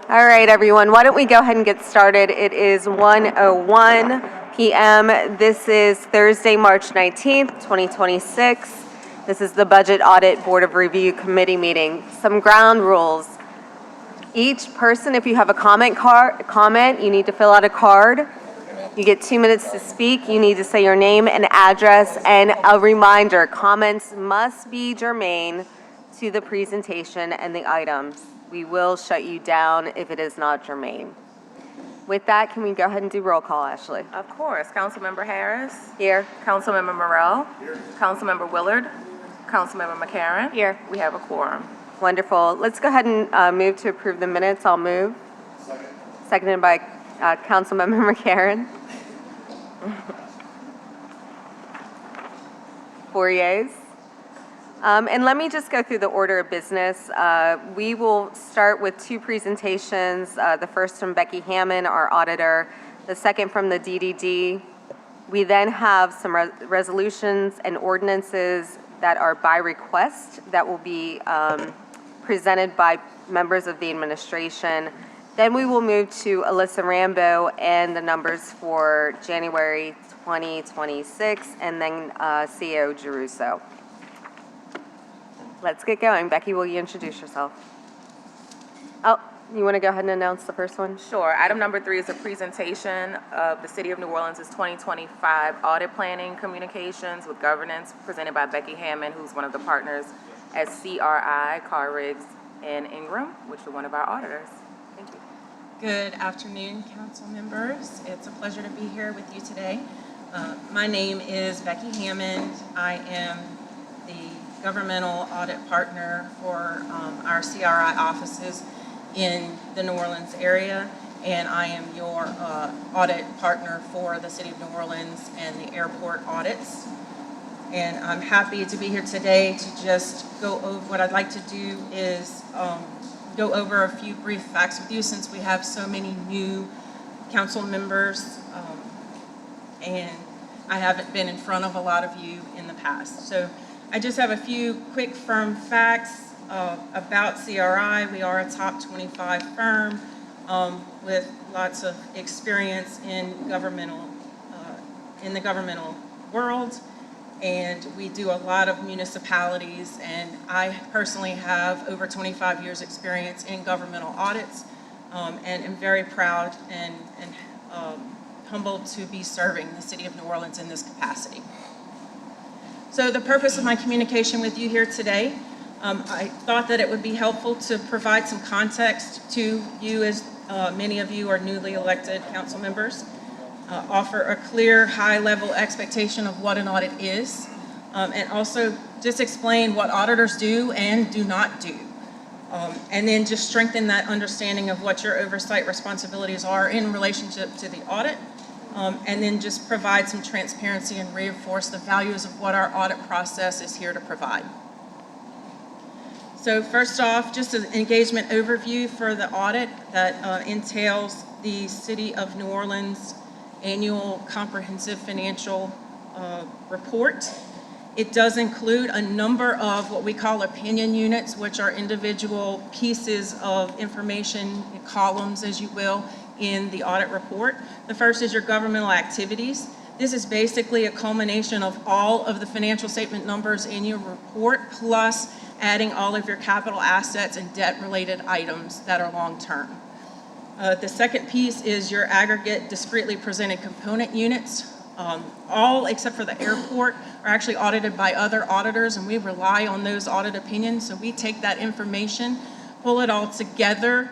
All right, everyone, why don't we go ahead and get started? It is 1:01 p.m. This is Thursday, March 19th, 2026. This is the Budget Audit Board of Review Committee meeting. Some ground rules. Each person, if you have a comment, you need to fill out a card. You get 2 minutes to speak. You need to say your name and address. And a reminder, comments must be germane to the presentation and the items. We will shut you down if it is not germane. With that, can we go ahead and do roll call, Ashley? Of course. Councilmember Harris. Here. Councilmember Morrell. Here. Councilmember Willard. Councilmember McCarron. Here. We have a quorum. Wonderful. Let's go ahead and move to approve the minutes. I'll move. Second. Seconded by Councilmember McCarron. 4 yeas. And let me just go through the order of business. We will start with two presentations. The first from Becky Hammond, our auditor, the second from the DDD. We then have some resolutions and ordinances that are by request that will be presented by members of the administration. Then we will move to Alyssa Rambo and the numbers for January 2026, and then CEO Giruso. Let's get going. Becky, will you introduce yourself? Oh, you want to go ahead and announce the first one? Sure. Item number 3 is a presentation of the City of New Orleans' 2025 Audit Planning Communications with Governance, presented by Becky Hammond, who's one of the partners at CRI, Carr Riggs and Ingram, which are one of our auditors. Thank you. Good afternoon, council members. It's a pleasure to be here with you today. My name is Becky Hammond. I am the governmental audit partner for our CRI offices in the New Orleans area, and I am your audit partner for the City of New Orleans and the airport audits. And I'm happy to be here today to just go over what I'd like to do is go over a few brief facts with you, since we have so many new council members and I haven't been in front of a lot of you in the past. So I just have a few quick firm facts about CRI. We are a top 25 firm with lots of experience in the governmental world. And we do a lot of municipalities, and I personally have over 25 years experience in governmental audits, and am very proud and humbled to be serving the City of New Orleans in this capacity. So the purpose of my communication with you here today, I thought that it would be helpful to provide some context to you, as many of you are newly elected council members. Offer a clear, high-level expectation of what an audit is, and also just explain what auditors do and do not do. And then just strengthen that understanding of what your oversight responsibilities are in relationship to the audit, and then just provide some transparency and reinforce the values of what our audit process is here to provide. So first off, just an engagement overview for the audit that entails the City of New Orleans annual comprehensive financial report. It does include a number of what we call opinion units, which are individual pieces of information, columns, as you will, in the audit report. The first is your governmental activities. This is basically a culmination of all of the financial statement numbers in your report, plus adding all of your capital assets and debt-related items that are long-term. The second piece is your aggregate discretely presented component units. All except for the airport are actually audited by other auditors, and we rely on those audit opinions. So we take that information, pull it all together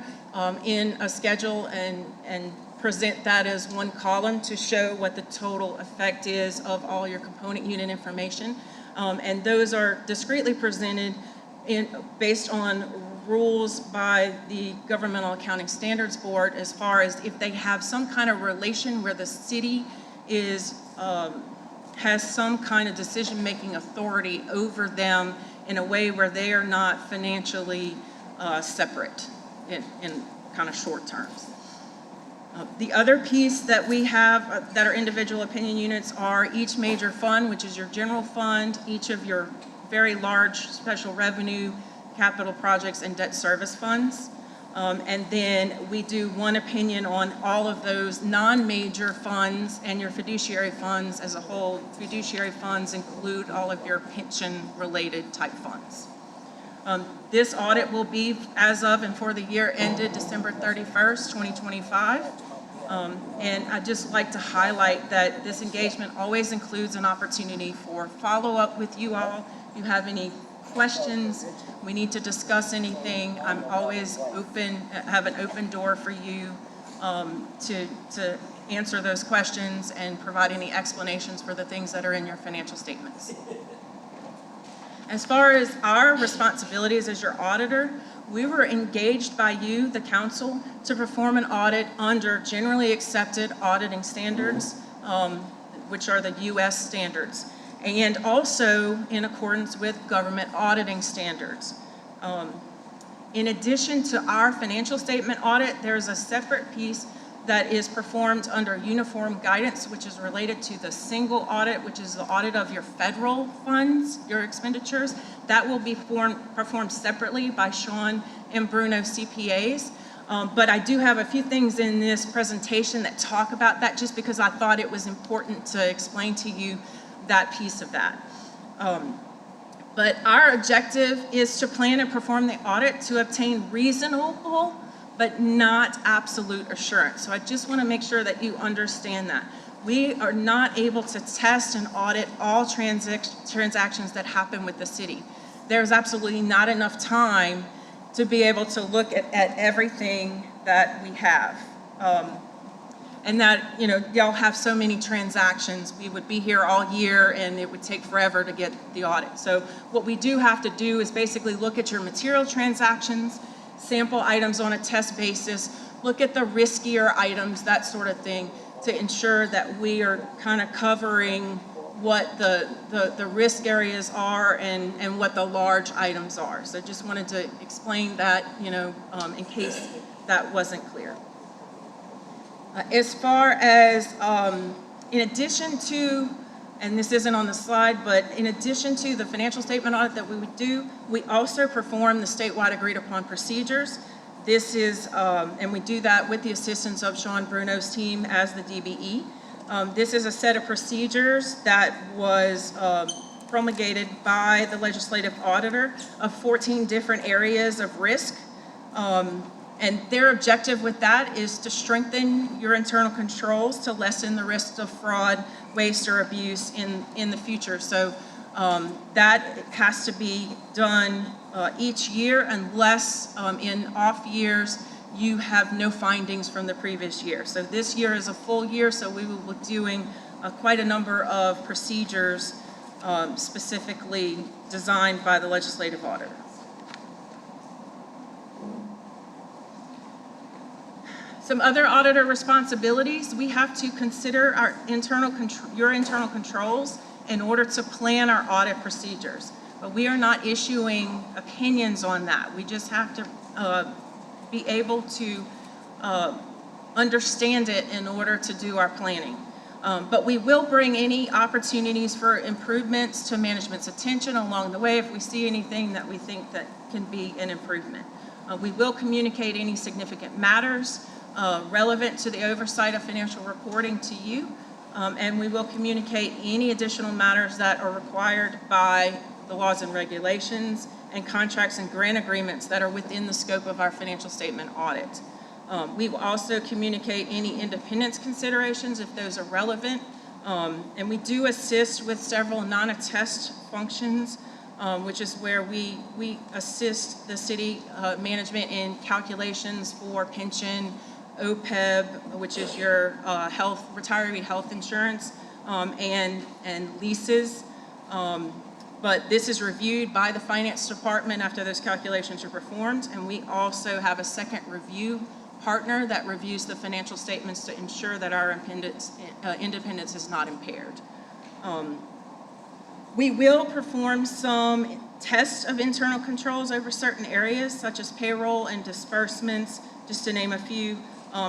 in a schedule, and present that as one column to show what the total effect is of all your component unit information. And those are discretely presented based on rules by the Governmental Accounting Standards Board, as far as if they have some kind of relation where the city is has some kind of decision-making authority over them in a way where they are not financially separate in kind of short terms. The other piece that we have that are individual opinion units are each major fund, which is your general fund, each of your very large special revenue, capital projects, and debt service funds. And then we do one opinion on all of those non-major funds and your fiduciary funds as a whole. Fiduciary funds include all of your pension-related type funds. This audit will be as of and for the year ended December 31st, 2025. And I'd just like to highlight that this engagement always includes an opportunity for follow-up with you all. If you have any questions, we need to discuss anything, I'm always open, have an open door for you to answer those questions and provide any explanations for the things that are in your financial statements. As far as our responsibilities as your auditor, we were engaged by you, the council, to perform an audit under generally accepted auditing standards, which are the U.S. standards, and also in accordance with government auditing standards. In addition to our financial statement audit, there's a separate piece that is performed under uniform guidance, which is related to the single audit, which is the audit of your federal funds, your expenditures. That will be performed separately by Sean and Bruno CPAs. But I do have a few things in this presentation that talk about that, just because I thought it was important to explain to you that piece of that. But our objective is to plan and perform the audit to obtain reasonable but not absolute assurance. So I just want to make sure that you understand that. We are not able to test and audit all transactions that happen with the city. There's absolutely not enough time to be able to look at everything that we have. And that, you know, y'all have so many transactions. We would be here all year and it would take forever to get the audit. So what we do have to do is basically look at your material transactions, sample items on a test basis, look at the riskier items, that sort of thing, to ensure that we are kind of covering what the risk areas are and what the large items are. So just wanted to explain that, you know, in case that wasn't clear. As far as, in addition to, and this isn't on the slide, but in addition to the financial statement audit that we would do, we also perform the statewide agreed upon procedures. This is, and we do that with the assistance of Sean Bruno's team as the DBE. This is a set of procedures that was promulgated by the legislative auditor of 14 different areas of risk. And their objective with that is to strengthen your internal controls to lessen the risks of fraud, waste, or abuse in the future. So that has to be done each year unless in off years you have no findings from the previous year. So this year is a full year, so we will be doing quite a number of procedures specifically designed by the legislative auditor. Some other auditor responsibilities, we have to consider our your internal controls in order to plan our audit procedures. But we are not issuing opinions on that. We just have to be able to understand it in order to do our planning. But we will bring any opportunities for improvements to management's attention along the way if we see anything that we think that can be an improvement. We will communicate any significant matters relevant to the oversight of financial reporting to you, and we will communicate any additional matters that are required by the laws and regulations and contracts and grant agreements that are within the scope of our financial statement audit. We will also communicate any independence considerations if those are relevant, and we do assist with several non-attest functions, which is where we assist the city management in calculations for pension, OPEB, which is your retiree health insurance, and leases. But this is reviewed by the finance department after those calculations are performed, and we also have a second review partner that reviews the financial statements to ensure that our independence is not impaired. We will perform some tests of internal controls over certain areas, such as payroll and disbursements, just to name a few,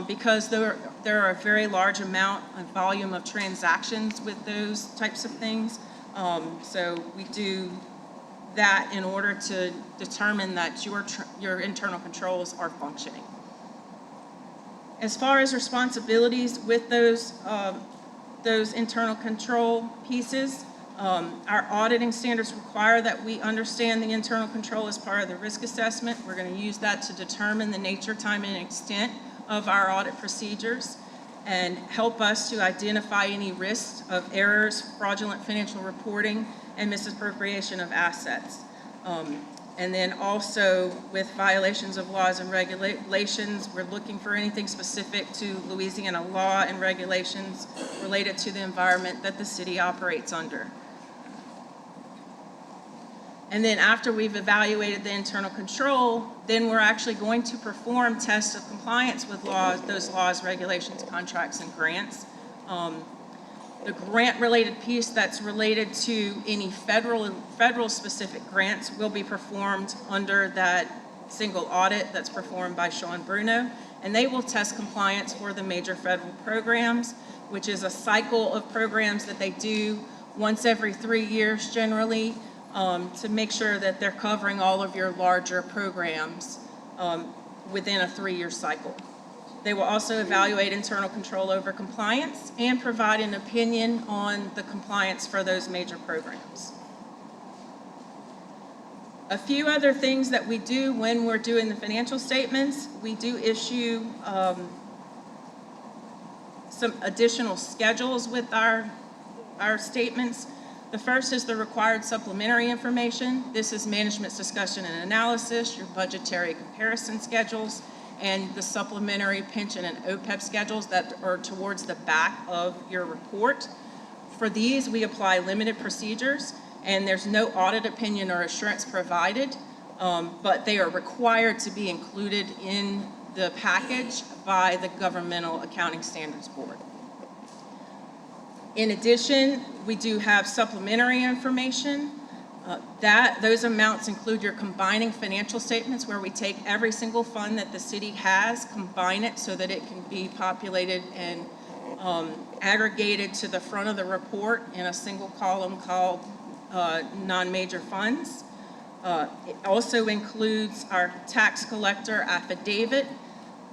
because there are a very large amount and volume of transactions with those types of things. So we do that in order to determine that your internal controls are functioning. As far as responsibilities with those internal control pieces, our auditing standards require that we understand the internal control as part of the risk assessment. We're going to use that to determine the nature, time, and extent of our audit procedures and help us to identify any risks of errors, fraudulent financial reporting, and misappropriation of assets. And then also with violations of laws and regulations, we're looking for anything specific to Louisiana law and regulations related to the environment that the city operates under. And then after we've evaluated the internal control, then we're actually going to perform tests of compliance with those laws, regulations, contracts, and grants. The grant-related piece that's related to any federal specific grants will be performed under that single audit that's performed by Sean Bruno, and they will test compliance for the major federal programs, which is a cycle of programs that they do once every 3 years generally, to make sure that they're covering all of your larger programs within a 3-year cycle. They will also evaluate internal control over compliance and provide an opinion on the compliance for those major programs. A few other things that we do when we're doing the financial statements, we do issue some additional schedules with our statements. The first is the required supplementary information. This is management's discussion and analysis, your budgetary comparison schedules, and the supplementary pension and OPEB schedules that are towards the back of your report. For these, we apply limited procedures, and there's no audit opinion or assurance provided, but they are required to be included in the package by the Governmental Accounting Standards Board. In addition, we do have supplementary information. Those amounts include your combining financial statements, where we take every single fund that the city has, combine it so that it can be populated and aggregated to the front of the report in a single column called non-major funds. It also includes our tax collector affidavit,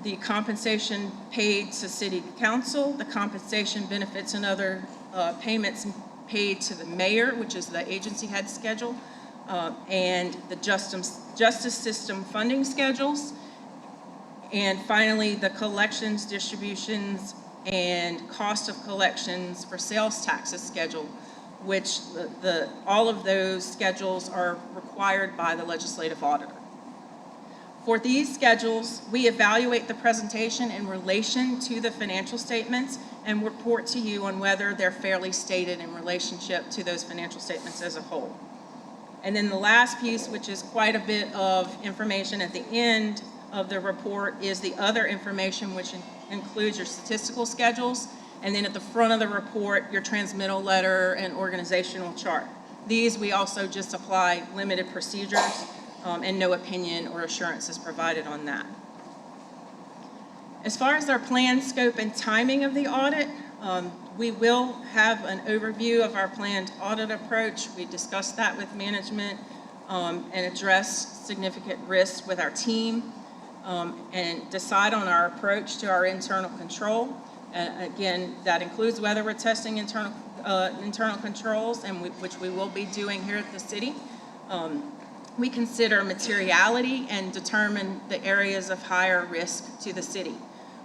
the compensation paid to city council, the compensation, benefits, and other payments paid to the mayor, which is the agency head schedule, and the justice system funding schedules, and finally the collections, distributions, and cost of collections for sales taxes schedule, which all of those schedules are required by the legislative auditor. For these schedules, we evaluate the presentation in relation to the financial statements and report to you on whether they're fairly stated in relationship to those financial statements as a whole. And then the last piece, which is quite a bit of information at the end of the report, is the other information, which includes your statistical schedules, and then at the front of the report, your transmittal letter and organizational chart. These we also just apply limited procedures, and no opinion or assurance is provided on that. As far as our plan, scope, and timing of the audit, we will have an overview of our planned audit approach. We discussed that with management and address significant risks with our team and decide on our approach to our internal control. And again, that includes whether we're testing internal controls, and which we will be doing here at the city. We consider materiality and determine the areas of higher risk to the city.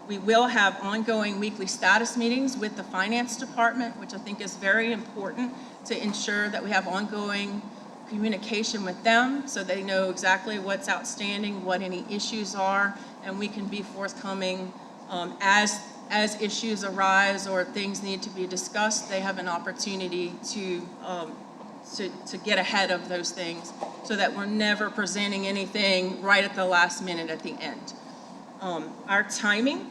We will have ongoing weekly status meetings with the finance department, which I think is very important to ensure that we have ongoing communication with them so they know exactly what's outstanding, what any issues are, and we can be forthcoming as issues arise or things need to be discussed. They have an opportunity to get ahead of those things so that we're never presenting anything right at the last minute at the end. Our timing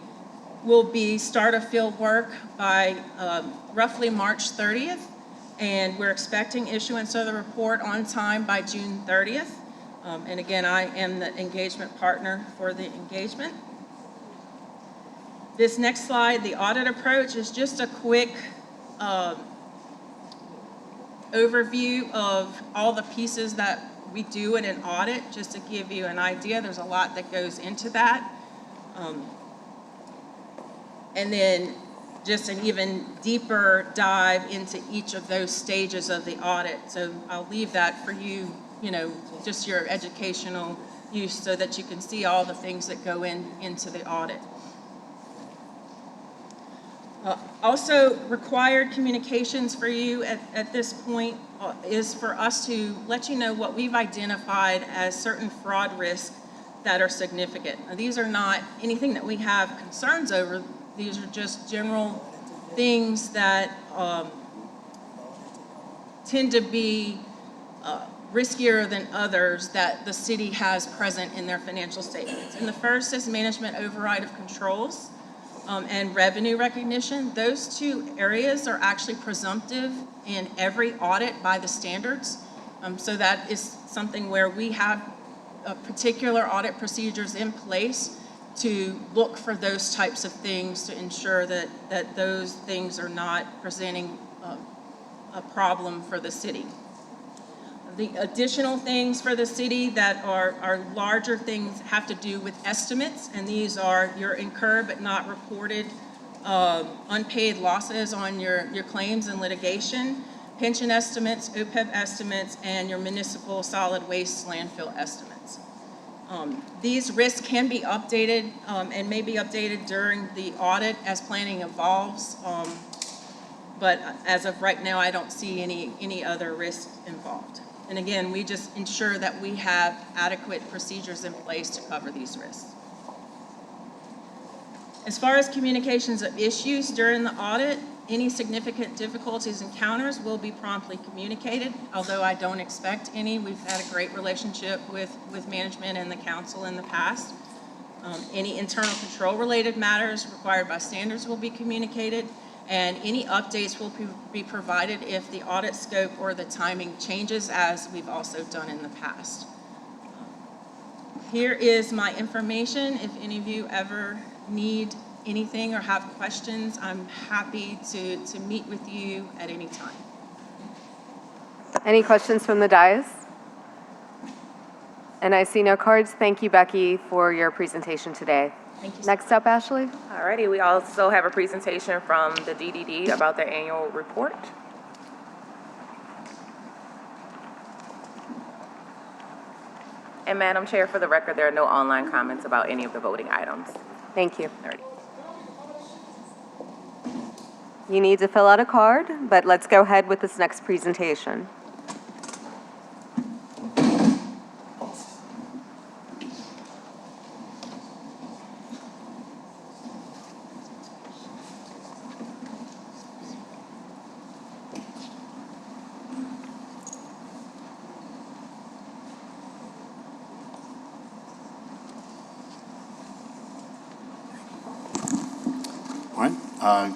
will be start of field work by roughly March 30th, and we're expecting issuance of the report on time by June 30th. And again, I am the engagement partner for the engagement. This next slide, the audit approach, is just a quick overview of all the pieces that we do in an audit, just to give you an idea. There's a lot that goes into that. And then just an even deeper dive into each of those stages of the audit. So I'll leave that for you, just your educational use so that you can see all the things that go into the audit. Also, required communications for you at this point is for us to let you know what we've identified as certain fraud risks that are significant. Now, these are not anything that we have concerns over. These are just general things that tend to be riskier than others that the city has present in their financial statements. And the first is management override of controls and revenue recognition. Those two areas are actually presumptive in every audit by the standards. So that is something where we have particular audit procedures in place to look for those types of things to ensure that those things are not presenting a problem for the city. The additional things for the city that are larger things have to do with estimates, and these are your incurred but not reported unpaid losses on your claims and litigation, pension estimates, OPEB estimates, and your municipal solid waste landfill estimates. These risks can be updated and may be updated during the audit as planning evolves, but as of right now, I don't see any other risks involved. And again, we just ensure that we have adequate procedures in place to cover these risks. As far as communications of issues during the audit, any significant difficulties encounters will be promptly communicated, although I don't expect any. We've had a great relationship with management and the council in the past. Any internal control related matters required by standards will be communicated, and any updates will be provided if the audit scope or the timing changes, as we've also done in the past. Here is my information. If any of you ever need anything or have questions, I'm happy to meet with you at any time. Any questions from the dais? And I see no cards. Thank you, Becky, for your presentation today. Thank you. Next up, Ashley. Alrighty, we also have a presentation from the DDD about their annual report. And Madam Chair, for the record, there are no online comments about any of the voting items. Thank you. Alrighty. You need to fill out a card, but let's go ahead with this next presentation.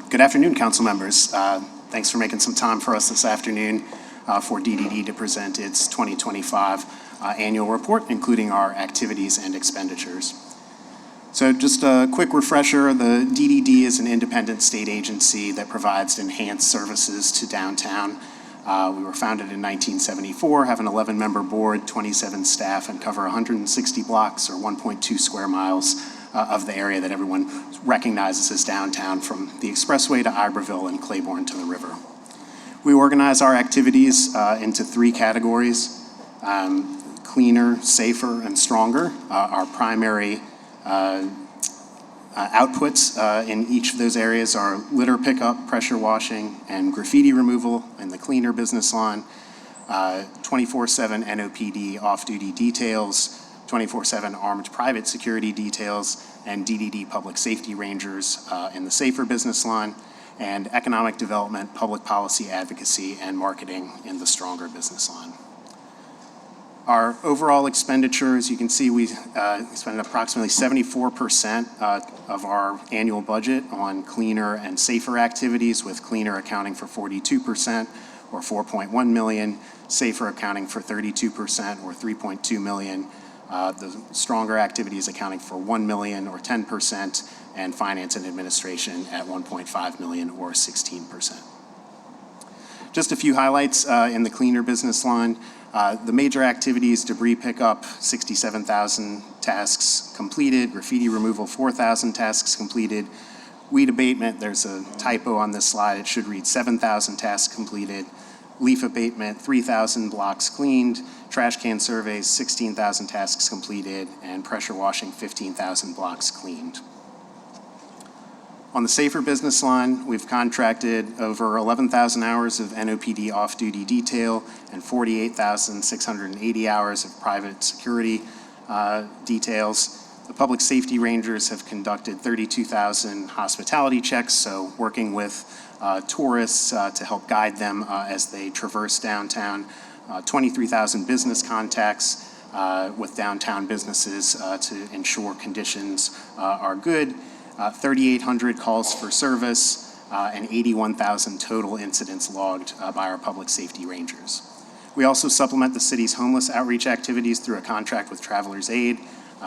Good afternoon, council members. Thanks for making some time for us this afternoon for DDD to present its 2025 annual report, including our activities and expenditures. So just a quick refresher, the DDD is an independent state agency that provides enhanced services to downtown. We were founded in 1974, have an 11-member board, 27 staff, and cover 160 blocks or 1.2 square miles of the area that everyone recognizes as downtown, from the expressway to Iberville and Claiborne to the river. We organize our activities into three categories: cleaner, safer, and stronger. Our primary outputs in each of those areas are litter pickup, pressure washing, and graffiti removal in the cleaner business line, 24/7 NOPD off-duty details, 24/7 armed private security details, and DDD public safety rangers in the safer business line, and economic development, public policy advocacy, and marketing in the stronger business line. Our overall expenditures, you can see we spend approximately 74% of our annual budget on cleaner and safer activities, with cleaner accounting for 42% or $4.1 million, safer accounting for 32% or $3.2 million, the stronger activities accounting for $1 million or 10%, and finance and administration at $1.5 million or 16%. Just a few highlights in the cleaner business line. The major activities: debris pickup, 67,000 tasks completed; graffiti removal, 4,000 tasks completed; weed abatement, there's a typo on this slide, it should read 7,000 tasks completed; leaf abatement, 3,000 blocks cleaned; trash can surveys, 16,000 tasks completed; and pressure washing, 15,000 blocks cleaned. On the safer business line, we've contracted over 11,000 hours of NOPD off-duty detail and 48,680 hours of private security details. The public safety rangers have conducted 32,000 hospitality checks, so working with tourists to help guide them as they traverse downtown. 23,000 business contacts with downtown businesses to ensure conditions are good. 3,800 calls for service, and 81,000 total incidents logged by our public safety rangers. We also supplement the city's homeless outreach activities through a contract with Travelers Aid.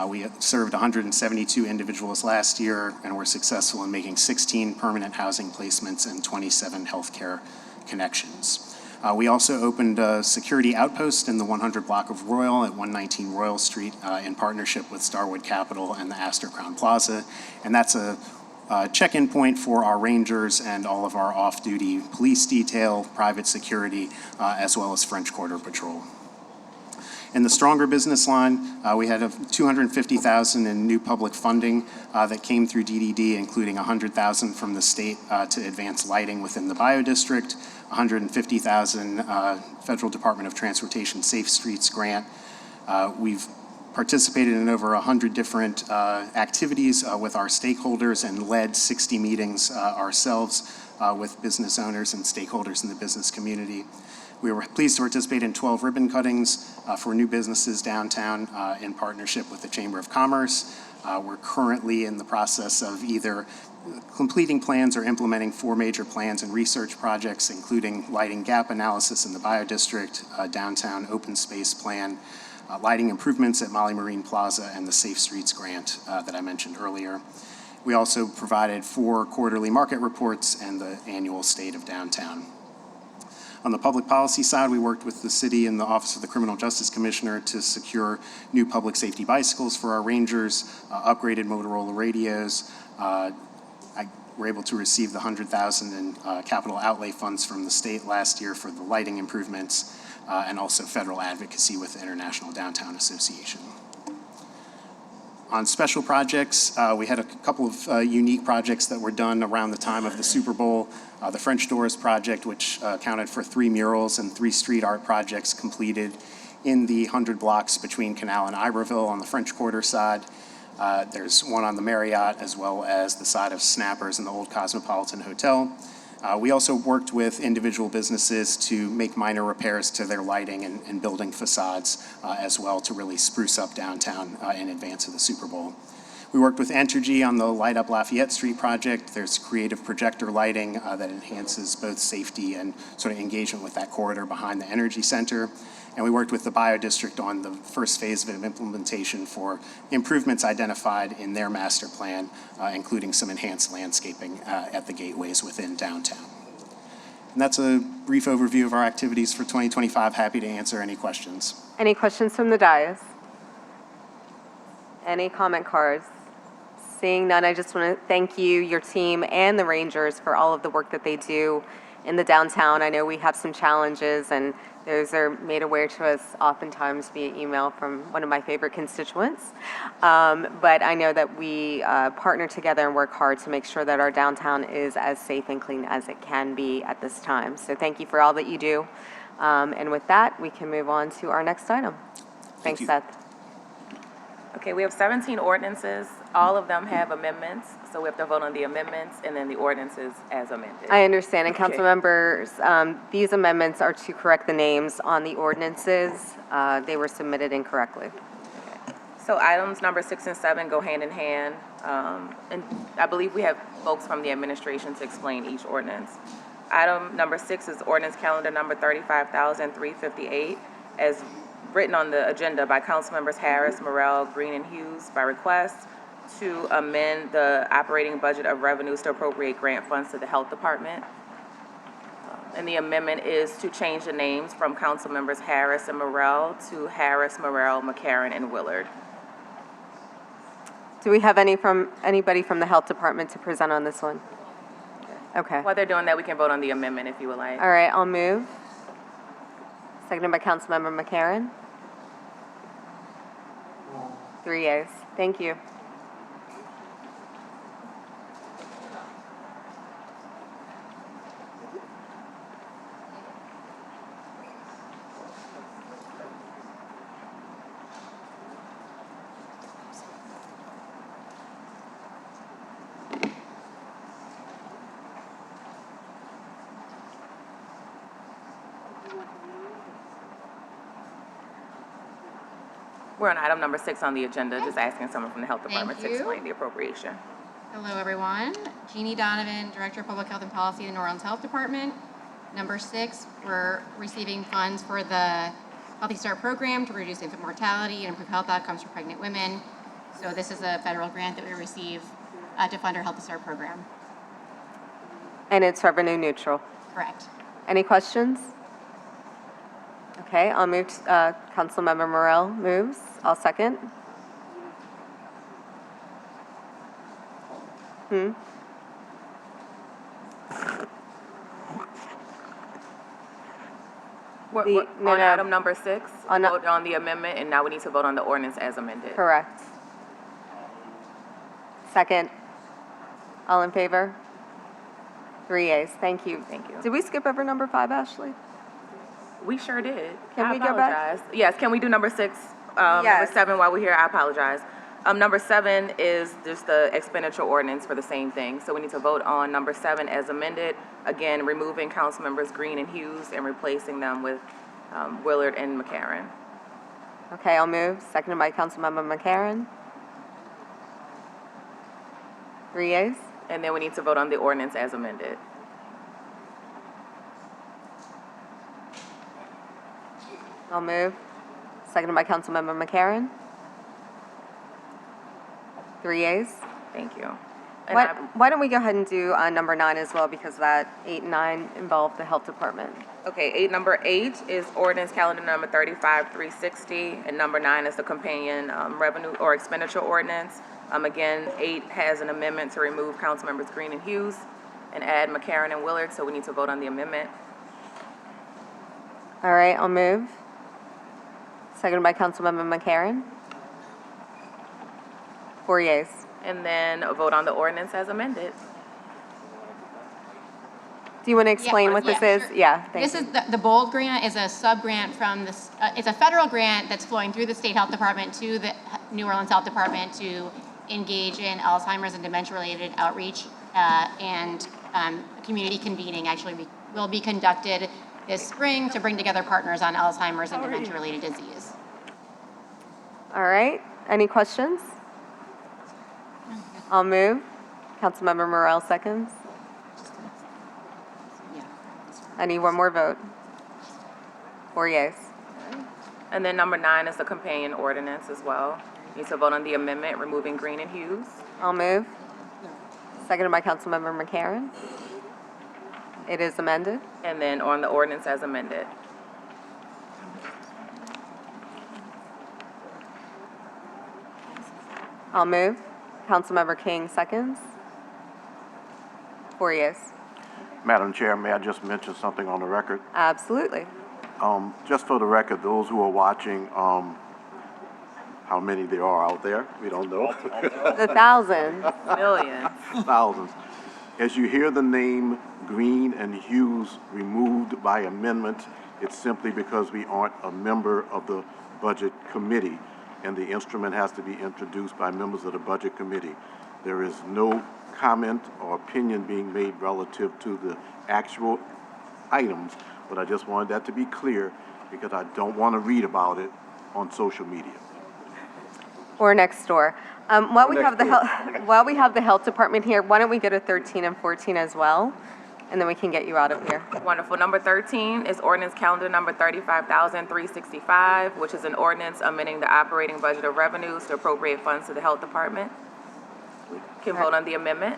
We served 172 individuals last year and were successful in making 16 permanent housing placements and 27 healthcare connections. We also opened a security outpost in the 100 block of Royal at 119 Royal Street in partnership with Starwood Capital and the Astor Crown Plaza. And that's a check-in point for our rangers and all of our off-duty police detail, private security, as well as French Quarter Patrol. In the stronger business line, we had $250,000 in new public funding that came through DDD, including $100,000 from the state to advance lighting within the Bio District, $150,000 Federal Department of Transportation Safe Streets grant. We've participated in over 100 different activities with our stakeholders and led 60 meetings ourselves with business owners and stakeholders in the business community. We were pleased to participate in 12 ribbon cuttings for new businesses downtown in partnership with the Chamber of Commerce. We're currently in the process of either completing plans or implementing 4 major plans and research projects, including lighting gap analysis in the Bio District, downtown open space plan, lighting improvements at Molly Marine Plaza, and the Safe Streets grant that I mentioned earlier. We also provided 4 quarterly market reports and the annual State of Downtown. On the public policy side, we worked with the city and the Office of the Criminal Justice Commissioner to secure new public safety bicycles for our rangers, upgraded Motorola radios. We're able to receive the $100,000 in capital outlay funds from the state last year for the lighting improvements, and also federal advocacy with the International Downtown Association. On special projects, we had a couple of unique projects that were done around the time of the Super Bowl. The French Doors project, which accounted for 3 murals and 3 street art projects completed in the 100 blocks between Canal and Iberville on the French Quarter side. There's one on the Marriott, as well as the side of Snappers and the Old Cosmopolitan Hotel. We also worked with individual businesses to make minor repairs to their lighting and building facades as well to really spruce up downtown in advance of the Super Bowl. We worked with Entergy on the Light Up Lafayette Street project. There's creative projector lighting that enhances both safety and sort of engagement with that corridor behind the Energy Center. And we worked with the Bio District on the first phase of implementation for improvements identified in their master plan, including some enhanced landscaping at the gateways within downtown. And that's a brief overview of our activities for 2025. Happy to answer any questions. Any questions from the dais? Any comment cards? Seeing none, I just want to thank you, your team, and the Rangers for all of the work that they do in the downtown. I know we have some challenges, and those are made aware to us oftentimes via email from one of my favorite constituents. But I know that we partner together and work hard to make sure that our downtown is as safe and clean as it can be at this time. So thank you for all that you do. And with that, we can move on to our next item. Thanks, you. Seth. Okay, we have 17 ordinances. All of them have amendments, so we have to vote on the amendments and then the ordinances as amended. I understand, and Okay. council members, these amendments are to correct the names on the ordinances. They were submitted incorrectly. So items number 6 and 7 go hand in hand, and I believe we have folks from the administration to explain each ordinance. Item number 6 is ordinance calendar number 35,358, as written on the agenda by council members Harris, Morrell, Green, and Hughes by request to amend the operating budget of revenues to appropriate grant funds to the health department. And the amendment is to change the names from council members Harris and Morrell to Harris, Morrell, McCarron, and Willard. Do we have anybody from the Health Department to present on this one? Okay. While they're doing that, we can vote on the amendment if you would like. All right, I'll move. Seconded by Councilmember McCarron. 3 yeas. Thank you. We're on item number 6 on the agenda, just asking someone from the Health Department to Thank you. explain the appropriation. Hello, everyone. Jeannie Donovan, Director of Public Health and Policy in the New Orleans Health Department. Number 6, we're receiving funds for the Healthy Start program to reduce infant mortality and improve health outcomes for pregnant women. So this is a federal grant that we receive to fund our Healthy Start program. And it's revenue neutral. Correct. Any questions? Okay, I'll move, Councilmember Morrell moves. I'll second. We're no, on no. item number 6, On the- vote on the amendment, and now we need to vote on the ordinance as amended. Correct. Second. All in favor? 3 yeas. Thank you. Thank you. Did we skip over number 5, Ashley? We sure did. Can I we go back? apologize. Yes, can we do number 6? Number Yes. 7 while we're here, I apologize. Number 7 is just the expenditure ordinance for the same thing. So we need to vote on number 7 as amended. Again, removing council members Green and Hughes and replacing them with Willard and McCarron. Okay, I'll move. Seconded by Councilmember McCarron. 3 yeas. And then we need to vote on the ordinance as amended. I'll move. Seconded by Councilmember McCarron. 3 yeas. Thank you. And Why don't we go ahead and do number 9 as well, because that 8 and 9 involve the Health Department. Okay, number 8 is ordinance calendar number 35360, and number 9 is the companion revenue or expenditure ordinance. Again, 8 has an amendment to remove council members Green and Hughes and add McCarron and Willard, so we need to vote on the amendment. All right, I'll move. Seconded by Councilmember McCarron. 4 yeas. And then vote on the ordinance as amended. Do you want to explain what this is? Sure. Yeah, thank This you. is the BOLD grant is a sub-grant from this, it's a federal grant that's flowing through the State Health Department to the New Orleans Health Department to engage in Alzheimer's and dementia-related outreach and community convening actually will be conducted this spring to bring together partners on Alzheimer's and dementia-related disease. All right, any questions? I'll move. Councilmember Morrell seconds. Yeah. I need one more vote. 4 yeas. And then number 9 is the companion ordinance as well. You need to vote on the amendment, removing Green and Hughes. I'll move. Seconded by Councilmember McCarron. It is amended. And then on the ordinance as amended. I'll move. Councilmember King seconds. 4 yeas. Madam Chair, may I just mention something on the record? Absolutely. Just for the record, those who are watching, how many there are out there, we don't know, The thousands. Millions. thousands. As you hear the name Green and Hughes removed by amendment, it's simply because we aren't a member of the Budget Committee, and the instrument has to be introduced by members of the Budget Committee. There is no comment or opinion being made relative to the actual items, but I just wanted that to be clear because I don't want to read about it on social media. Or next door. While we have the health department here, why don't we go to 13 and 14 as well, and then we can get you out of here. Wonderful. Number 13 is ordinance calendar number 35,365, which is an ordinance amending the operating budget of revenues to appropriate funds to the Health Department. We can vote on the amendment.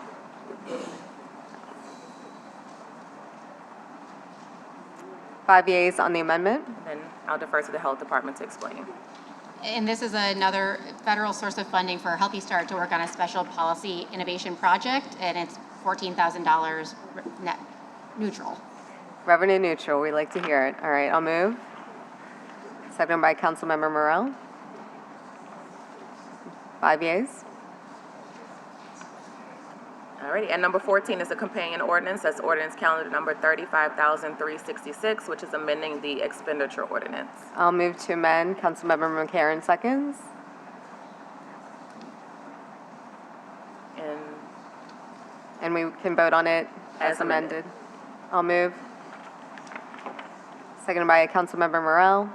5 yeas on the amendment. Then I'll defer to the Health Department to explain. And this is another federal source of funding for Healthy Start to work on a special policy innovation project, and it's $14,000 net neutral. Revenue neutral, we like to hear it. All right, I'll move. Seconded by Councilmember Morel. 5 yeas. Alrighty, and number 14 is a companion ordinance. That's ordinance calendar number 35,366, which is amending the expenditure ordinance. I'll move to amend. Councilmember McCarron seconds. And And we can vote on it as As amended. amended. I'll move. Seconded by Councilmember Morel.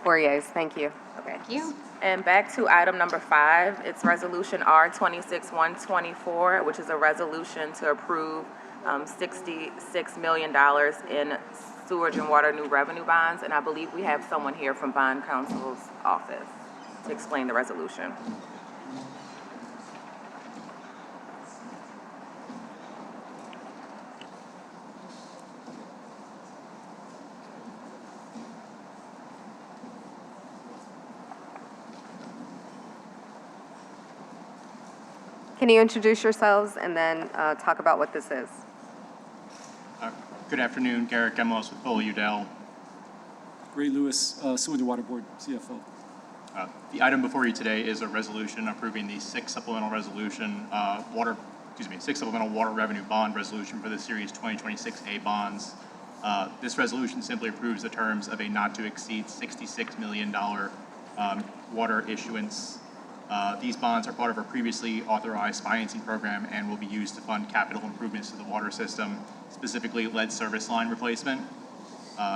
4 yeas, thank you. okay. Thank you. And back to item number 5, it's Resolution R-26-124, which is a resolution to approve $66 million in sewage and water new revenue bonds. And I believe we have someone here from Bond Counsel's office to explain the resolution. Can you introduce yourselves and then talk about what this is? Good afternoon, Garrett Gemmos with Foley Udell. Ray Lewis, Sewage and Water Board, CFO. The item before you today is a resolution approving the sixth supplemental water revenue bond resolution for the Series 2026A bonds. This resolution simply approves the terms of a not to exceed $66 million water issuance. These bonds are part of our previously authorized financing program and will be used to fund capital improvements to the water system, specifically lead service line replacement.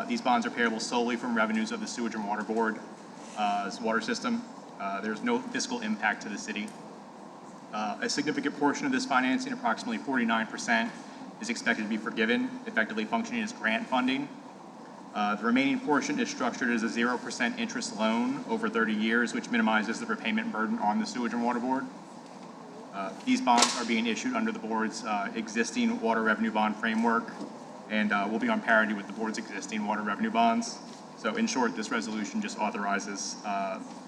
These bonds are payable solely from revenues of the Sewage and Water Board's water system. There's no fiscal impact to the city. A significant portion of this financing, approximately 49%, is expected to be forgiven, effectively functioning as grant funding. The remaining portion is structured as a 0% interest loan over 30 years, which minimizes the repayment burden on the Sewage and Water Board. These bonds are being issued under the board's existing water revenue bond framework and will be on parity with the board's existing water revenue bonds. So in short, this resolution just authorizes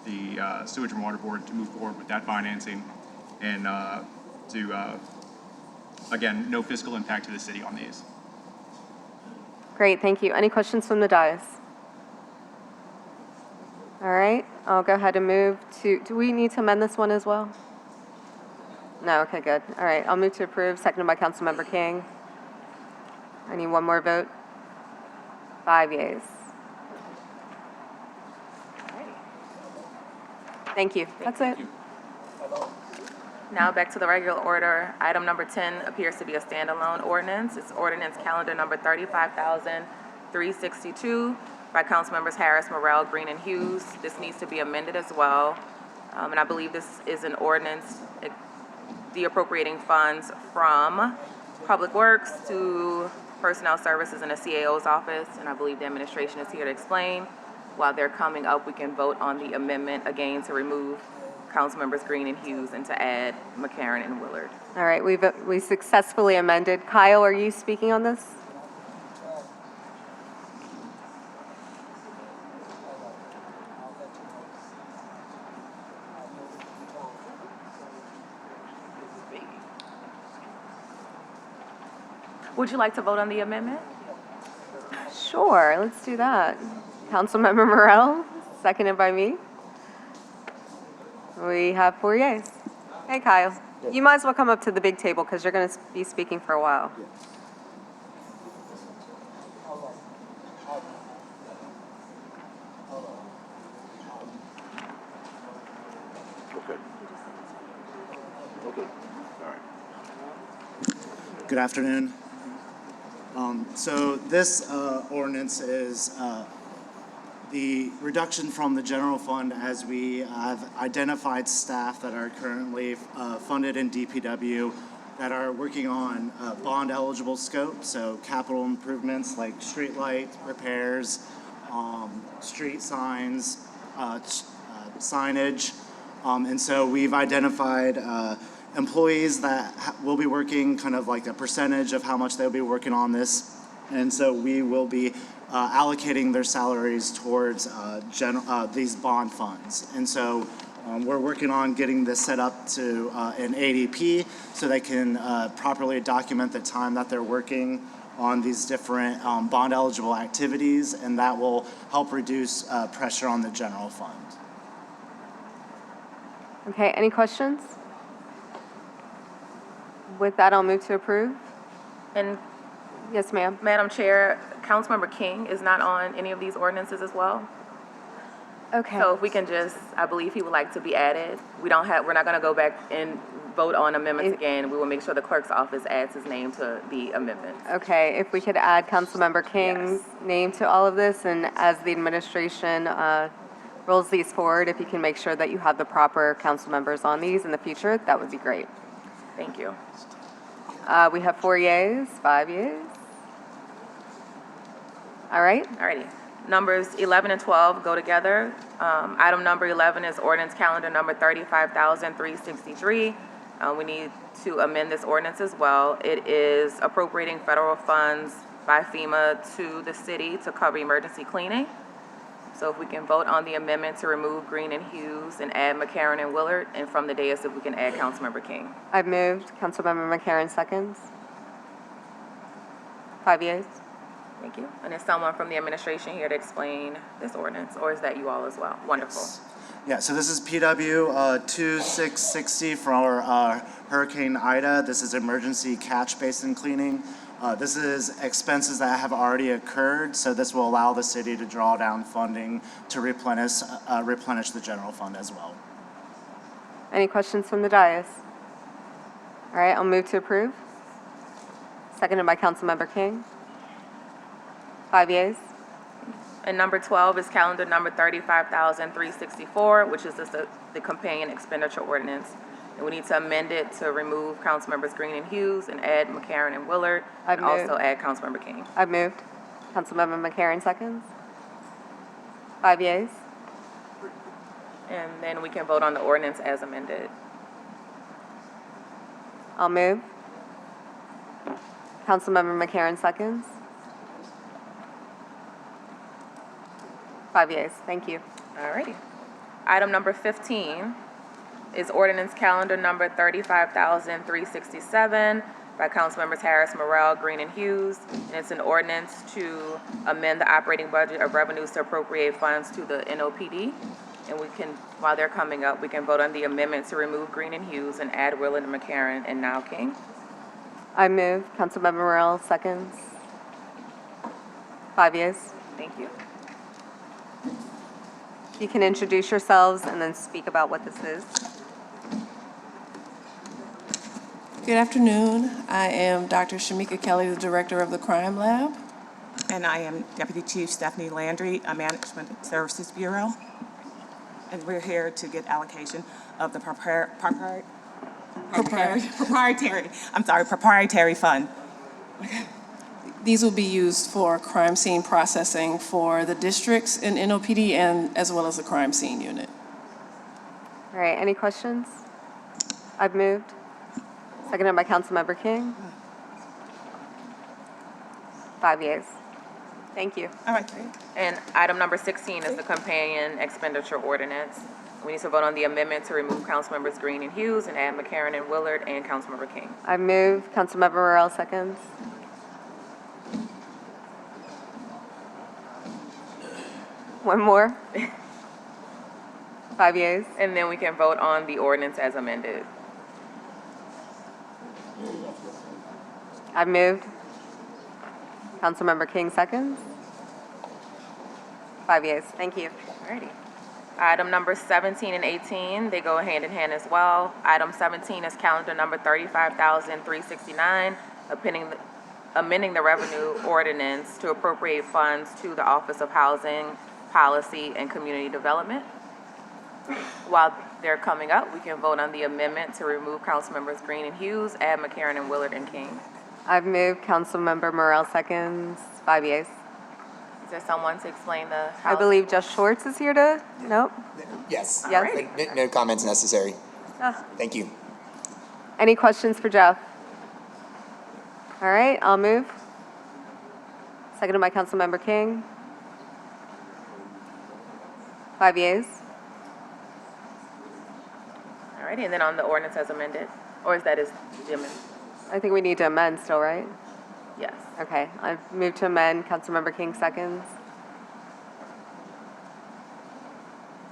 the Sewage and Water Board to move forward with that financing and again, no fiscal impact to the city on these. Great, thank you. Any questions from the dais? All right, I'll go ahead and move to, do we need to amend this one as well? No, okay, good. All right, I'll move to approve, seconded by Councilmember King. I need one more vote. 5 yeas. Thank you, that's it. Now back to the regular order. Item number 10 appears to be a standalone ordinance. It's ordinance calendar number 35,362 by Councilmembers Harris, Morel, Green, and Hughes. This needs to be amended as well. And I believe this is an ordinance de-appropriating funds from Public Works to Personnel Services in the CAO's office. And I believe the administration is here to explain. While they're coming up, we can vote on the amendment again to remove Councilmembers Green and Hughes and to add McCarron and Willard. All right, we successfully amended. Kyle, are you speaking on this? Would you like to vote on the amendment? Sure, let's do that. Councilmember Morel, seconded by me. We have 4 yeas. Hey, Kyle. You might as well come up to the big table because you're going to be speaking for a while. Okay. Okay, all right. Good afternoon. So this ordinance is the reduction from the general fund as we have identified staff that are currently funded in DPW that are working on bond eligible scope, so capital improvements like street light repairs, street signs, signage. And so we've identified employees that will be working kind of like a percentage of how much they'll be working on this And so we will be allocating their salaries towards these bond funds. And so we're working on getting this set up to an ADP so they can properly document the time that they're working on these different bond eligible activities, and that will help reduce pressure on the general fund. Okay, any questions? With that, I'll move to approve. And Yes, ma'am. Madam Chair, Councilmember King is not on any of these ordinances as well. Okay. So if we can just, I believe he would like to be added. We're not gonna go back and vote on amendments again. We will make sure the clerk's office adds his name to the amendment. Okay, if we could add Councilmember King's Yes. name to all of this, and as the administration rolls these forward, if you can make sure that you have the proper council members on these in the future, that would be great. Thank you. We have 4 yeas, 5 yeas. All right, Alrighty. Numbers 11 and 12 go together. Item number 11 is ordinance calendar number 35,363. We need to amend this ordinance as well. It is appropriating federal funds by FEMA to the city to cover emergency cleaning. So if we can vote on the amendment to remove Green and Hughes and add McCarron and Willard, and from the dais, if we can add Councilmember King. I've moved. Councilmember McCarron seconds. 5 yeas. Thank you. And is someone from the administration here to explain this ordinance, or is that you all as well? Wonderful. Yeah, so this is PW 2660 for Hurricane Ida. This is emergency catch basin cleaning. This is expenses that have already occurred, so this will allow the city to draw down funding to replenish the general fund as well. Any questions from the dais? All right, I'll move to approve. Seconded by Councilmember King. 5 yeas. And number 12 is calendar number 35,364, which is just the companion expenditure ordinance. And we need to amend it to remove Councilmembers Green and Hughes and add McCarron and Willard, I've and also moved. add Councilmember King. I've moved. Councilmember McCarron seconds. 5 yeas. And then we can vote on the ordinance as amended. I'll move. Councilmember McCarron seconds. 5 yeas. Thank you. Alrighty. Item number 15 is ordinance calendar number 35,367 by Councilmembers Harris, Morrell, Green, and Hughes. And it's an ordinance to amend the operating budget of revenues to appropriate funds to the NOPD. And we can, while they're coming up, we can vote on the amendment to remove Green and Hughes and add Willard and McCarron and now King. I move. Councilmember Morrell seconds. 5 yeas. Thank you. You can introduce yourselves and then speak about what this is. Good afternoon. I am Dr. Shamika Kelly, the Director of the Crime Lab. And I am Deputy Chief Stephanie Landry, Management Services Bureau. And we're here to get allocation of the proprietary fund. These will be used for crime scene processing for the districts in NOPD and as well as the crime scene unit. All right, any questions? I've moved. Seconded by Councilmember King. 5 yeas. Thank you. All right. And item number 16 is the companion expenditure ordinance. We need to vote on the amendment to remove Councilmembers Green and Hughes and add McCarron and Willard and Councilmember King. I've moved. Councilmember Morrell seconds. One more. 5 yeas. And then we can vote on the ordinance as amended. I've moved. Councilmember King seconds. 5 yeas. Thank you. Alrighty. Item number 17 and 18, they go hand in hand as well. Item 17 is calendar number 35,369, amending the revenue ordinance to appropriate funds to the Office of Housing, Policy, and Community Development. While they're coming up, we can vote on the amendment to remove Councilmembers Green and Hughes, add McCarron and Willard and King. I've moved. Councilmember Morrell seconds. 5 yeas. Is there someone to explain the I housing? believe Josh Schwartz is here to, nope. Yes. Yes. Alrighty. No comments necessary. Ah. Thank you. Any questions for Jeff? All right, I'll move. Seconded by Councilmember King. 5 yeas. All righty, and then on the ordinance as amended, or is that the amendment? I think we need to amend still, right? Yes. Okay, I've moved to amend. Councilmember King seconds.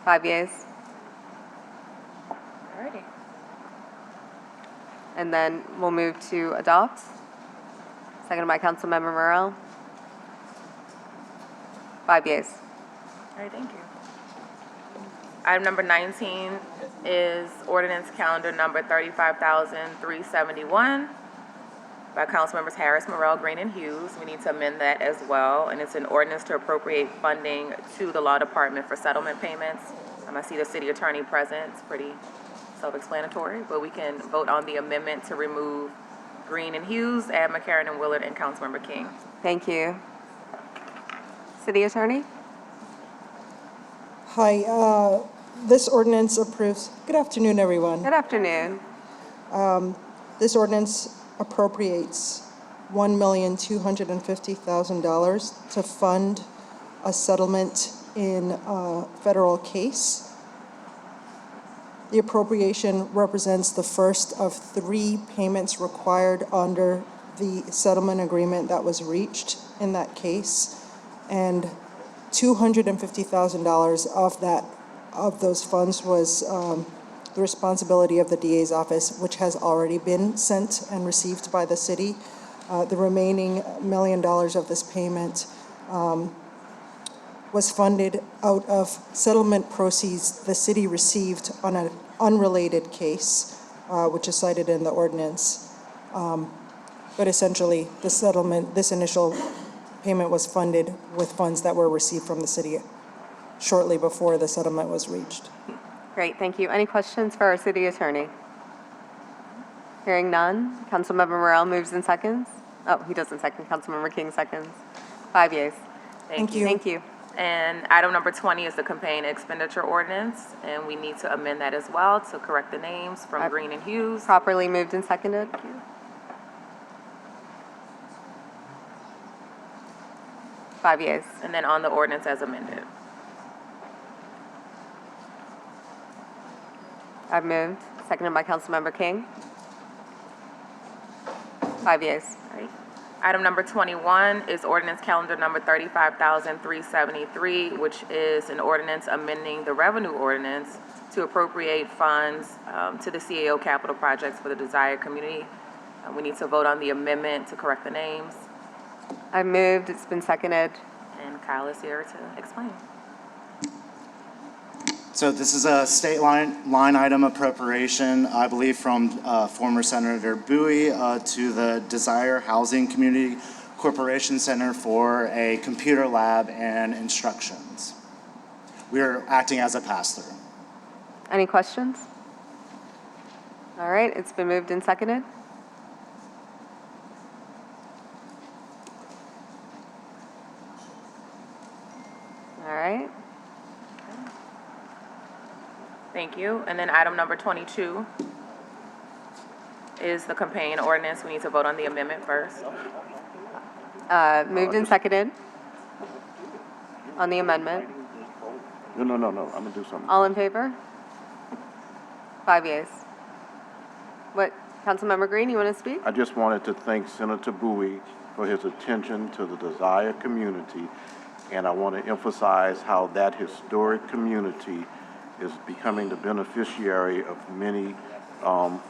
5 yeas. All righty. And then we'll move to adopt. Seconded by Councilmember Morrell. 5 yeas. All right, thank you. Item number 19 is ordinance calendar number 35,371 by Councilmembers Harris, Morrell, Green, and Hughes. We need to amend that as well, and it's an ordinance to appropriate funding to the Law Department for settlement payments. I see the city attorney present. It's pretty self-explanatory, but we can vote on the amendment to remove Green and Hughes, add McCarron and Willard, and Councilmember King. Thank you. City Attorney? Hi, this ordinance approves, good afternoon, everyone. Good afternoon. This ordinance appropriates $1,250,000 to fund a settlement in a federal case. The appropriation represents the first of 3 payments required under the settlement agreement that was reached in that case. And $250,000 of those funds was the responsibility of the DA's office, which has already been sent and received by the city. The remaining $1 million of this payment was funded out of settlement proceeds the city received on an unrelated case, which is cited in the ordinance. But essentially, the settlement, this initial payment was funded with funds that were received from the city shortly before the settlement was reached. Great, thank you. Any questions for our city attorney? Hearing none. Councilmember Morrell moves and seconds. Oh, he doesn't second. Councilmember King seconds. 5 yeas. Thank you. Thank you. And item number 20 is the campaign expenditure ordinance, and we need to amend that as well to correct the names from Green and Hughes. Properly moved and seconded. 5 yeas. And then on the ordinance as amended. I've moved. Seconded by Councilmember King. 5 yeas. All right. Item number 21 is ordinance calendar number 35,373, which is an ordinance amending the revenue ordinance to appropriate funds to the CAO capital projects for the desired community. We need to vote on the amendment to correct the names. I moved. It's been seconded. And Kyle is here to explain. So this is a state line item appropriation, I believe, from former Senator Bowie to the Desire Housing Community Corporation Center for a computer lab and instructions. We are acting as a pass-through. Any questions? All right, it's been moved and seconded. All right. Thank you. And then item number 22 is the campaign ordinance. We need to vote on the amendment first. Moved and seconded on the amendment. No, I'm gonna do something. All in favor? 5 yeas. What, Councilmember Green, you want to speak? I just wanted to thank Senator Bowie for his attention to the Desire community, and I want to emphasize how that historic community is becoming the beneficiary of many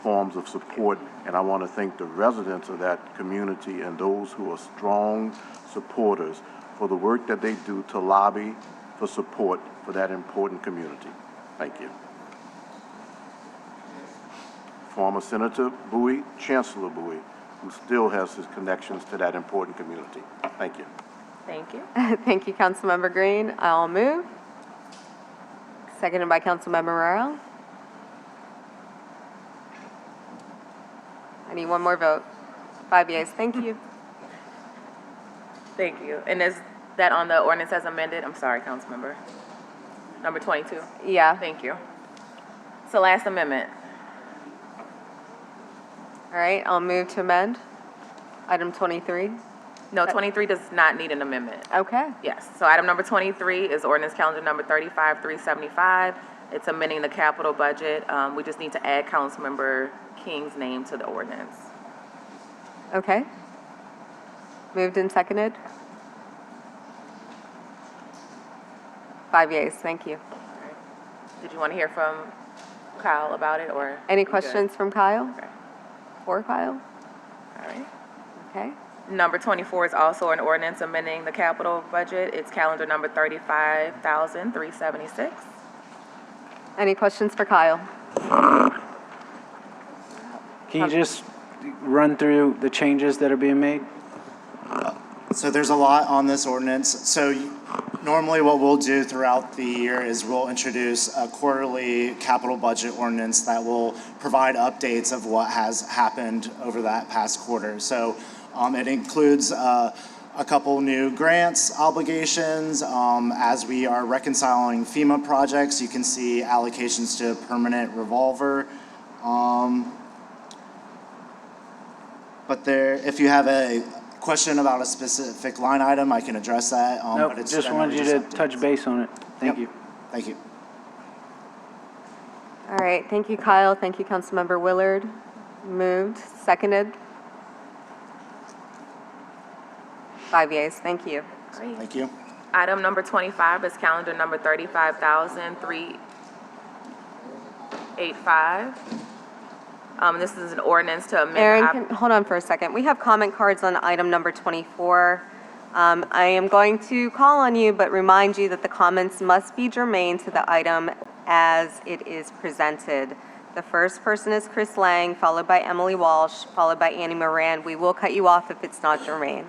forms of support, and I want to thank the residents of that community and those who are strong supporters for the work that they do to lobby for support for that important community. Thank you. Former Senator Bowie, Chancellor Bowie, who still has his connections to that important community. Thank you. Thank you. Thank you, Councilmember Green. I'll move. Seconded by Councilmember Morrell. I need one more vote. 5 yeas. Thank you. Thank you. And is that on the ordinance as amended? I'm sorry, Councilmember. Number 22. Yeah. Thank you. So last amendment. All right, I'll move to amend. Item 23. No, 23 does not need an amendment. Okay. Yes, so item number 23 is ordinance calendar number 35375. It's amending the capital budget. We just need to add Councilmember King's name to the ordinance. Okay. Moved and seconded. 5 yeas, thank you. Did you want to hear from Kyle about it, or? Any we good? questions from Kyle? Okay. For Kyle? All right. Okay. Number 24 is also an ordinance amending the capital budget. It's calendar number 35,376. Any questions for Kyle? Can you just run through the changes that are being made? So there's a lot on this ordinance. So normally what we'll do throughout the year is we'll introduce a quarterly capital budget ordinance that will provide updates of what has happened over that past quarter. So it includes a couple new grants, obligations. As we are reconciling FEMA projects, you can see allocations to permanent revolver. But if you have a question about a specific line item, I can address that. Nope, but it's just generally wanted you to updates. touch base on it. Thank you. Thank you. All right, thank you, Kyle. Thank you, Councilmember Willard. Moved, seconded. 5 yeas, thank you. Great. Thank you. Item number 25 is calendar number 35,385. This is an ordinance to amend. Aaron, hold on for a second. We have comment cards on item number 24. I am going to call on you, but remind you that the comments must be germane to the item as it is presented. The first person is Chris Lang, followed by Emily Walsh, followed by Annie Moran. We will cut you off if it's not germane.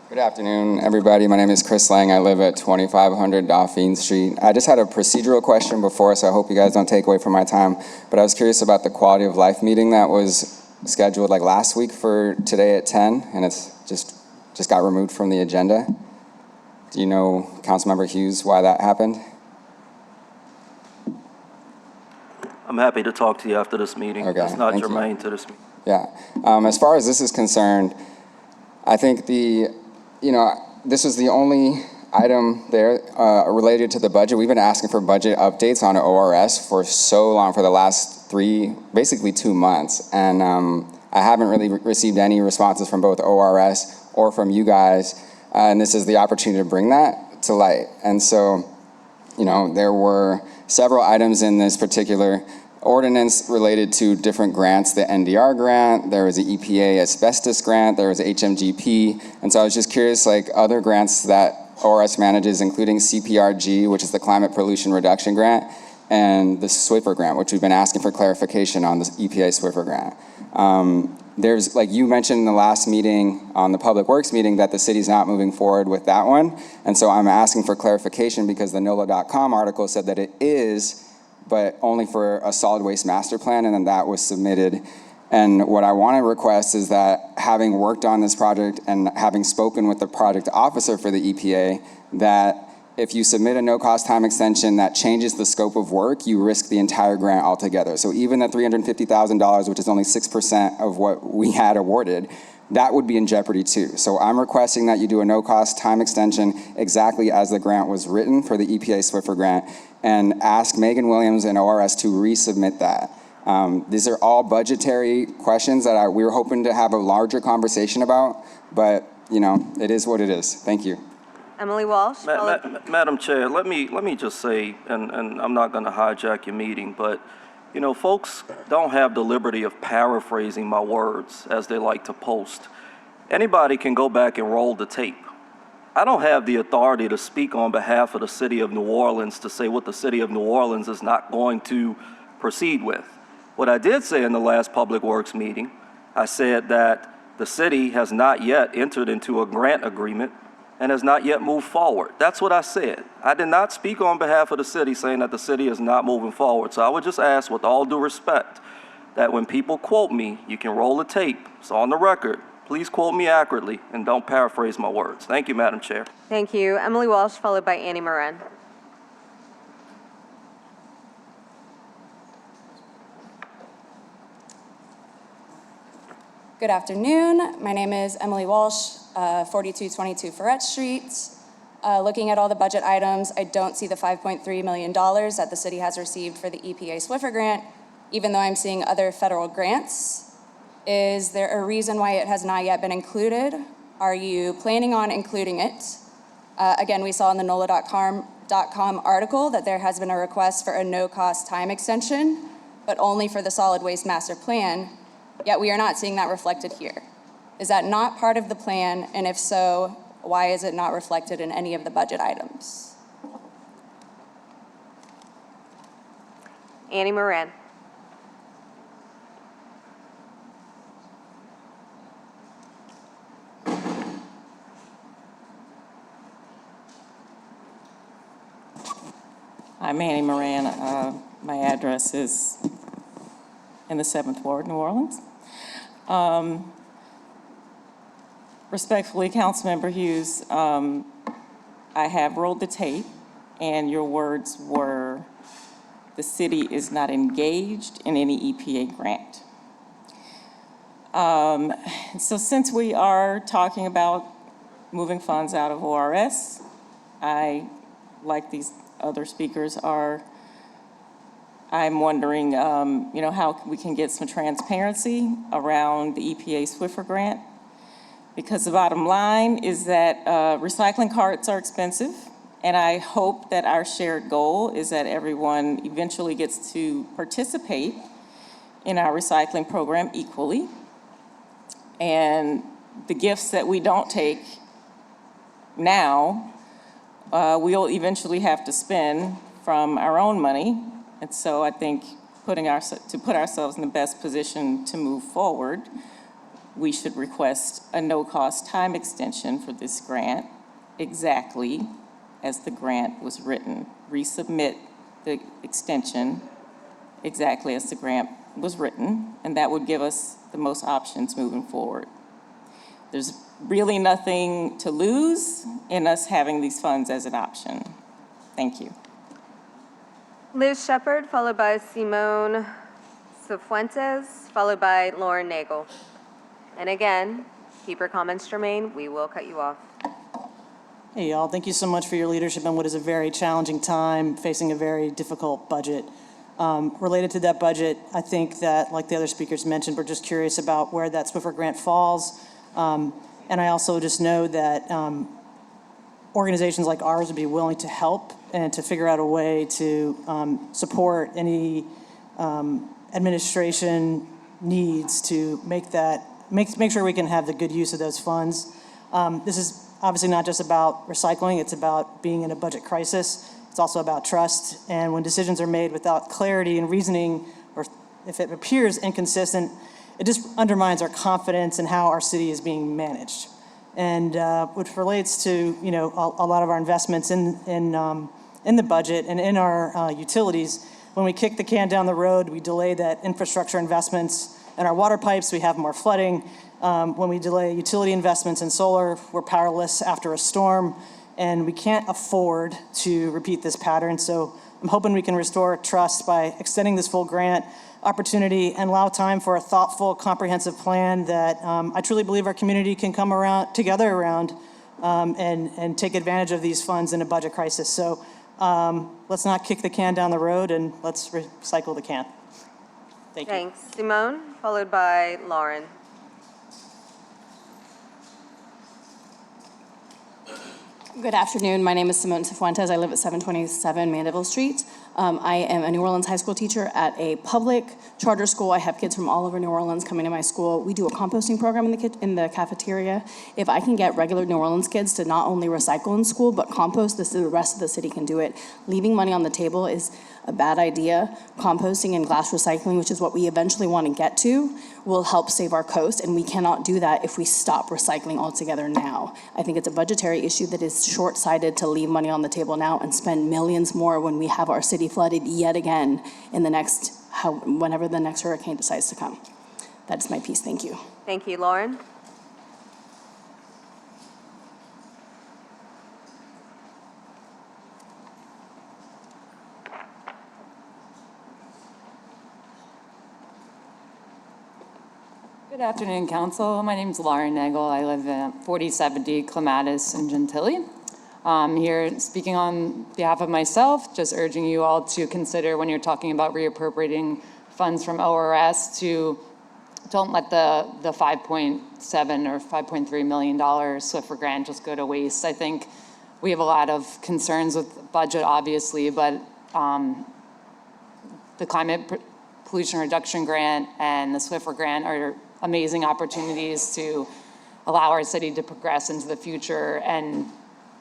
Good afternoon, everybody. My name is Chris Lang. I live at 2500 Dauphine Street. I just had a procedural question before, so I hope you guys don't take away from my time. But I was curious about the quality of life meeting that was scheduled like last week for today at 10, and it's just got removed from the agenda. Do you know, Councilmember Hughes, why that happened? I'm happy to talk to you after this meeting. Okay, It's not thank you. germane to this meeting. Yeah. As far as this is concerned, I think this was the only item there related to the budget. We've been asking for budget updates on ORS for so long, for the last basically 2 months. And I haven't really received any responses from both ORS or from you guys. And this is the opportunity to bring that to light. And so, there were several items in this particular ordinance related to different grants, the NDR grant, there was the EPA asbestos grant, there was HMGP, and so I was just curious, like other grants that ORS manages, including CPRG, which is the Climate Pollution Reduction Grant, and the Swiffer grant, which we've been asking for clarification on, the EPA Swiffer grant. There's, like you mentioned in the last meeting, on the Public Works meeting, that the city's not moving forward with that one, and so I'm asking for clarification because the NOLA.com article said that it is, but only for a solid waste master plan, and then that was submitted. And what I want to request is that, having worked on this project and having spoken with the project officer for the EPA, that if you submit a no-cost time extension that changes the scope of work, you risk the entire grant altogether. So even the $350,000, which is only 6% of what we had awarded, that would be in jeopardy too. So I'm requesting that you do a no-cost time extension exactly as the grant was written for the EPA Swiffer grant, and ask Megan Williams and ORS to resubmit that. These are all budgetary questions that we were hoping to have a larger conversation about, but it is what it is. Thank you. Emily Walsh. Madam Chair, let me just say, and I'm not going to hijack your meeting, but folks don't have the liberty of paraphrasing my words as they like to post. Anybody can go back and roll the tape. I don't have the authority to speak on behalf of the city of New Orleans to say what the city of New Orleans is not going to proceed with. What I did say in the last Public Works meeting, I said that the city has not yet entered into a grant agreement and has not yet moved forward. That's what I said. I did not speak on behalf of the city saying that the city is not moving forward. So I would just ask, with all due respect, that when people quote me, you can roll the tape. It's on the record. Please quote me accurately and don't paraphrase my words. Thank you, Madam Chair. Thank you. Emily Walsh, followed by Annie Moran. Good afternoon. My name is Emily Walsh, 4222 Ferret Street. Looking at all the budget items, I don't see the $5.3 million that the city has received for the EPA Swiffer grant, even though I'm seeing other federal grants. Is there a reason why it has not yet been included? Are you planning on including it? Again, we saw in the NOLA.com article that there has been a request for a no-cost time extension, but only for the solid waste master plan, yet we are not seeing that reflected here. Is that not part of the plan? And if so, why is it not reflected in any of the budget items? Annie Moran. I'm Annie Moran. My address is in the 7th Ward, New Orleans. Respectfully, Councilmember Hughes, I have rolled the tape, and your words were, the city is not engaged in any EPA grant. So since we are talking about moving funds out of ORS, I, like these other speakers are, I'm wondering, how we can get some transparency around the EPA Swiffer grant. Because the bottom line is that recycling carts are expensive, and I hope that our shared goal is that everyone eventually gets to participate in our recycling program equally. And the gifts that we don't take now, we'll eventually have to spend from our own money. And so I think to put ourselves in the best position to move forward, we should request a no-cost time extension for this grant, exactly as the grant was written. Resubmit the extension exactly as the grant was written, and that would give us the most options moving forward. There's really nothing to lose in us having these funds as an option. Thank you. Liz Shepard, followed by Simone Cifuentes, followed by Lauren Nagel. And again, keep your comments germane. We will cut you off. Hey, y'all. Thank you so much for your leadership in what is a very challenging time, facing a very difficult budget. Related to that budget, I think that, like the other speakers mentioned, we're just curious about where that Swiffer grant falls. And I also just know that organizations like ours would be willing to help and to figure out a way to support any administration needs to make sure we can have the good use of those funds. This is obviously not just about recycling, it's about being in a budget crisis. It's also about trust, and when decisions are made without clarity and reasoning, or if it appears inconsistent, it just undermines our confidence in how our city is being managed. And which relates to a lot of our investments in the budget and in our utilities. When we kick the can down the road, we delay that infrastructure investments. In our water pipes, we have more flooding. When we delay utility investments in solar, we're powerless after a storm, and we can't afford to repeat this pattern. So I'm hoping we can restore trust by extending this full grant opportunity and allow time for a thoughtful, comprehensive plan that I truly believe our community can come together around and take advantage of these funds in a budget crisis. So let's not kick the can down the road, and let's recycle the can. Thank you. Thanks. Simone, followed by Lauren. Good afternoon. My name is Simone Cifuentes. I live at 727 Mandeville Street. I am a New Orleans high school teacher at a public charter school. I have kids from all over New Orleans coming to my school. We do a composting program in the cafeteria. If I can get regular New Orleans kids to not only recycle in school, but compost, the rest of the city can do it. Leaving money on the table is a bad idea. Composting and glass recycling, which is what we eventually want to get to, will help save our coast, and we cannot do that if we stop recycling altogether now. I think it's a budgetary issue that is short-sighted to leave money on the table now and spend millions more when we have our city flooded yet again in whenever the next hurricane decides to come. That's my piece. Thank you. Thank you, Lauren. Good afternoon, Council. My name is Lauren Nagel. I live at 4070 Clematis in Gentilly. Here speaking on behalf of myself, just urging you all to consider when you're talking about reappropriating funds from ORS to don't let the $5.7 or $5.3 million Swiffer grant just go to waste. I think we have a lot of concerns with budget, obviously, but the climate pollution reduction grant and the Swiffer grant are amazing opportunities to allow our city to progress into the future and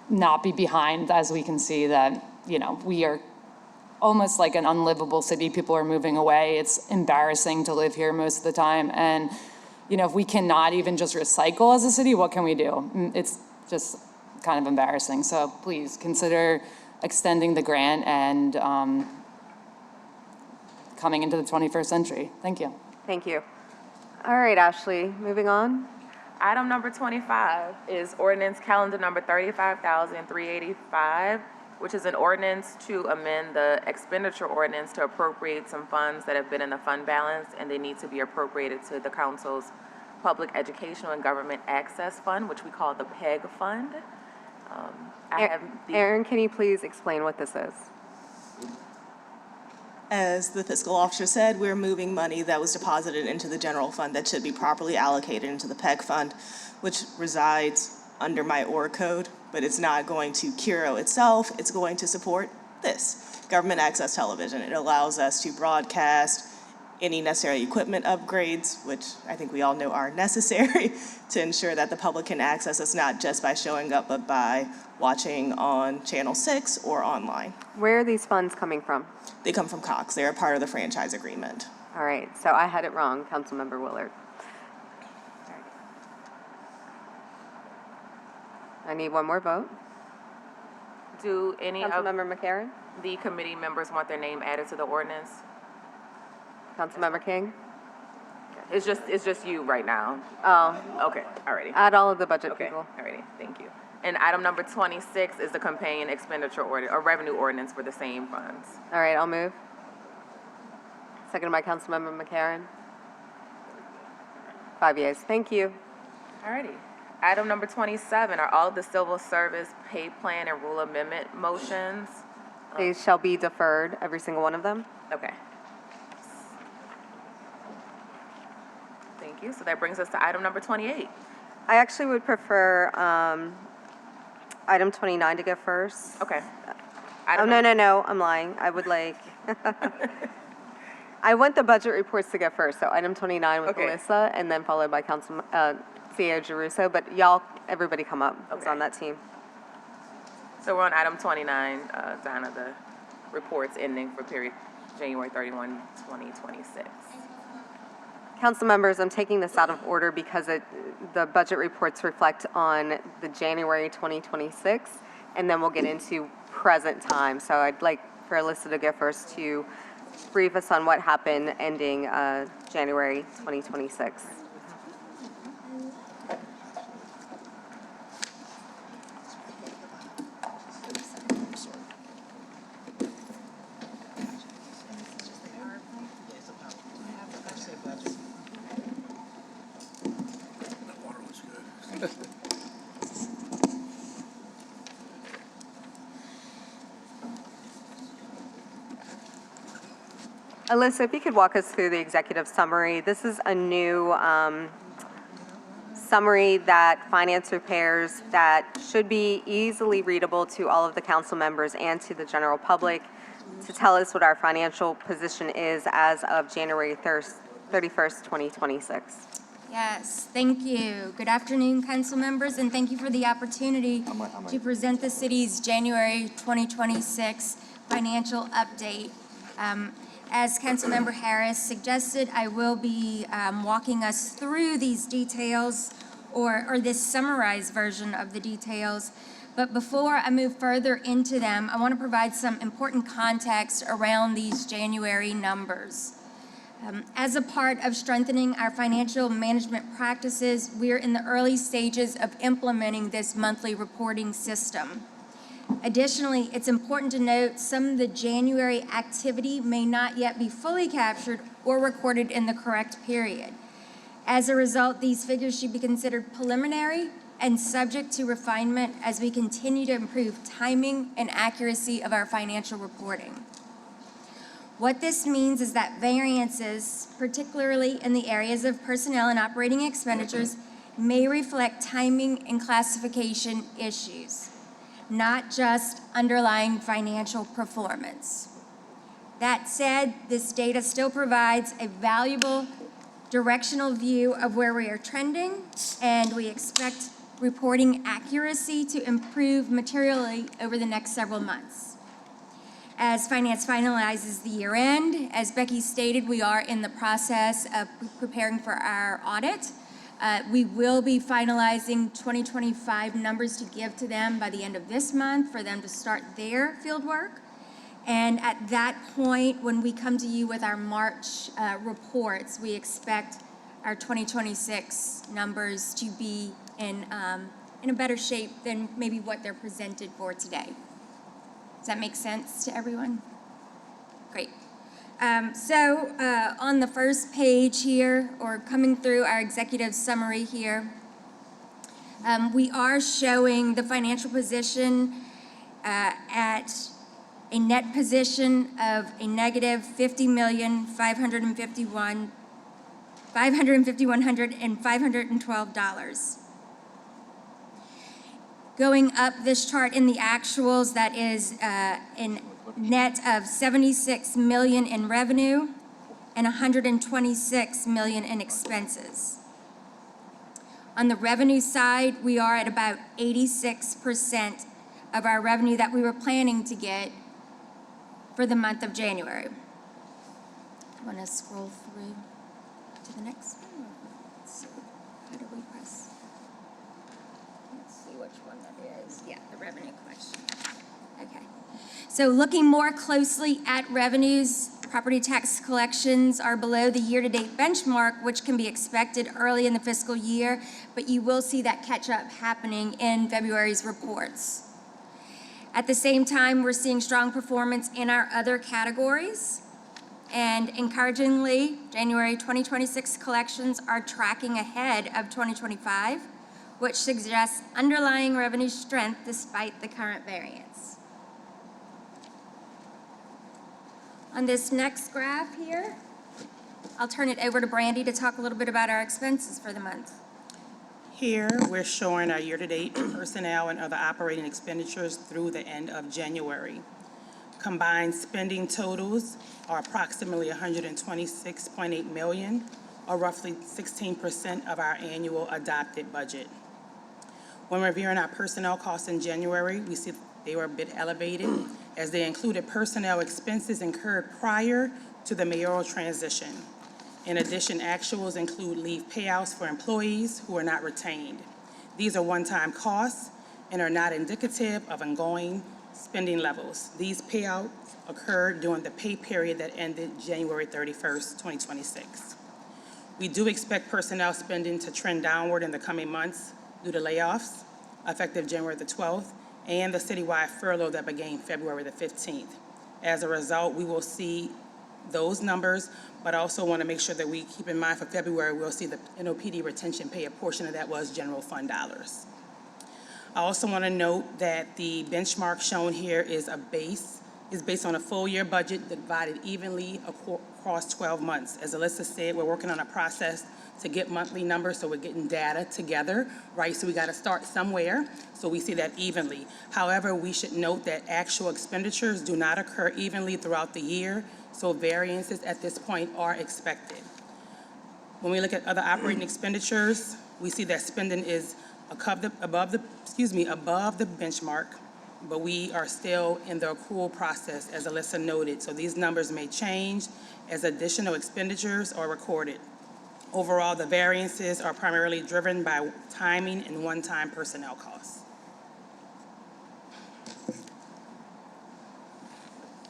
not be behind, as we can see that, you know, we are almost like an unlivable city. People are moving away. It's embarrassing to live here most of the time. And, you know, if we cannot even just recycle as a city, what can we do? It's just kind of embarrassing. So please consider extending the grant and coming into the 21st century. Thank you. Thank you. All right, Ashley, moving on. Item number 25 is ordinance calendar number 35,385, which is an ordinance to amend the expenditure ordinance to appropriate some funds that have been in the fund balance and they need to be appropriated to the council's Public Educational and Government Access Fund, which we call the PEG Fund. Aaron, can you please explain what this is? As the fiscal officer said, we're moving money that was deposited into the general fund that should be properly allocated into the PEG fund, which resides under my OR code, but it's not going to Curo itself. It's going to support this, government access television. It allows us to broadcast any necessary equipment upgrades, which I think we all know are necessary to ensure that the public can access us not just by showing up, but by watching on Channel 6 or online. Where are these funds coming from? They come from Cox. They're a part of the franchise agreement. All right, so I had it wrong, Councilmember Willard. I need one more vote. Do any of Councilmember McCarron? the committee members want their name added to the ordinance? Councilmember King? It's just you right now. Oh, Okay, alrighty. add all of the budget Okay, people. alrighty, thank you. And item number 26 is the companion expenditure order, or revenue ordinance for the same funds. All right, I'll move. Seconded by Councilmember McCarron. 5 yeas. Thank you. Alrighty. Item number 27 are all of the civil service pay plan and rule amendment motions. They shall be deferred, every single one of them. Okay. Thank you. So that brings us to item number 28. I actually would prefer item 29 to go first. Okay. Oh, no, I'm lying. I would like, I want the budget reports to go first, so item 29 with Okay. Alyssa, and then followed by CEO Giarrusso, but y'all, everybody come up, who's on that team. So we're on item 29, Donna, the reports ending for period January 31, 2026. Council members, I'm taking this out of order because the budget reports reflect on the January 2026, and then we'll get into present time. So I'd like for Alyssa to go first to brief us on what happened ending January 2026. Alyssa, if you could walk us through the executive summary. This is a new summary that finance prepares that should be easily readable to all of the council members and to the general public to tell us what our financial position is as of January 31st, 2026. Yes, thank you. Good afternoon, council members, and thank you for the opportunity to present the city's January 2026 financial update. As Councilmember Harris suggested, I will be walking us through these details or this summarized version of the details. But before I move further into them, I want to provide some important context around these January numbers. As a part of strengthening our financial management practices, we're in the early stages of implementing this monthly reporting system. Additionally, it's important to note some of the January activity may not yet be fully captured or recorded in the correct period. As a result, these figures should be considered preliminary and subject to refinement as we continue to improve timing and accuracy of our financial reporting. What this means is that variances, particularly in the areas of personnel and operating expenditures, may reflect timing and classification issues, not just underlying financial performance. That said, this data still provides a valuable directional view of where we are trending, and we expect reporting accuracy to improve materially over the next several months. As finance finalizes the year end, as Becky stated, we are in the process of preparing for our audit. We will be finalizing 2025 numbers to give to them by the end of this month for them to start their field work. And at that point, when we come to you with our March reports, we expect our 2026 numbers to be in a better shape than maybe what they're presented for today. Does that make sense to everyone? Great. On the first page here, or coming through our executive summary here, we are showing the financial position at a net position of a negative $50,551,512. Going up this chart in the actuals, that is in net of $76 million in revenue and $126 million in expenses. On the revenue side, we are at about 86% of our revenue that we were planning to get for the month of January. I want to scroll through to the next one. Let's see. How do we press? Let's see which one that is. Yeah, the revenue collection. Okay. So looking more closely at revenues, property tax collections are below the year-to-date benchmark, which can be expected early in the fiscal year, but you will see that catch-up happening in February's reports. At the same time, we're seeing strong performance in our other categories. And encouragingly, January 2026 collections are tracking ahead of 2025, which suggests underlying revenue strength despite the current variance. On this next graph here, I'll turn it over to Brandy to talk a little bit about our expenses for the month. Here, we're showing our year-to-date personnel and other operating expenditures through the end of January. Combined spending totals are approximately $126.8 million, or roughly 16% of our annual adopted budget. When reviewing our personnel costs in January, we see they were a bit elevated as they included personnel expenses incurred prior to the mayoral transition. In addition, actuals include leave payouts for employees who are not retained. These are one-time costs and are not indicative of ongoing spending levels. These payouts occurred during the pay period that ended January 31st, 2026. We do expect personnel spending to trend downward in the coming months due to layoffs effective January the 12th and the citywide furlough that began February the 15th. As a result, we will see those numbers, but I also want to make sure that we keep in mind for February, we'll see the NOPD retention pay, a portion of that was general fund dollars. I also want to note that the benchmark shown here is based on a full year budget divided evenly across 12 months. As Alyssa said, we're working on a process to get monthly numbers, so we're getting data together, right? So we got to start somewhere, so we see that evenly. However, we should note that actual expenditures do not occur evenly throughout the year, so variances at this point are expected. When we look at other operating expenditures, we see that spending is above the benchmark, but we are still in the accrual process, as Alyssa noted. So these numbers may change as additional expenditures are recorded. Overall, the variances are primarily driven by timing and one-time personnel costs.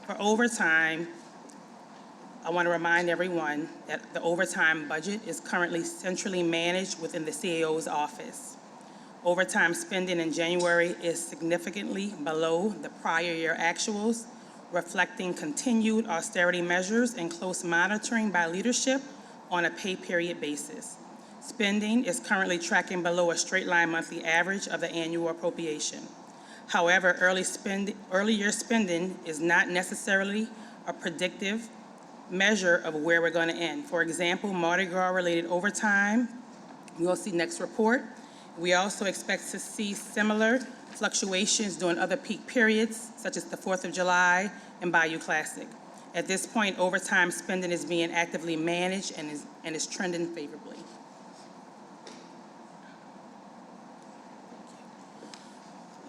For overtime, I want to remind everyone that the overtime budget is currently centrally managed within the CAO's office. Overtime spending in January is significantly below the prior year actuals, reflecting continued austerity measures and close monitoring by leadership on a pay period basis. Spending is currently tracking below a straight-line monthly average of the annual appropriation. However, earlier spending is not necessarily a predictive measure of where we're going to end. For example, Mardi Gras-related overtime, we'll see next report. We also expect to see similar fluctuations during other peak periods, such as the 4th of July and Bayou Classic. At this point, overtime spending is being actively managed and is trending favorably.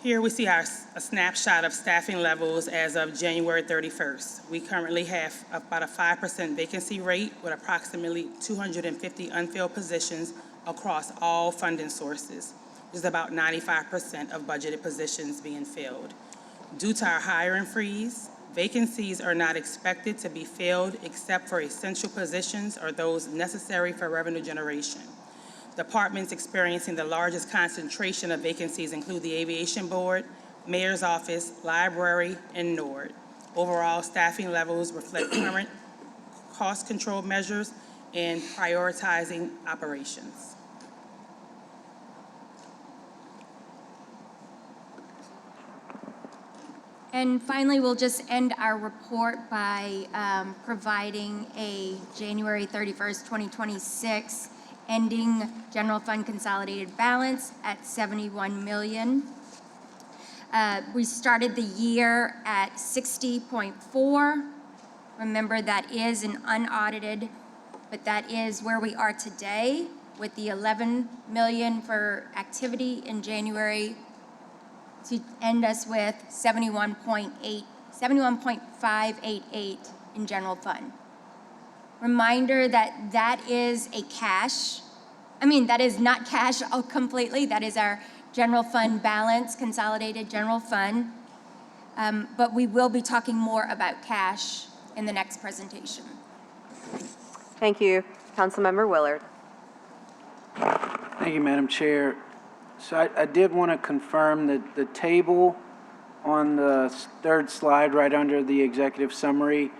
Here we see a snapshot of staffing levels as of January 31st. We currently have about a 5% vacancy rate with approximately 250 unfilled positions across all funding sources. There's about 95% of budgeted positions being filled. Due to our hiring freeze, vacancies are not expected to be filled except for essential positions or those necessary for revenue generation. Departments experiencing the largest concentration of vacancies include the Aviation Board, Mayor's Office, Library, and NORD. Overall, staffing levels reflect current cost control measures and prioritizing operations. And finally, we'll just end our report by providing a January 31st, 2026 ending general fund consolidated balance at $71 million. We started the year at 60.4. Remember, that is an unaudited, but that is where we are today with the 11 million for activity in January to end us with 71.588 in general fund. Reminder that that is a cash, that is not cash completely, that is our general fund balance, consolidated general fund. But we will be talking more about cash in the next presentation. Thank you. Councilmember Willard. Thank you, Madam Chair. So I did want to confirm that the table on the third slide right under the executive summary,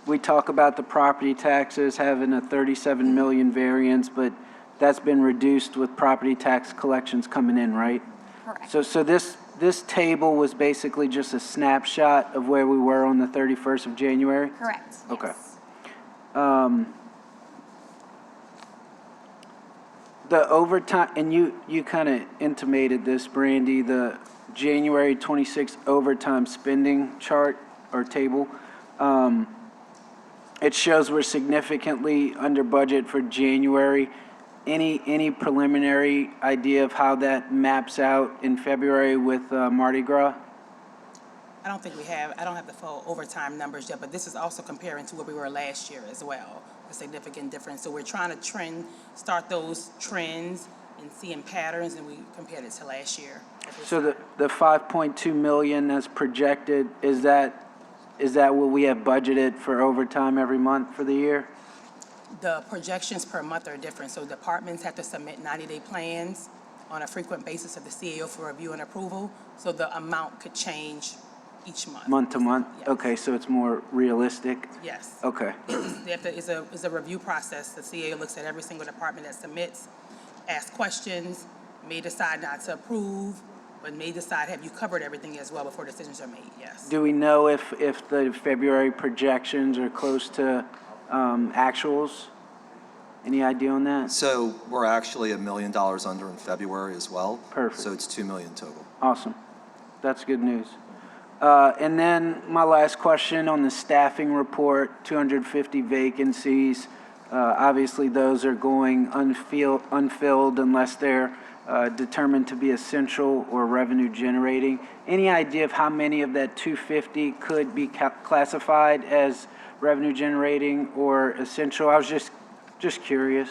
we talk about the property taxes having a 37 million variance, but that's been reduced with property tax collections coming in, right? Correct. So this table was basically just a snapshot of where we were on the 31st of January? Correct. Okay. Yes. The overtime, and you kind of intimated this, Brandy, the January 26th overtime spending chart or table. It shows we're significantly under budget for January. Any preliminary idea of how that maps out in February with Mardi Gras? I don't have the full overtime numbers yet, but this is also comparing to where we were last year as well, a significant difference. So we're trying to start those trends and seeing patterns, and we compared it to last year. So the 5.2 million that's projected, is that what we have budgeted for overtime every month for the year? The projections per month are different, so departments have to submit 90-day plans on a frequent basis to the CAO for review and approval, so the amount could change each month. Month to month? Yes. Okay, so it's more realistic? Yes. Okay. It's a review process. The CAO looks at every single department that submits, asks questions, may decide not to approve, but may decide, have you covered everything as well before decisions are made? Yes. Do we know if the February projections are close to actuals? Any idea on that? So we're actually $1 million under in February as well. Perfect. So it's 2 million total. Awesome. That's good news. And then my last question on the staffing report, 250 vacancies. Obviously, those are going unfilled unless they're determined to be essential or revenue generating. Any idea of how many of that 250 could be classified as revenue generating or essential? I was just curious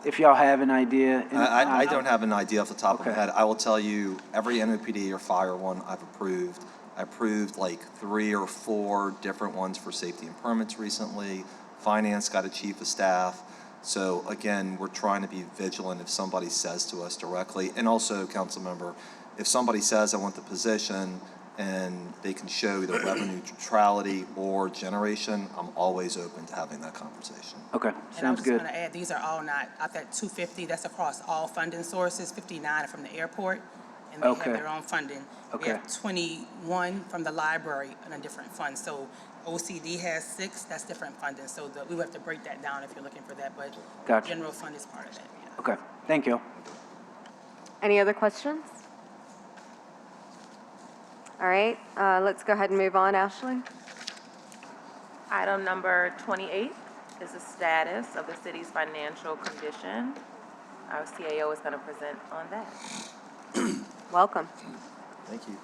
if y'all have an idea. I don't have an idea off the top of my head. I will tell you, every NOPD or fire one I've approved. I approved like 3 or 4 different ones for safety and permits recently. Finance got a chief of staff. So again, we're trying to be vigilant if somebody says to us directly. And also, council member, if somebody says, I want the position, and they can show either revenue neutrality or generation, I'm always open to having that conversation. Okay, And I'm sounds just good. going to add, these are all not, of that 250, that's across all funding sources, 59 are from the airport, and they Okay. have their own funding. We Okay. have 21 from the library on a different fund, so OCD has 6, that's different funding, so we would have to break that down if you're looking for that, but Gotcha. general fund is part of that, yeah. Okay, thank you. Any other questions? All right, let's go ahead and move on, Ashley. Item number 28 is the status of the city's financial condition. Our CAO is going to present on that. Welcome. Thank you.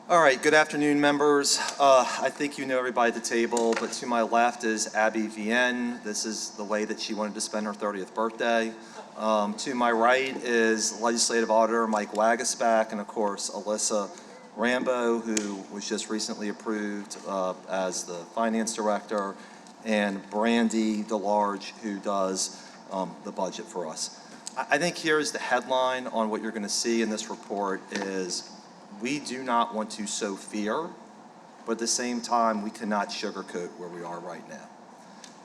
All right, good afternoon, members. I think you know everybody at the table, but to my left is Abby Vienne. This is the way that she wanted to spend her 30th birthday. To my right is Legislative Auditor Mike Wagasback, and of course, Alyssa Rambo, who was just recently approved as the Finance Director, and Brandy DeLarge, who does the budget for us. I think here's the headline on what you're going to see in this report is we do not want to sow fear, but at the same time, we cannot sugarcoat where we are right now.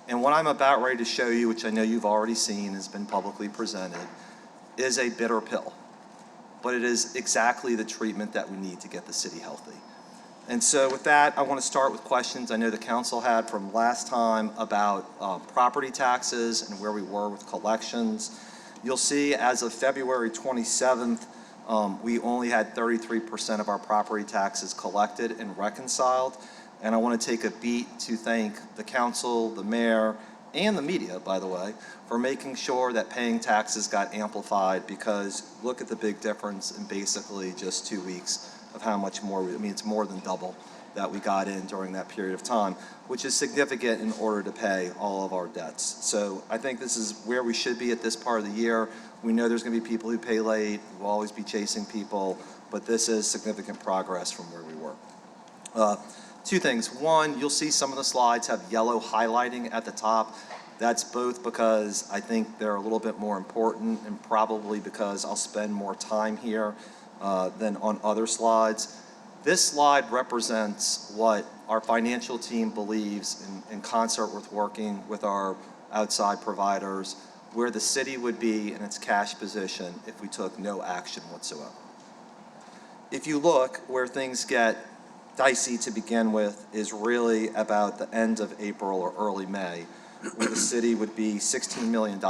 And what I'm about ready to show you, which I know you've already seen, has been publicly presented, is a bitter pill. But it is exactly the treatment that we need to get the city healthy. And so with that, I want to start with questions I know the council had from last time about property taxes and where we were with collections. You'll see as of February 27th, we only had 33% of our property taxes collected and reconciled. And I want to take a beat to thank the council, the mayor, and the media, by the way, for making sure that paying taxes got amplified, because look at the big difference in basically just 2 weeks of how much more, I mean, it's more than double that we got in during that period of time, which is significant in order to pay all of our debts. So I think this is where we should be at this part of the year. We know there's going to be people who pay late, we'll always be chasing people, but this is significant progress from where we were. Two things. One, you'll see some of the slides have yellow highlighting at the top. That's both because I think they're a little bit more important and probably because I'll spend more time here than on other slides. This slide represents what our financial team believes in concert with working with our outside providers, where the city would be in its cash position if we took no action whatsoever. If you look, where things get dicey to begin with is really about the end of April or early May, where the city would be $16 million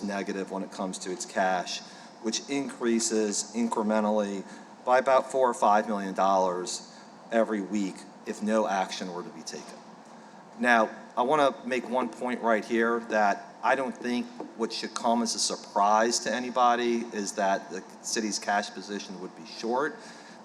negative when it comes to its cash, which increases incrementally by about $4 or $5 million every week if no action were to be taken. Now, I want to make one point right here that I don't think what should come as a surprise to anybody is that the city's cash position would be short.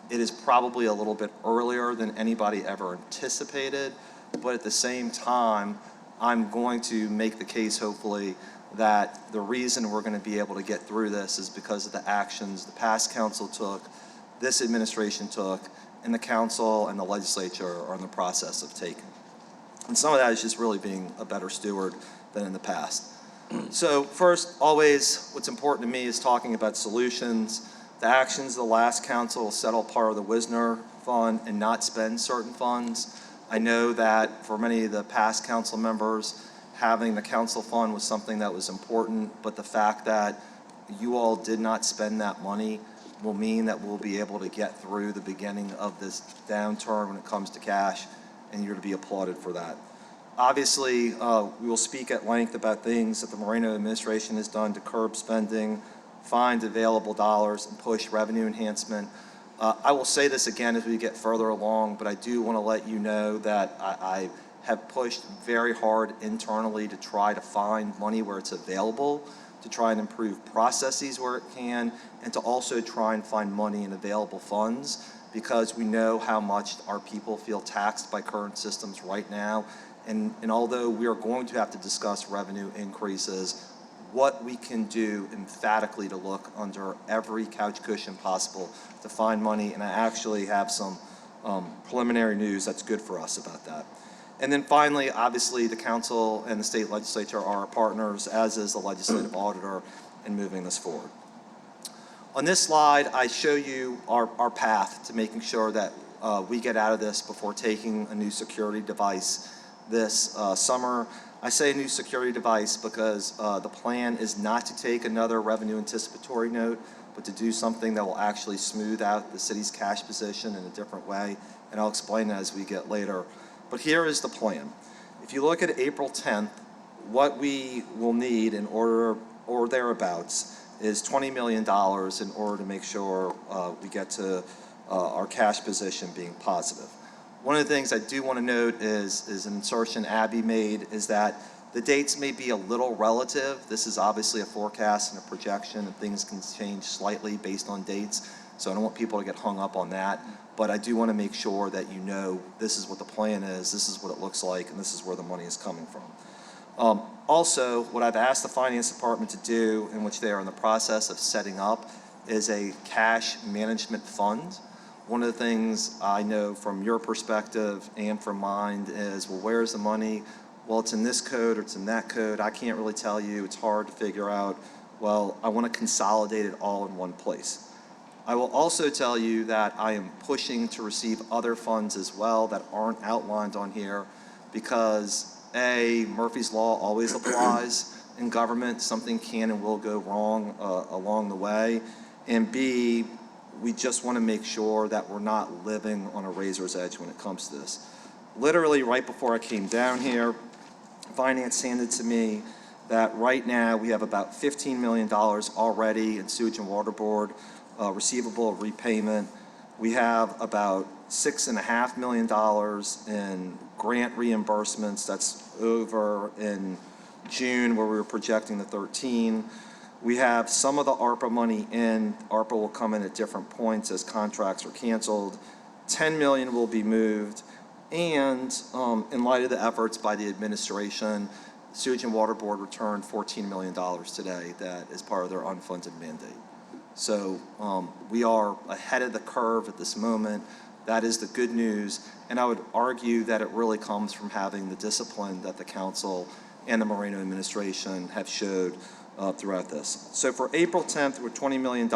It is probably a little bit earlier than anybody ever anticipated, but at the same time, I'm going to make the case, hopefully, that the reason we're going to be able to get through this is because of the actions the past council took, this administration took, and the council and the legislature are in the process of taking. And some of that is just really being a better steward than in the past. So first, always, what's important to me is talking about solutions. The actions of the last council settle part of the Wisner Fund and not spend certain funds. I know that for many of the past council members, having the council fund was something that was important, but the fact that you all did not spend that money will mean that we'll be able to get through the beginning of this downturn when it comes to cash, and you're to be applauded for that. Obviously, we will speak at length about things that the Moreno administration has done to curb spending, find available dollars, and push revenue enhancement. I will say this again as we get further along, but I do want to let you know that I have pushed very hard internally to try to find money where it's available, to try and improve processes where it can, and to also try and find money in available funds, because we know how much our people feel taxed by current systems right now. And although we are going to have to discuss revenue increases, what we can do emphatically to look under every couch cushion possible to find money, and I actually have some preliminary news that's good for us about that. And then finally, obviously, the council and the state legislature are our partners, as is the legislative auditor, in moving this forward. On this slide, I show you our path to making sure that we get out of this before taking a new security device this summer. I say new security device because the plan is not to take another revenue anticipatory note, but to do something that will actually smooth out the city's cash position in a different way, and I'll explain that as we get later. But here is the plan. If you look at April 10th, what we will need in order or thereabouts is $20 million in order to make sure we get to our cash position being positive. One of the things I do want to note is an insertion Abby made, is that the dates may be a little relative. This is obviously a forecast and a projection, and things can change slightly based on dates. So I don't want people to get hung up on that. But I do want to make sure that you know this is what the plan is, this is what it looks like, and this is where the money is coming from. Also, what I've asked the Finance Department to do, in which they are in the process of setting up, is a cash management fund. One of the things I know from your perspective and from mine is, well, where's the money? Well, it's in this code or it's in that code. I can't really tell you. It's hard to figure out. Well, I want to consolidate it all in one place. I will also tell you that I am pushing to receive other funds as well that aren't outlined on here because A, Murphy's Law always applies in government. Something can and will go wrong along the way. And B, we just want to make sure that we're not living on a razor's edge when it comes to this. Literally right before I came down here, Finance handed to me that right now we have about $15 million already in Sewage and Water Board receivable of repayment. We have about $6.5 million in grant reimbursements. That's over in June where we were projecting the 13. We have some of the ARPA money in. ARPA will come in at different points as contracts are canceled. 10 million will be moved. And in light of the efforts by the administration, Sewage and Water Board returned $14 million today that is part of their unfunded mandate. So we are ahead of the curve at this moment. That is the good news. And I would argue that it really comes from having the discipline that the council and the Moreno administration have showed throughout this. So for April 10th, with $20 million,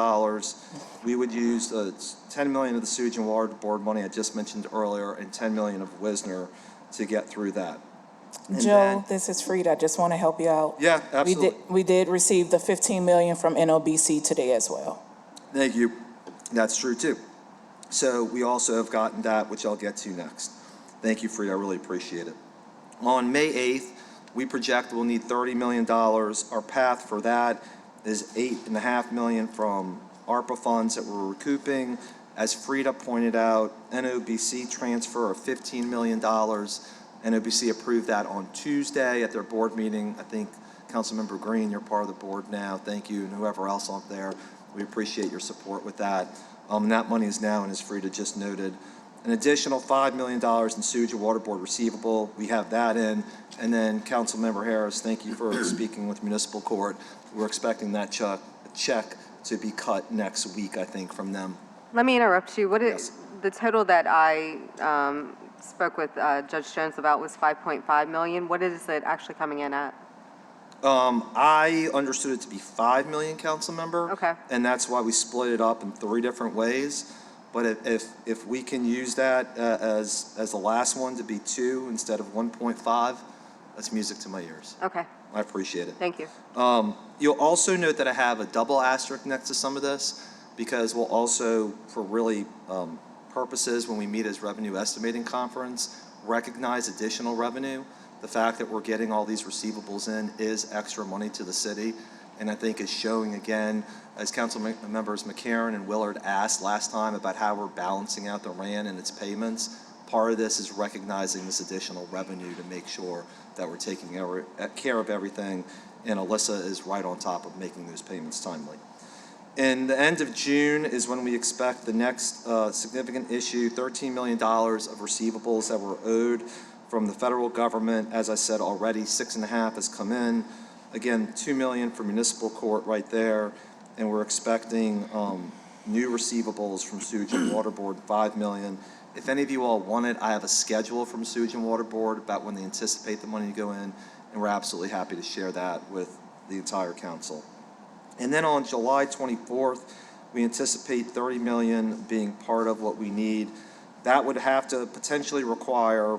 we would use $10 million of the Sewage and Water Board money I just mentioned earlier and $10 million of Wisner to get through that. And Joe, this is Frida. I just want to help you out. Yeah, absolutely. We did receive the $15 million from NOBC today as well. Thank you. That's true too. So we also have gotten that, which I'll get to next. Thank you, Frida. I really appreciate it. On May 8th, we project we'll need $30 million. Our path for that is $8.5 million from ARPA funds that we're recouping. As Frida pointed out, NOBC transfer of $15 million. NOBC approved that on Tuesday at their board meeting. I think Councilmember Green, you're part of the board now. Thank you, and whoever else out there. We appreciate your support with that. And that money is now, and as Frida just noted, an additional $5 million in Sewage and Water Board receivable. We have that in. And then Councilmember Harris, thank you for speaking with Municipal Court. We're expecting that check to be cut next week, I think, from them. Let me interrupt you. What is the total that I spoke with Judge Jones about was 5.5 million. What is it actually coming in at? I understood it to be 5 million, council member. Okay. And that's why we split it up in 3 different ways. But if we can use that as the last one to be 2 instead of 1.5, that's music to my ears. Okay. I appreciate it. Thank you. You'll also note that I have a double asterisk next to some of this because we'll also, for really purposes when we meet as revenue estimating conference, recognize additional revenue. The fact that we're getting all these receivables in is extra money to the city, and I think is showing again, as council members McCarron and Willard asked last time about how we're balancing out the RAN and its payments, part of this is recognizing this additional revenue to make sure that we're taking care of everything, and Alyssa is right on top of making those payments timely. In the end of June is when we expect the next significant issue, $13 million of receivables that were owed from the federal government. As I said already, 6.5 has come in. Again, $2 million for municipal court right there. And we're expecting new receivables from Sewage and Water Board, $5 million. If any of you all want it, I have a schedule from Sewage and Water Board about when they anticipate the money to go in, and we're absolutely happy to share that with the entire council. And then on July 24th, We anticipate 30 million being part of what we need. That would have to potentially require,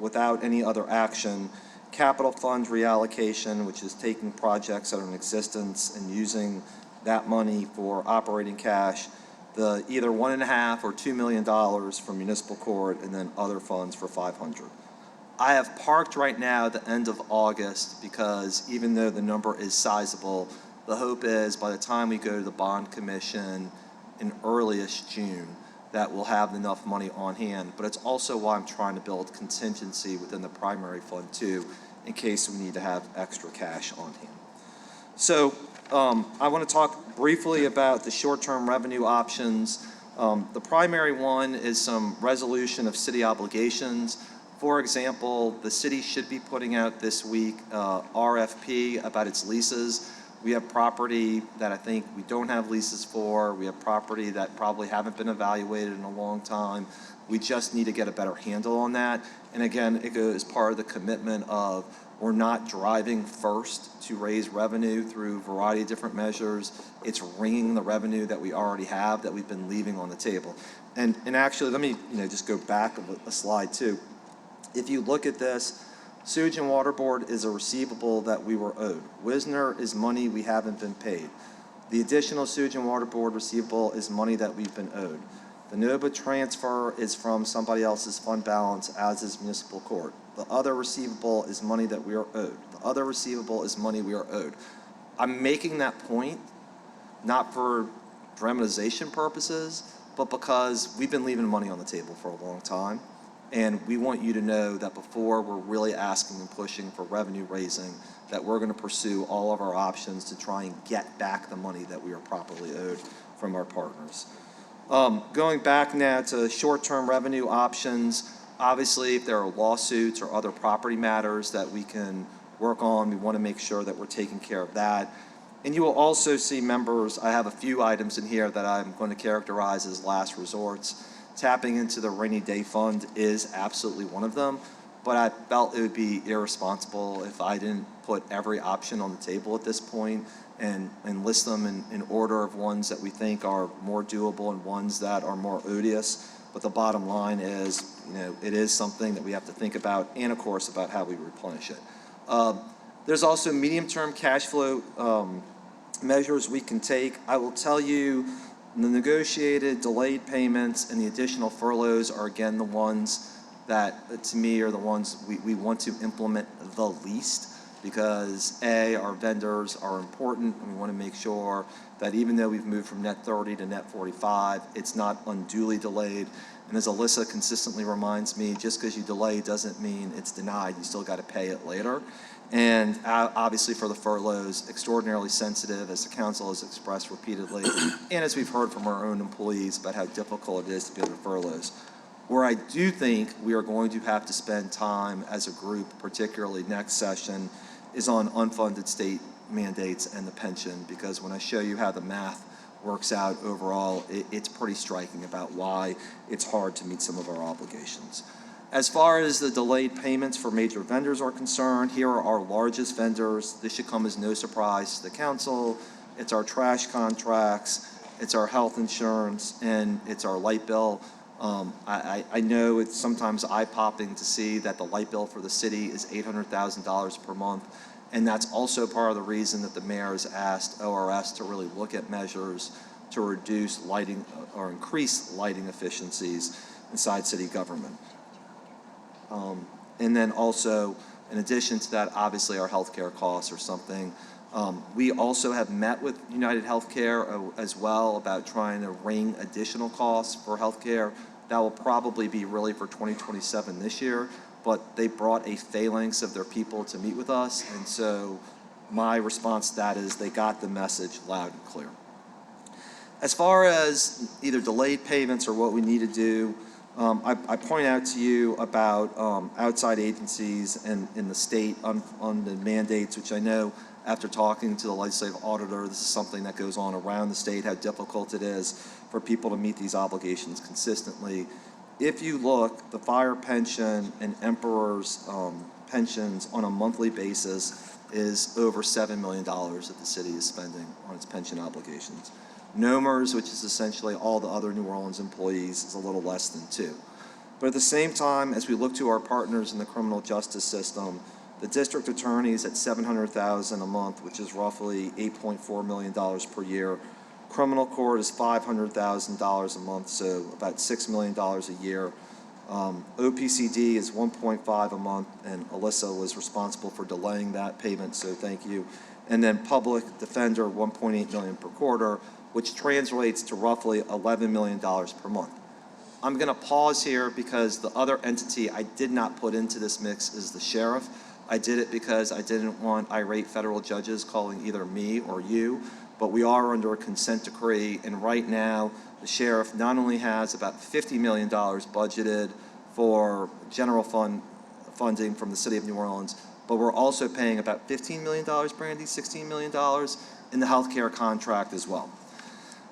without any other action, capital fund reallocation, which is taking projects that are in existence and using that money for operating cash, the either $1.5 or $2 million from municipal court, and then other funds for 500. I have parked right now the end of August because even though the number is sizable, the hope is by the time we go to the bond commission in earliest June, that we'll have enough money on hand. But it's also why I'm trying to build contingency within the primary fund too, in case we need to have extra cash on hand. So I want to talk briefly about the short-term revenue options. The primary one is some resolution of city obligations. For example, the city should be putting out this week RFP about its leases. We have property that I think we don't have leases for. We have property that probably haven't been evaluated in a long time. We just need to get a better handle on that. And again, it goes part of the commitment of we're not driving first to raise revenue through a variety of different measures. It's wringing the revenue that we already have that we've been leaving on the table. And actually, let me just go back a slide too. If you look at this, Sewage and Water Board is a receivable that we were owed. Wisner is money we haven't been paid. The additional Sewage and Water Board receivable is money that we've been owed. The NOVA transfer is from somebody else's fund balance, as is municipal court. The other receivable is money that we are owed. The other receivable is money we are owed. I'm making that point not for dramatization purposes, but because we've been leaving money on the table for a long time. And we want you to know that before we're really asking and pushing for revenue raising, that we're going to pursue all of our options to try and get back the money that we are properly owed from our partners. Going back now to short-term revenue options, obviously if there are lawsuits or other property matters that we can work on, we want to make sure that we're taking care of that. And you will also see, members, I have a few items in here that I'm going to characterize as last resorts. Tapping into the rainy day fund is absolutely one of them, but I felt it would be irresponsible if I didn't put every option on the table at this point and list them in order of ones that we think are more doable and ones that are more odious. But the bottom line is, it is something that we have to think about, and of course about how we replenish it. There's also medium-term cash flow measures we can take. I will tell you, the negotiated delayed payments and the additional furloughs are again the ones that, to me, are the ones we want to implement the least, because A, our vendors are important, and we want to make sure that even though we've moved from net 30 to net 45, it's not unduly delayed. And as Alyssa consistently reminds me, just because you delay doesn't mean it's denied. You still got to pay it later. And obviously for the furloughs, extraordinarily sensitive, as the council has expressed repeatedly, and as we've heard from our own employees about how difficult it is to be able to furloughs. Where I do think we are going to have to spend time as a group, particularly next session, is on unfunded state mandates and the pension, because when I show you how the math works out overall, it's pretty striking about why it's hard to meet some of our obligations. As far as the delayed payments for major vendors are concerned, here are our largest vendors. This should come as no surprise to the council. It's our trash contracts, it's our health insurance, and it's our light bill. I know it's sometimes eye-popping to see that the light bill for the city is $800,000 per month, and that's also part of the reason that the mayor has asked ORS to really look at measures to reduce lighting or increase lighting efficiencies inside city government. And then also, in addition to that, obviously our healthcare costs are something. We also have met with United Healthcare as well about trying to wring additional costs for healthcare. That will probably be really for 2027 this year, but they brought a phalanx of their people to meet with us, and so my response to that is they got the message loud and clear. As far as either delayed payments or what we need to do, I point out to you about outside agencies and in the state on the mandates, which I know after talking to the legislative auditor, this is something that goes on around the state, how difficult it is for people to meet these obligations consistently. If you look, the fire pension and Emperor's pensions on a monthly basis is over $7 million that the city is spending on its pension obligations. NOMERS, which is essentially all the other New Orleans employees, is a little less than 2. But at the same time, as we look to our partners in the criminal justice system, the district attorney is at $700,000 a month, which is roughly $8.4 million per year. Criminal court is $500,000 a month, so about $6 million a year. OPCD is 1.5 a month, and Alyssa was responsible for delaying that payment, so thank you. And then public defender, 1.8 million per quarter, which translates to roughly $11 million per month. I'm going to pause here because the other entity I did not put into this mix is the sheriff. I did it because I didn't want irate federal judges calling either me or you, but we are under a consent decree, and right now the sheriff not only has about $50 million budgeted for general funding from the city of New Orleans, but we're also paying about $15 million, Brandy, $16 million in the healthcare contract as well.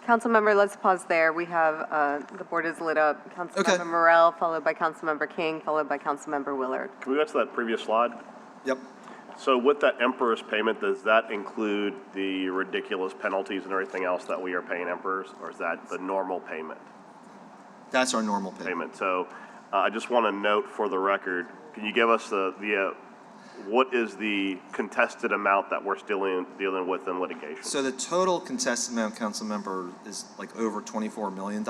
Councilmember, let's pause there. We have, the board is lit up. Councilmember Morrell, followed by Councilmember King, followed by Councilmember Willard. Can we go to that previous slide? Yep. So with that Emperor's payment, does that include the ridiculous penalties and everything else that we are paying Emperors, or is that the normal payment? That's our normal payment. So I just want to note for the record, can you give us what is the contested amount that we're still dealing with in litigation? So the total contested amount, Councilmember, is like over $24 million,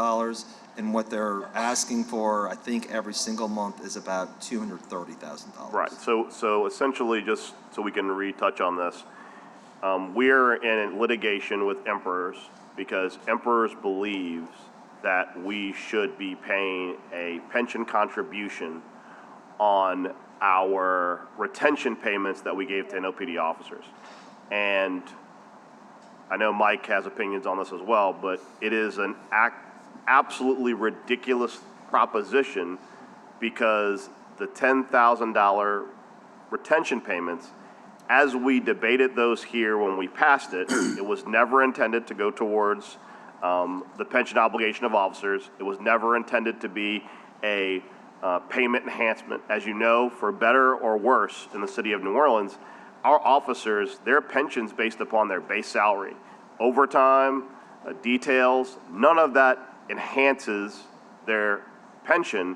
and what they're asking for, I think, every single month is about $230,000. Right. So essentially, just so we can retouch on this, we're in litigation with Emperors because Emperors believes that we should be paying a pension contribution on our retention payments that we gave to NOPD officers. And I know Mike has opinions on this as well, but it is an absolutely ridiculous proposition because the $10,000 retention payments, as we debated those here when we passed it, it was never intended to go towards the pension obligation of officers. It was never intended to be a payment enhancement. As you know, for better or worse in the city of New Orleans, our officers, their pensions based upon their base salary. Overtime, details, none of that enhances their pension.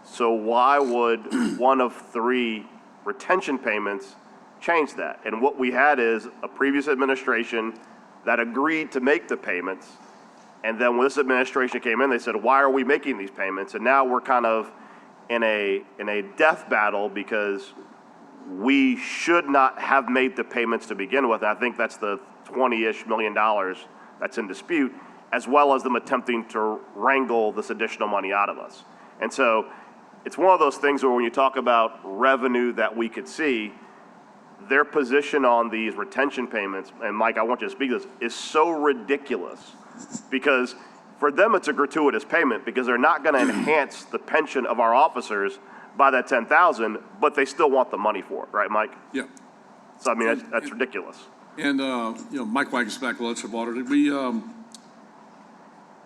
So why would one of 3 retention payments change that? And what we had is a previous administration that agreed to make the payments. And then when this administration came in, they said, why are we making these payments? And now we're kind of in a death battle because we should not have made the payments to begin with. I think that's the $20-ish million that's in dispute, as well as them attempting to wrangle this additional money out of us. And so it's one of those things where when you talk about revenue that we could see, their position on these retention payments, and Mike, I want you to speak to this, is so ridiculous because for them, it's a gratuitous payment because they're not going to enhance the pension of our officers by that $10,000, but they still want the money for it, right, Mike? Yeah. So I mean, that's ridiculous. And Mike Wagensback, legislative auditor.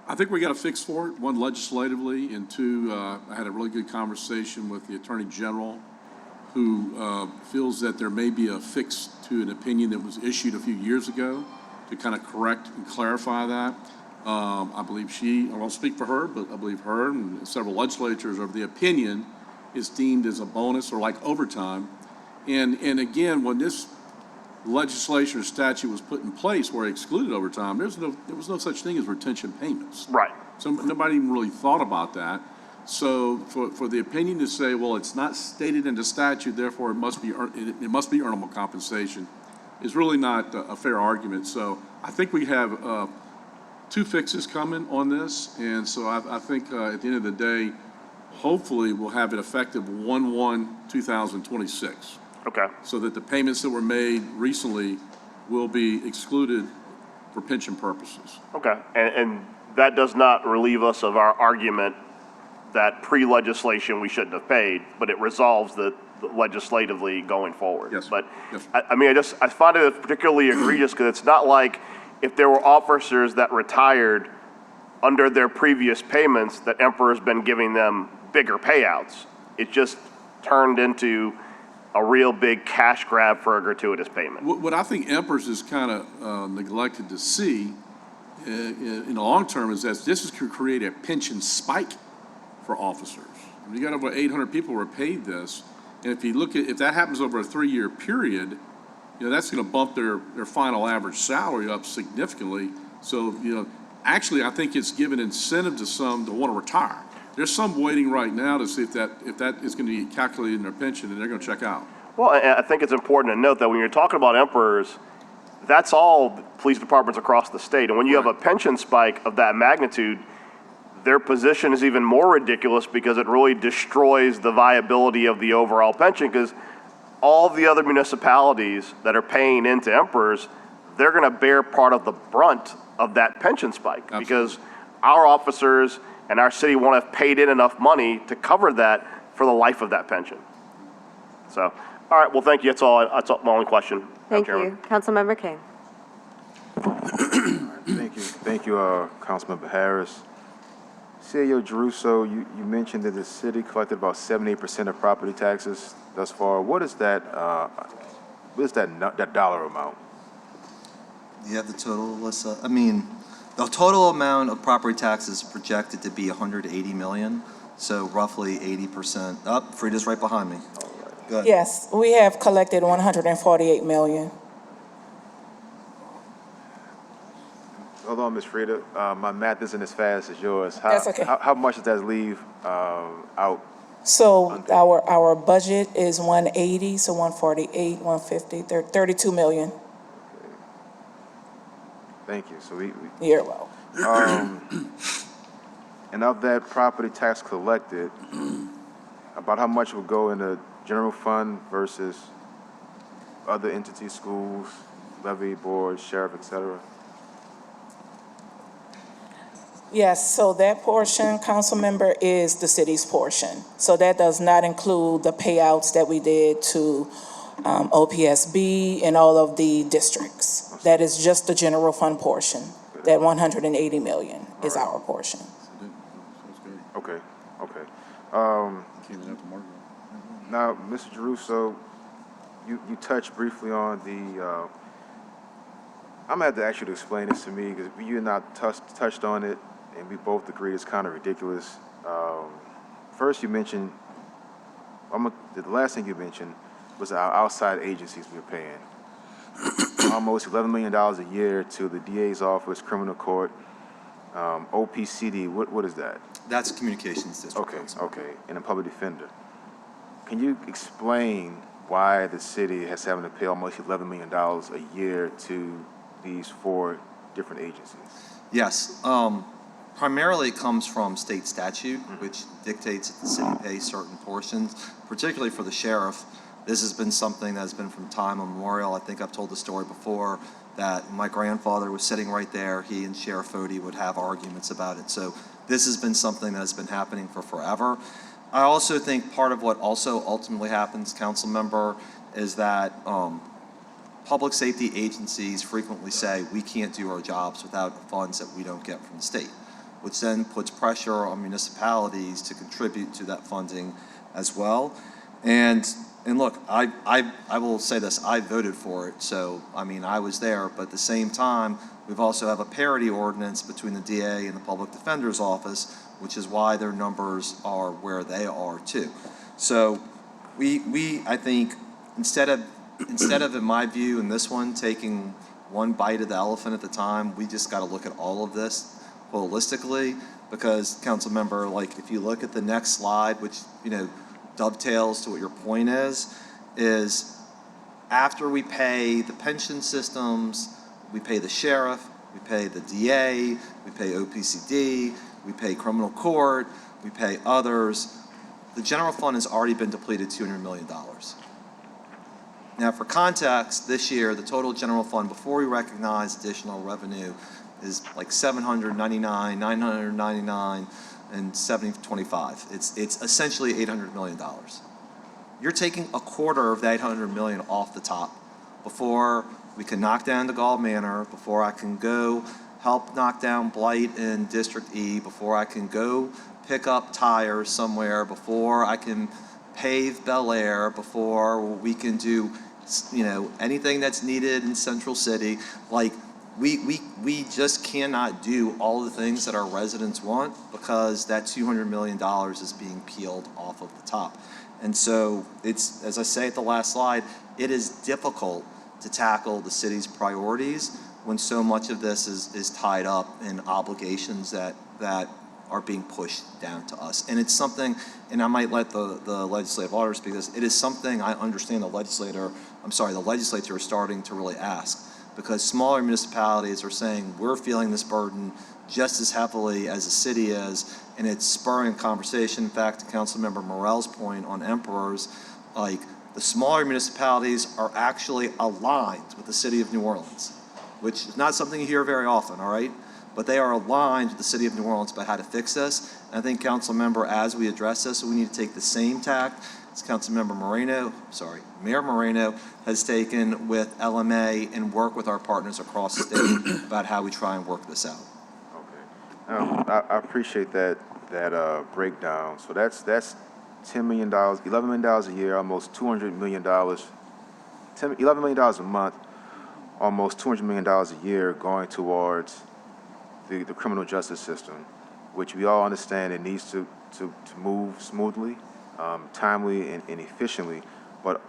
I think we got a fix for it. 1, legislatively, and 2, I had a really good conversation with the Attorney General, who feels that there may be a fix to an opinion that was issued a few years ago to kind of correct and clarify that. I believe I won't speak for her, but I believe her and several legislatures of the opinion is deemed as a bonus or like overtime. And again, when this legislation or statute was put in place where it excluded overtime, there was no such thing as retention payments. Right. So nobody even really thought about that. So for the opinion to say, well, it's not stated in the statute, therefore it must be earnable compensation, is really not a fair argument. So I think we have 2 fixes coming on this, and so I think at the end of the day, hopefully we'll have it effective 1/1/2026. Okay. So that the payments that were made recently will be excluded for pension purposes. Okay. And that does not relieve us of our argument that pre-legislation we shouldn't have paid, but it resolves the legislatively going forward. Yes. But I mean, I find it particularly egregious because it's not like if there were officers that retired under their previous payments that Emperor's been giving them bigger payouts. It just turned into a real big cash grab for a gratuitous payment. What I think Emperor's is kind of neglected to see in the long term is that this is to create a pension spike for officers. I mean, you got over 800 people who are paid this, and if that happens over a 3-year period, that's going to bump their final average salary up significantly. So, actually, I think it's given incentive to some to want to retire. There's some waiting right now to see if that is going to be calculated in their pension, and they're going to check out. Well, I think it's important to note that when you're talking about emperors, that's all police departments across the state. And when you have a pension spike of that magnitude, their position is even more ridiculous because it really destroys the viability of the overall pension, because all the other municipalities that are paying into emperors, they're going to bear part of the brunt of that pension spike. Absolutely. Because our officers and our city won't have paid in enough money to cover that for the life of that pension. So, all right, well, thank you. That's all my only question. Thank you. Councilmember King. Thank you, Councilmember Harris. CEO Jeruso, you mentioned that the city collected about 78% of property taxes thus far. What is that dollar amount? You have the total, Alyssa? I mean, the total amount of property taxes projected to be $180 million, so roughly 80%. Frida's right behind me. Go ahead. Yes, we have collected 148 million. Hold on, Ms. Frida. My math isn't as fast as yours. That's okay. How much does that leave out? So our budget is 180, so 148, 150, 32 million. Thank you. So You're welcome. And of that property tax collected, about how much would go in the general fund versus other entities, schools, levy board, sheriff, et cetera? Yes, so that portion, council member, is the city's portion. So that does not include the payouts that we did to OPSB and all of the districts. That is just the general fund portion. That 180 million is our portion. Okay. Now, Mr. Jeruso, you touched briefly on the, I'm gonna have to ask you to explain this to me, because you and I touched on it, and we both agree it's kind of ridiculous. First, you mentioned, the last thing you mentioned was our outside agencies we're paying. Almost $11 million a year to the DA's office, criminal court, OPCD, what is that? That's communications district. Okay, and a public defender. Can you explain why the city has having to pay almost $11 million a year to these 4 different agencies? Yes. Primarily it comes from state statute, which dictates that the city pays certain portions, particularly for the sheriff. This has been something that's been from time immemorial. I think I've told the story before that my grandfather was sitting right there. He and Sheriff Fody would have arguments about it. So this has been something that has been happening for forever. I also think part of what also ultimately happens, council member, is that public safety agencies frequently say we can't do our jobs without funds that we don't get from the state, which then puts pressure on municipalities to contribute to that funding as well. And look, I will say this, I voted for it, so I mean, I was there, but at the same time, we've also have a parity ordinance between the DA and the public defender's office, which is why their numbers are where they are too. So we I think, instead of, in my view, in this one, taking one bite of the elephant at the time, we just gotta look at all of this holistically, because council member, like if you look at the next slide, which, dovetails to what your point is after we pay the pension systems, we pay the sheriff, we pay the DA, we pay OPCD, we pay criminal court, we pay others. The general fund has already been depleted $200 million. Now, for context, this year, the total general fund, before we recognize additional revenue, is like 799, 999, and 725. It's essentially $800 million. You're taking a quarter of that $800 million off the top before we can knock down the Gall Manor, before I can go help knock down blight in District E, before I can go pick up tires somewhere, before I can pave Bel Air, before we can do, anything that's needed in Central City. Like, we just cannot do all the things that our residents want because that $200 million is being peeled off of the top. And so it's, as I say at the last slide, it is difficult to tackle the city's priorities when so much of this is tied up in obligations that are being pushed down to us. And it's something, and I might let the legislative auditor speak this, it is something I understand the legislature is starting to really ask, because smaller municipalities are saying, we're feeling this burden just as heavily as the city is, and it's spurring conversation. In fact, to Councilmember Morell's point on Emperors, like, the smaller municipalities are actually aligned with the city of New Orleans, which is not something you hear very often, all right? But they are aligned with the city of New Orleans about how to fix this. And I think, Councilmember, as we address this, we need to take the same tact as Mayor Moreno has taken with LMA and work with our partners across the state about how we try and work this out. Okay. I appreciate that breakdown. So that's $10 million, $11 million a year, almost $200 million, $11 million a month, almost $200 million a year going towards the criminal justice system, which we all understand it needs to move smoothly, timely, and efficiently. But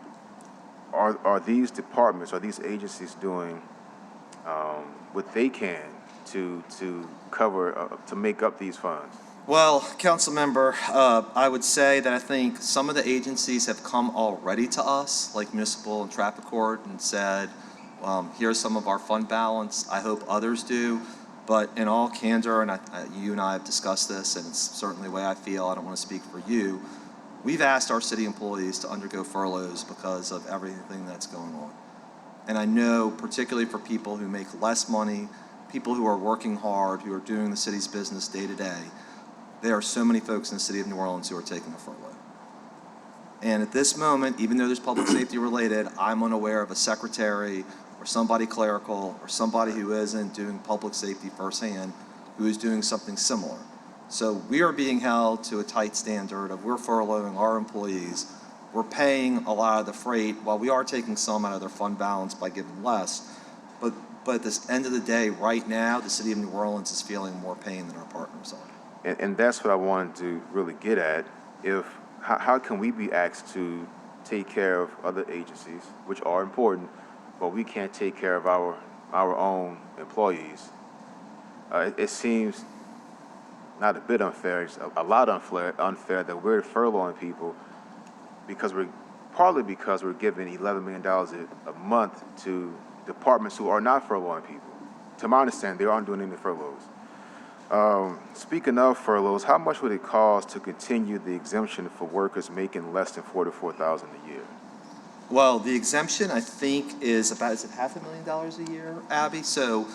are these departments, are these agencies doing what they can to cover, to make up these funds? Well, Councilmember, I would say that I think some of the agencies have come already to us, like Municipal and Traffic Court, and said, here's some of our fund balance. I hope others do. But in all candor, and you and I have discussed this, and it's certainly the way I feel, I don't want to speak for you, we've asked our city employees to undergo furloughs because of everything that's going on. And I know, particularly for people who make less money, people who are working hard, who are doing the city's business day to day, there are so many folks in the city of New Orleans who are taking a furlough. And at this moment, even though there's public safety related, I'm unaware of a secretary or somebody clerical or somebody who isn't doing public safety firsthand who is doing something similar. So we are being held to a tight standard of we're furloughing our employees. We're paying a lot of the freight while we are taking some out of their fund balance by giving less. But at the end of the day, right now, the city of New Orleans is feeling more pain than our partners are. And that's what I wanted to really get at. How can we be asked to take care of other agencies, which are important, but we can't take care of our own employees? It seems not a bit unfair, it's a lot unfair that we're furloughing people partly because we're giving $11 million a month to departments who are not furloughing people. To my understanding, they aren't doing any furloughs. Speaking of furloughs, how much would it cost to continue the exemption for workers making less than $44,000 a year? Well, the exemption, I think, is it $500,000 a year, Abby? So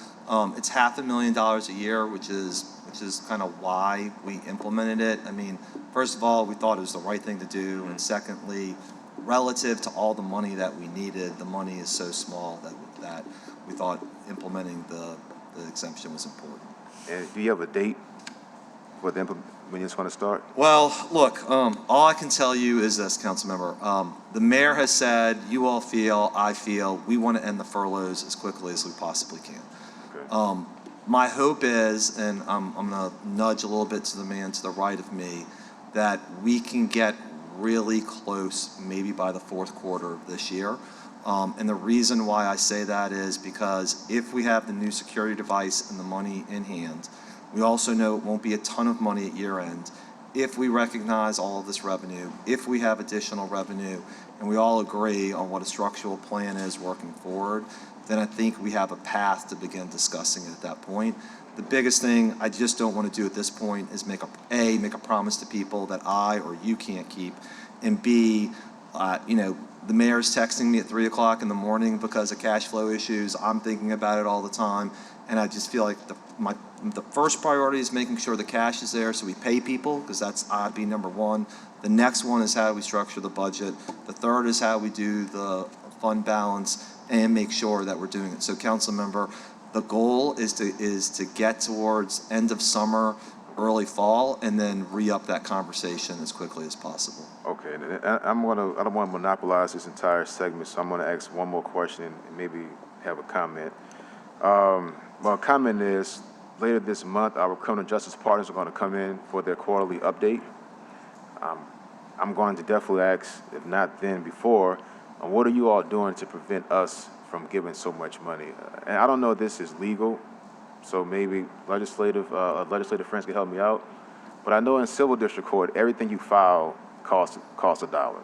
it's $500,000 a year, which is kind of why we implemented it. I mean, first of all, we thought it was the right thing to do, and secondly, relative to all the money that we needed, the money is so small that we thought implementing the exemption was important. And do you have a date for when it's going to start? Well, look, all I can tell you is this, Councilmember. The mayor has said, you all feel, I feel, we want to end the furloughs as quickly as we possibly can. Okay. My hope is, and I'm going to nudge a little bit to the man to the right of me, that we can get really close, maybe by the fourth quarter of this year. And the reason why I say that is because if we have the new security device and the money in hand, we also know it won't be a ton of money at year end. If we recognize all of this revenue, if we have additional revenue, and we all agree on what a structural plan is working forward, then I think we have a path to begin discussing it at that point. The biggest thing I just don't want to do at this point is make a promise to people that I or you can't keep, and B, the mayor's texting me at 3 o'clock in the morning because of cash flow issues. I'm thinking about it all the time, and I just feel like the first priority is making sure the cash is there so we pay people, because that's ought to be number one. The next one is how we structure the budget. The third is how we do the fund balance and make sure that we're doing it. So, Councilmember, the goal is to get towards end of summer, early fall, and then re-up that conversation as quickly as possible. Okay, I don't want to monopolize this entire segment, so I'm going to ask one more question and maybe have a comment. My comment is, later this month, our criminal justice partners are going to come in for their quarterly update. I'm going to definitely ask, if not then, before, what are you all doing to prevent us from giving so much money? And I don't know if this is legal, so maybe legislative friends can help me out. But I know in civil district court, everything you file costs $1.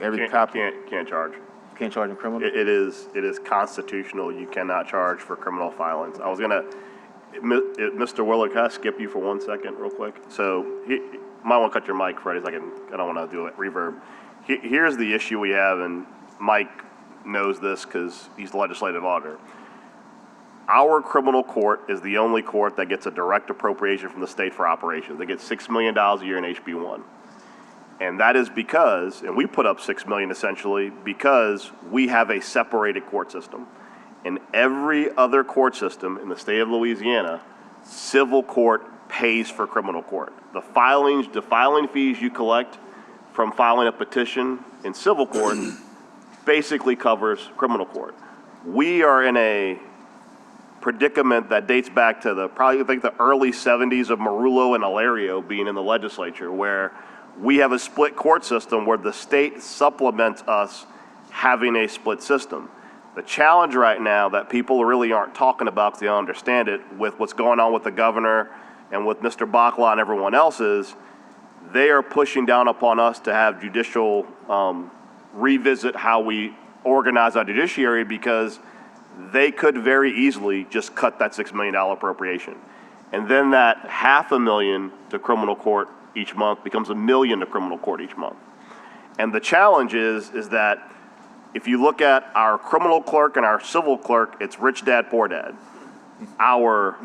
Every copy. Can't charge. Can't charge in criminal? It is constitutional. You cannot charge for criminal filings. I was gonna, Mr. Willard, can I skip you for 1 second real quick? So, might want to cut your mic, Freddie, I don't want to do it, reverb. Here's the issue we have, and Mike knows this because he's the legislative auditor. Our criminal court is the only court that gets a direct appropriation from the state for operations. They get $6 million a year in HB1. And that is because, and we put up $6 million essentially, because we have a separated court system. In every other court system in the state of Louisiana, civil court pays for criminal court. The filing fees you collect from filing a petition in civil court basically covers criminal court. We are in a predicament that dates back to the early 70s of Marullo and Alario being in the legislature, where we have a split court system where the state supplements us having a split system. The challenge right now that people really aren't talking about because they don't understand it, with what's going on with the governor and with Mr. Bakla and everyone else, is they are pushing down upon us to have judicial revisit how we organize our judiciary, because they could very easily just cut that $6 million appropriation. And then that $500,000 to criminal court each month becomes $1 million to criminal court each month. And the challenge is that if you look at our criminal clerk and our civil clerk, it's rich dad, poor dad. Our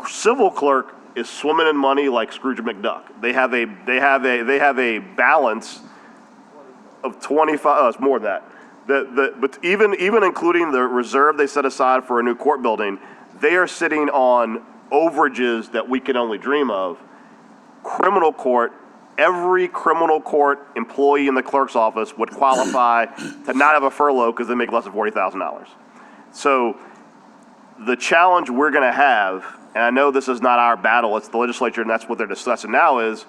civil clerk is swimming in money like Scrooge McDuck. They have a balance of 25. It's more than that. But even including the reserve they set aside for a new court building, they are sitting on overages that we can only dream of. Criminal court, every criminal court employee in the clerk's office would qualify to not have a furlough because they make less than $40,000. So the challenge we're going to have, and I know this is not our battle, it's the legislature, and that's what they're discussing now, is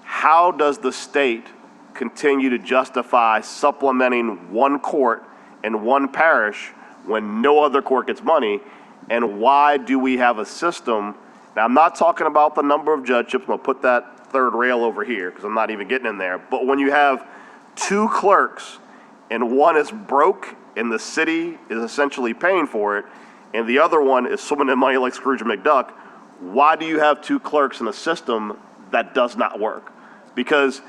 how does the state continue to justify supplementing one court and one parish when no other court gets money? And why do we have a system? Now, I'm not talking about the number of judgeships. I'm going to put that third rail over here because I'm not even getting in there. But when you have two clerks and one is broke and the city is essentially paying for it, and the other one is swimming in money like Scrooge McDuck, why do you have two clerks in a system that does not work? Because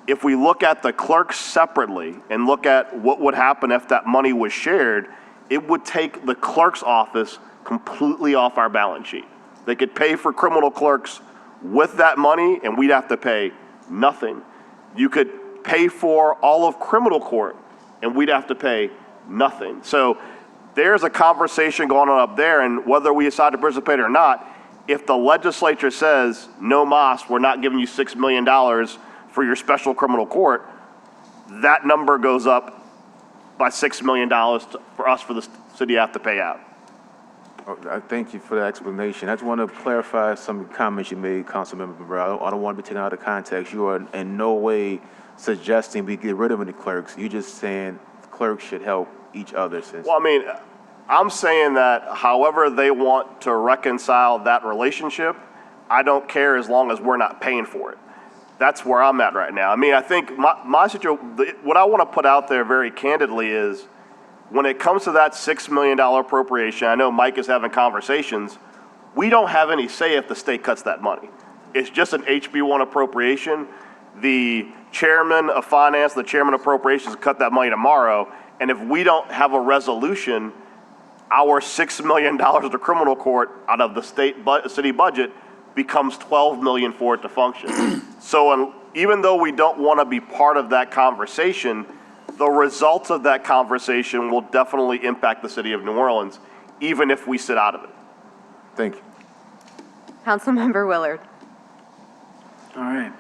if we look at the clerks separately and look at what would happen if that money was shared, it would take the clerk's office completely off our balance sheet. They could pay for criminal clerks with that money, and we'd have to pay nothing. You could pay for all of criminal court, and we'd have to pay nothing. So there's a conversation going on up there, and whether we decide to participate or not, if the legislature says, no mas, we're not giving you $6 million for your special criminal court, that number goes up by $6 million for us, for the city to have to pay out. I thank you for the explanation. I just want to clarify some comments you made, Councilmember Burrell. I don't want to be taken out of context. You are in no way suggesting we get rid of any clerks. You're just saying clerks should help each other. Well, I mean, I'm saying that however they want to reconcile that relationship, I don't care as long as we're not paying for it. That's where I'm at right now. I mean, I think my situation, what I want to put out there very candidly is, when it comes to that $6 million appropriation, I know Mike is having conversations, we don't have any say if the state cuts that money. It's just an HB1 appropriation. The chairman of finance, the chairman of appropriations cut that money tomorrow, and if we don't have a resolution, our $6 million to criminal court out of the city budget becomes $12 million for it to function. So even though we don't want to be part of that conversation, the results of that conversation will definitely impact the city of New Orleans, even if we sit out of it. Thank you. Councilmember Willard. All right.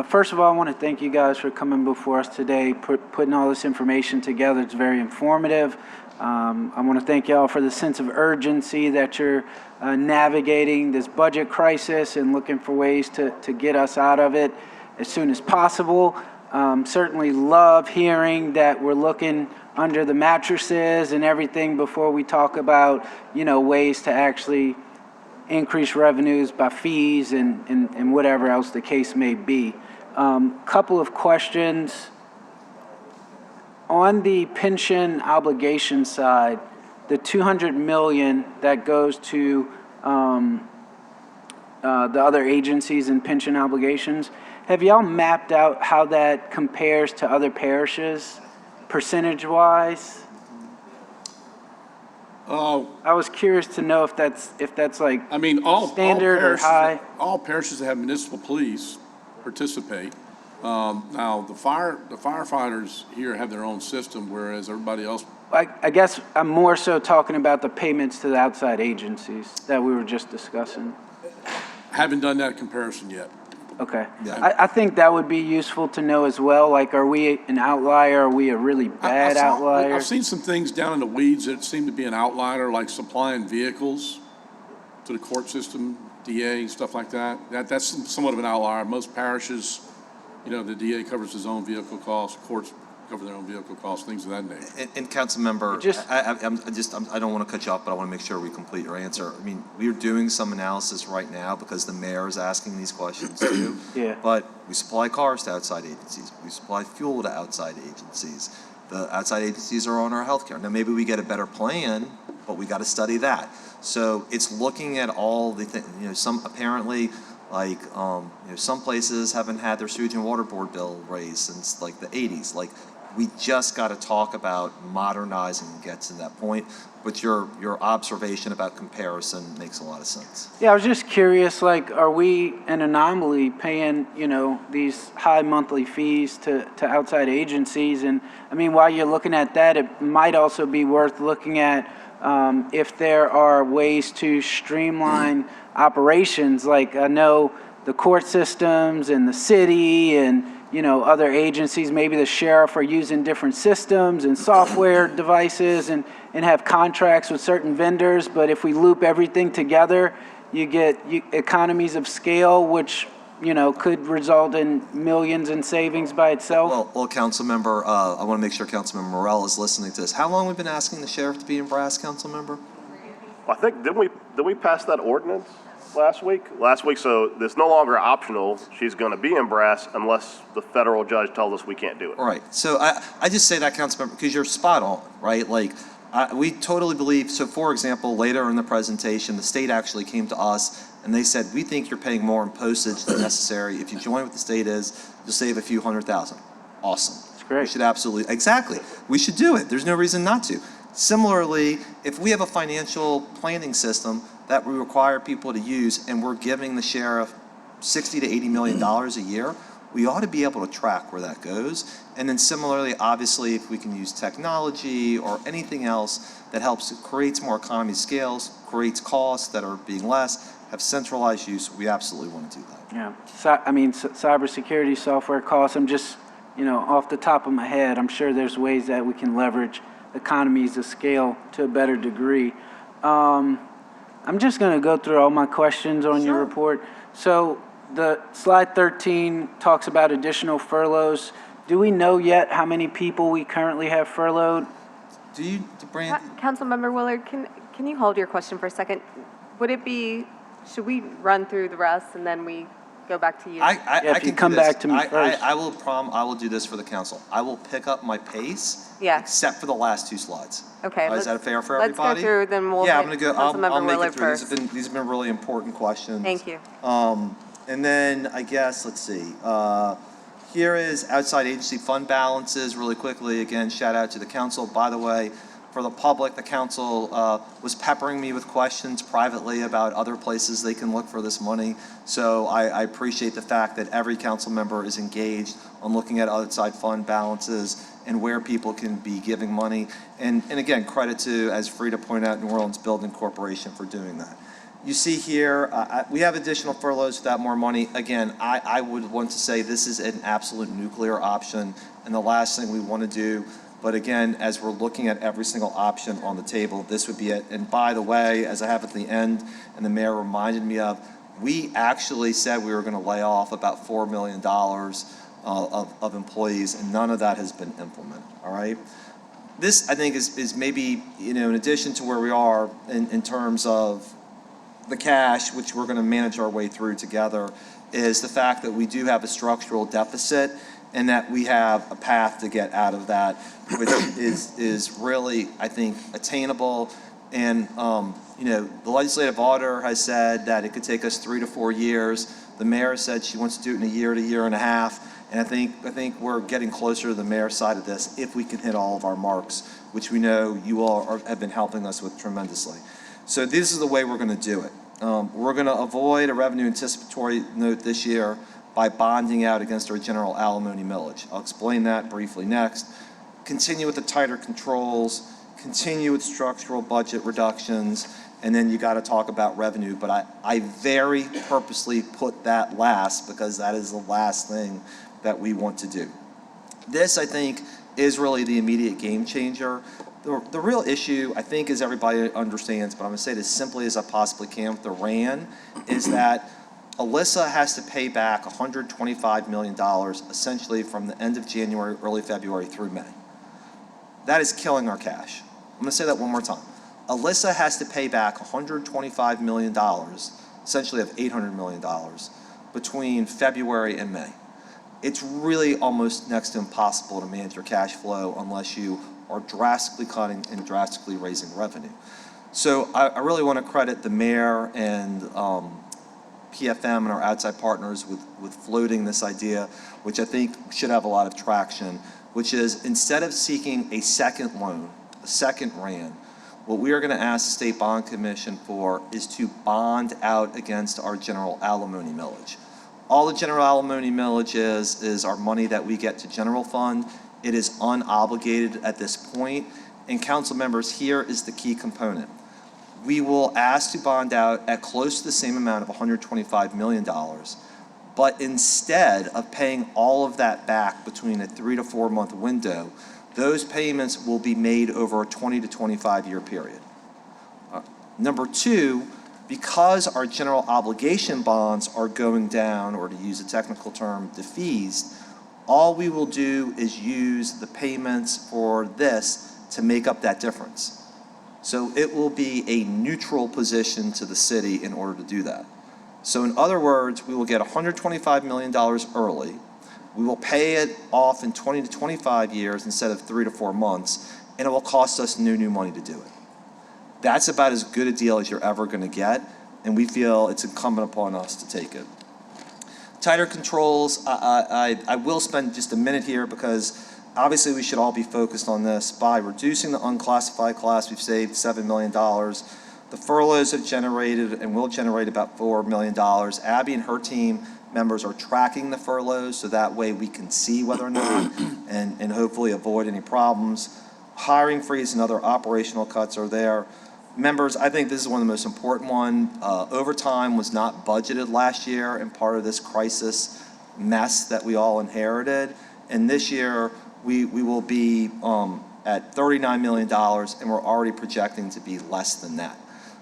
First of all, I want to thank you guys for coming before us today, putting all this information together. It's very informative. I want to thank y'all for the sense of urgency that you're navigating this budget crisis and looking for ways to get us out of it as soon as possible. Certainly love hearing that we're looking under the mattresses and everything before we talk about, ways to actually increase revenues by fees and whatever else the case may be. Couple of questions. On the pension obligation side, the 200 million that goes to the other agencies and pension obligations, have y'all mapped out how that compares to other parishes, percentage-wise? I was curious to know if that's like I mean, all standard or parishes, high. all parishes that have municipal police participate. Now, the firefighters here have their own system, whereas everybody else. I guess I'm more so talking about the payments to the outside agencies that we were just discussing. Haven't done that comparison yet. Okay. Yeah. I think that would be useful to know as well. Like, are we an outlier? Are we a really bad outlier? I've seen some things down in the weeds that seem to be an outlier, like supplying vehicles to the court system, DA, stuff like that. That's somewhat of an outlier. Most parishes, the DA covers his own vehicle costs, courts cover their own vehicle costs, things of that nature. And council member, I don't want to cut you off, but I want to make sure we complete your answer. I mean, we're doing some analysis right now because the mayor is asking these questions too. Yeah. But we supply cars to outside agencies. We supply fuel to outside agencies. The outside agencies are on our healthcare. Now, maybe we get a better plan, but we got to study that. So it's looking at all the things, some apparently, like, some places haven't had their sewage and water board bill raised since like the 80s. Like, we just got to talk about modernizing and get to that point. But your observation about comparison makes a lot of sense. Yeah, I was just curious, like, are we an anomaly paying, these high monthly fees to outside agencies? And I mean, while you're looking at that, it might also be worth looking at if there are ways to streamline operations. Like, I know the court systems and the city and other agencies, maybe the sheriff, are using different systems and software devices and have contracts with certain vendors. But if we loop everything together, you get economies of scale, which, could result in millions in savings by itself. Well, council member, I want to make sure Councilmember Morell is listening to this. How long have we been asking the sheriff to be in brass, council member? I think, didn't we pass that ordinance last week? So it's no longer optional. She's going to be in brass unless the federal judge tells us we can't do it. All right. So I just say that, council member, because you're spot on, right? Like, we totally believe. So, for example, later in the presentation, the state actually came to us and they said, we think you're paying more in postage than necessary. If you join what the state is, you'll save a few $100,000. Awesome. That's great. We should absolutely, exactly. We should do it. There's no reason not to. Similarly, if we have a financial planning system that we require people to use and we're giving the sheriff $60 to $80 million a year, we ought to be able to track where that goes. And then similarly, obviously, if we can use technology or anything else that helps, creates more economy of scales, creates costs that are being less, have centralized use, we absolutely want to do that. Yeah. Cybersecurity software costs, I'm just, off the top of my head, I'm sure there's ways that we can leverage economies of scale to a better degree. I'm just going to go through all my questions on your report. So the slide 13 talks about additional furloughs. Do we know yet how many people we currently have furloughed? Councilmember Willard, can you hold your question for a second? Should we run through the rest and then we go back to you? If you come back to me first. I will do this for the council. I will pick up my pace, Yeah. except for the last two slides. Okay. Is that fair for Let's everybody? go through, then we'll Yeah, hit I'm going to go. I'll Councilmember make Willard it through. first. These have been really important questions. Thank you. And then I guess, let's see. Here is outside agency fund balances really quickly. Again, shout out to the council. By the way, for the public, the council was peppering me with questions privately about other places they can look for this money. So I appreciate the fact that every council member is engaged on looking at outside fund balances and where people can be giving money. And again, credit to, as Frida pointed out, New Orleans Building Corporation for doing that. You see here, we have additional furloughs without more money. Again, I would want to say this is an absolute nuclear option. And the last thing we want to do But again, as we're looking at every single option on the table, this would be it. And by the way, as I have at the end, and the mayor reminded me of, we actually said we were going to lay off about $4 million of employees, and none of that has been implemented, all right? This, I think, is maybe, in addition to where we are in terms of the cash, which we're going to manage our way through together, is the fact that we do have a structural deficit and that we have a path to get out of that, which is really, I think, attainable. And, the legislative auditor has said that it could take us 3 to 4 years. The mayor said she wants to do it in a year to year and a half. And I think we're getting closer to the mayor's side of this if we can hit all of our marks, which we know you all have been helping us with tremendously. So this is the way we're going to do it. We're going to avoid a revenue anticipatory note this year by bonding out against our general alimony millage. I'll explain that briefly next. Continue with the tighter controls, continue with structural budget reductions, and then you got to talk about revenue. But I very purposely put that last because that is the last thing that we want to do. This, I think, is really the immediate game changer. The real issue, I think, as everybody understands, but I'm going to say it as simply as I possibly can with the RAN, is that Alyssa has to pay back $125 million essentially from the end of January, early February through May. That is killing our cash. I'm going to say that one more time. Alyssa has to pay back $125 million, essentially of $800 million, between February and May. It's really almost next to impossible to manage your cash flow unless you are drastically cutting and drastically raising revenue. So I really want to credit the mayor and PFM and our outside partners with floating this idea, which I think should have a lot of traction, which is instead of seeking a second loan, a second RAN, what we are going to ask the State Bond Commission for is to bond out against our general alimony millage. All the general alimony millage is our money that we get to general fund. It is unobligated at this point, and council members, here is the key component. We will ask to bond out at close to the same amount of $125 million, but instead of paying all of that back between a 3 to 4 month window, those payments will be made over a 20 to 25 year period. Number two, because our general obligation bonds are going down, or to use a technical term, defeased, all we will do is use the payments for this to make up that difference. So it will be a neutral position to the city in order to do that. So in other words, we will get $125 million early. We will pay it off in 20 to 25 years instead of 3 to 4 months, and it will cost us new money to do it. That's about as good a deal as you're ever going to get, and we feel it's incumbent upon us to take it. Tighter controls, I will spend just a minute here because obviously we should all be focused on this. By reducing the unclassified class, we've saved $7 million. The furloughs have generated and will generate about $4 million. Abby and her team members are tracking the furloughs so that way we can see whether or not and hopefully avoid any problems. Hiring freeze and other operational cuts are there. Members, I think this is one of the most important ones. Overtime was not budgeted last year and part of this crisis mess that we all inherited. And this year, we will be at $39 million, and we're already projecting to be less than that.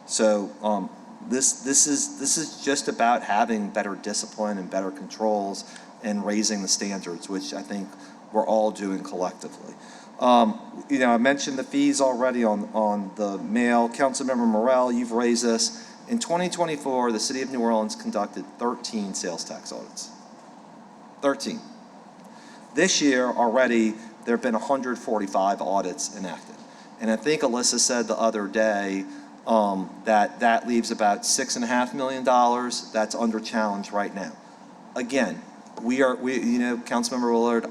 So this is just about having better discipline and better controls and raising the standards, which I think we're all doing collectively. I mentioned the fees already on the mail. Councilmember Morrell, you've raised this. In 2024, the City of New Orleans conducted 13 sales tax audits. 13. This year already, there have been 145 audits enacted. And I think Alyssa said the other day that leaves about $6.5 million that's under challenge right now. Again, Councilmember Willard,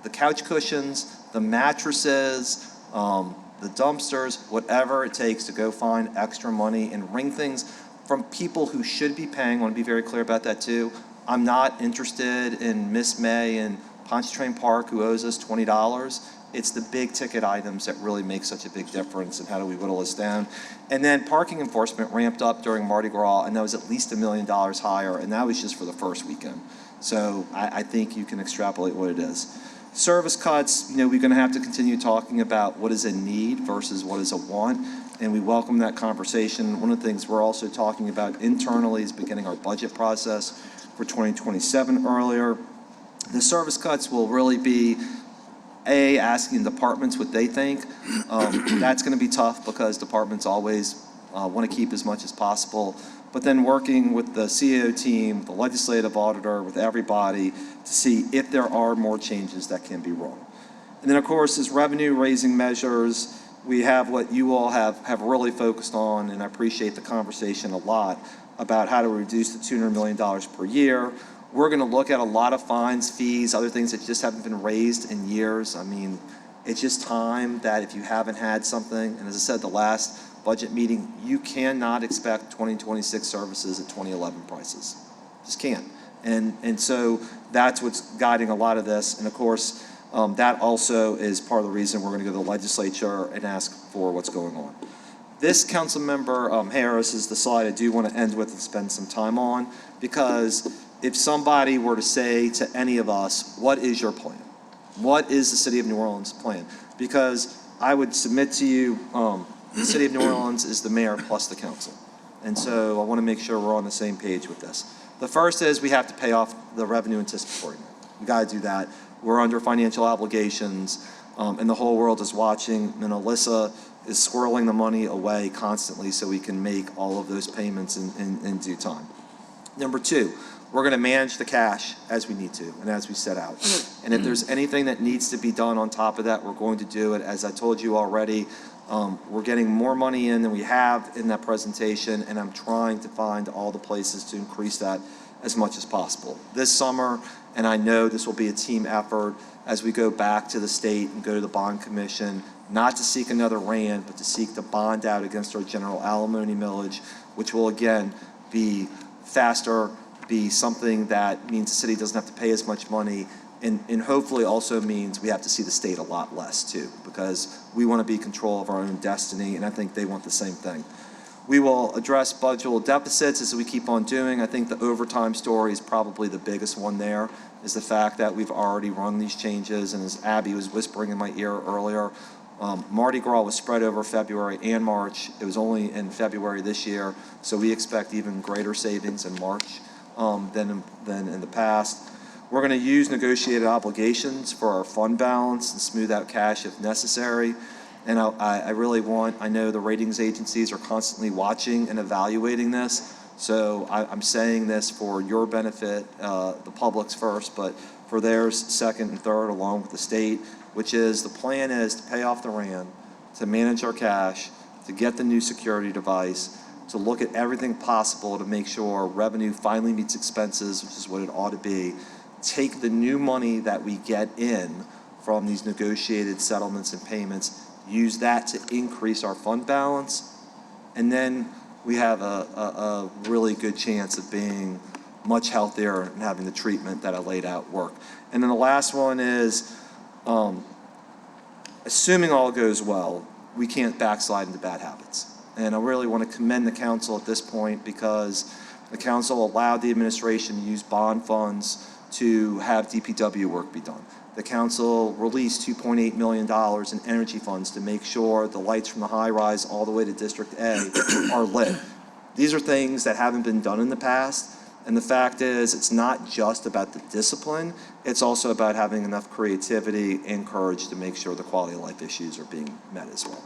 the couch cushions, the mattresses, the dumpsters, whatever it takes to go find extra money and wring things from people who should be paying. I want to be very clear about that too. I'm not interested in Miss May in Pontchartrain Park who owes us $20. It's the big ticket items that really make such a big difference, and how do we whittle this down? And then parking enforcement ramped up during Mardi Gras, and that was at least $1 million higher, and that was just for the first weekend. So I think you can extrapolate what it is. Service cuts, we're going to have to continue talking about what is a need versus what is a want, and we welcome that conversation. One of the things we're also talking about internally is beginning our budget process for 2027 earlier. The service cuts will really be, asking departments what they think. That's going to be tough because departments always want to keep as much as possible. But then working with the CEO team, the legislative auditor, with everybody to see if there are more changes that can be wrong. And then, of course, as revenue-raising measures, we have what you all have really focused on, and I appreciate the conversation a lot, about how to reduce the $200 million per year. We're going to look at a lot of fines, fees, other things that just haven't been raised in years. I mean, it's just time that if you haven't had something, and as I said, the last budget meeting, you cannot expect 2026 services at 2011 prices. Just can't. And so that's what's guiding a lot of this. And of course, that also is part of the reason we're going to go to the legislature and ask for what's going on. This Councilmember Harris is the slide I do want to end with and spend some time on, because if somebody were to say to any of us, what is your plan? What is the City of New Orleans' plan? Because I would submit to you, the City of New Orleans is the mayor plus the council. And so I want to make sure we're on the same page with this. The first is we have to pay off the revenue anticipatory note. We got to do that. We're under financial obligations, and the whole world is watching, and Alyssa is squirreling the money away constantly so we can make all of those payments in due time. Number two, we're going to manage the cash as we need to and as we set out. And if there's anything that needs to be done on top of that, we're going to do it. As I told you already, we're getting more money in than we have in that presentation, and I'm trying to find all the places to increase that as much as possible. This summer, and I know this will be a team effort as we go back to the state and go to the bond commission, not to seek another RAND, but to seek the bond out against our general alimony millage, which will again be faster, be something that means the city doesn't have to pay as much money, and hopefully also means we have to see the state a lot less too, because we want to be in control of our own destiny, and I think they want the same thing. We will address budget deficits as we keep on doing. I think the overtime story is probably the biggest one there, is the fact that we've already run these changes, and as Abby was whispering in my ear earlier, Mardi Gras was spread over February and March. It was only in February this year, so we expect even greater savings in March than in the past. We're going to use negotiated obligations for our fund balance and smooth out cash if necessary. And I really I know the ratings agencies are constantly watching and evaluating this. So I'm saying this for your benefit, the public's first, but for theirs second and third, along with the state, which is the plan is to pay off the RAND, to manage our cash, to get the new security device, to look at everything possible to make sure revenue finally meets expenses, which is what it ought to be. Take the new money that we get in from these negotiated settlements and payments, use that to increase our fund balance, and then we have a really good chance of being much healthier and having the treatment that I laid out work. And then the last one is, assuming all goes well, we can't backslide into bad habits. And I really want to commend the council at this point, because the council allowed the administration to use bond funds to have DPW work be done. The council released $2.8 million in energy funds to make sure the lights from the high rise all the way to District A are lit. These are things that haven't been done in the past. And the fact is, it's not just about the discipline, it's also about having enough creativity and courage to make sure the quality of life issues are being met as well.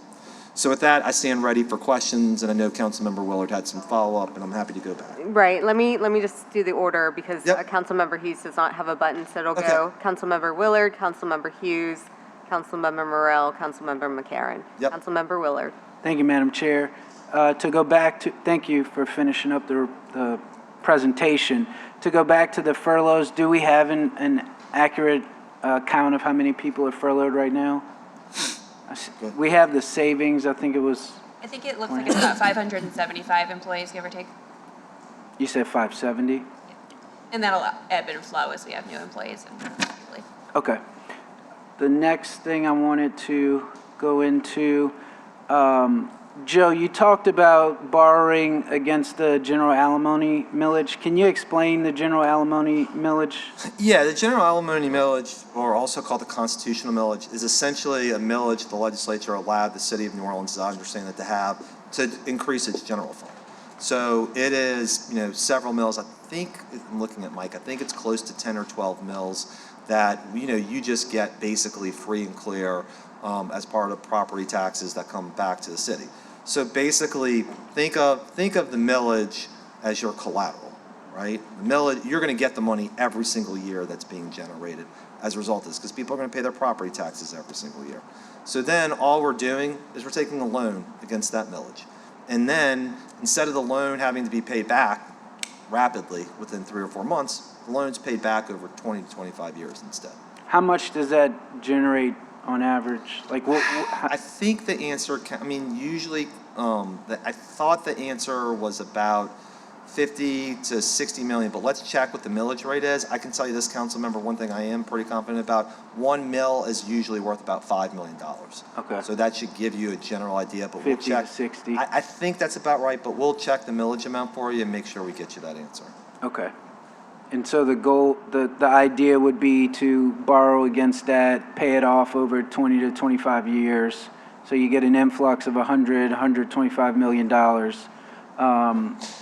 So with that, I stand ready for questions, and I know Councilmember Willard had some follow-up, and I'm happy to go back. Right, let me just do the order, because Councilmember Hughes does not have a button, so it'll go Councilmember Willard, Councilmember Hughes, Councilmember Morrell, Councilmember McCarron. Councilmember Willard. Thank you, Madam Chair. To go back to, thank you for finishing up the presentation. To go back to the furloughs, do we have an accurate count of how many people are furloughed right now? We have the savings, I think it was. I think it looks like it's about 575 employees, give or take. You said 570? And that'll ebb and flow as we have new employees. Okay. The next thing I wanted to go into, Joe, you talked about borrowing against the general alimony millage. Can you explain the general alimony millage? Yeah, the general alimony millage, or also called the constitutional millage, is essentially a millage the legislature allowed the city of New Orleans, as I understand it, to have to increase its general fund. So it is, several mills. I think, I'm looking at Mike, I think it's close to 10 or 12 mills that, you just get basically free and clear as part of property taxes that come back to the city. So basically, think of the millage as your collateral, right? The millage, you're going to get the money every single year that's being generated as a result of this, because people are going to pay their property taxes every single year. So then all we're doing is we're taking a loan against that millage. And then instead of the loan having to be paid back rapidly within 3 or 4 months, the loan's paid back over 20 to 25 years instead. How much does that generate on average? Like, I think the answer, usually, I thought the answer was about 50 to 60 million, but let's check what the millage rate is. I can tell you this, council member, one thing I am pretty confident about, 1 mill is usually worth about $5 million. Okay. So that should give you a general idea, but 50 we'll check. to 60. I think that's about right, but we'll check the millage amount for you and make sure we get you that answer. Okay. And so the goal, the idea would be to borrow against that, pay it off over 20 to 25 years. So you get an influx of $125 million.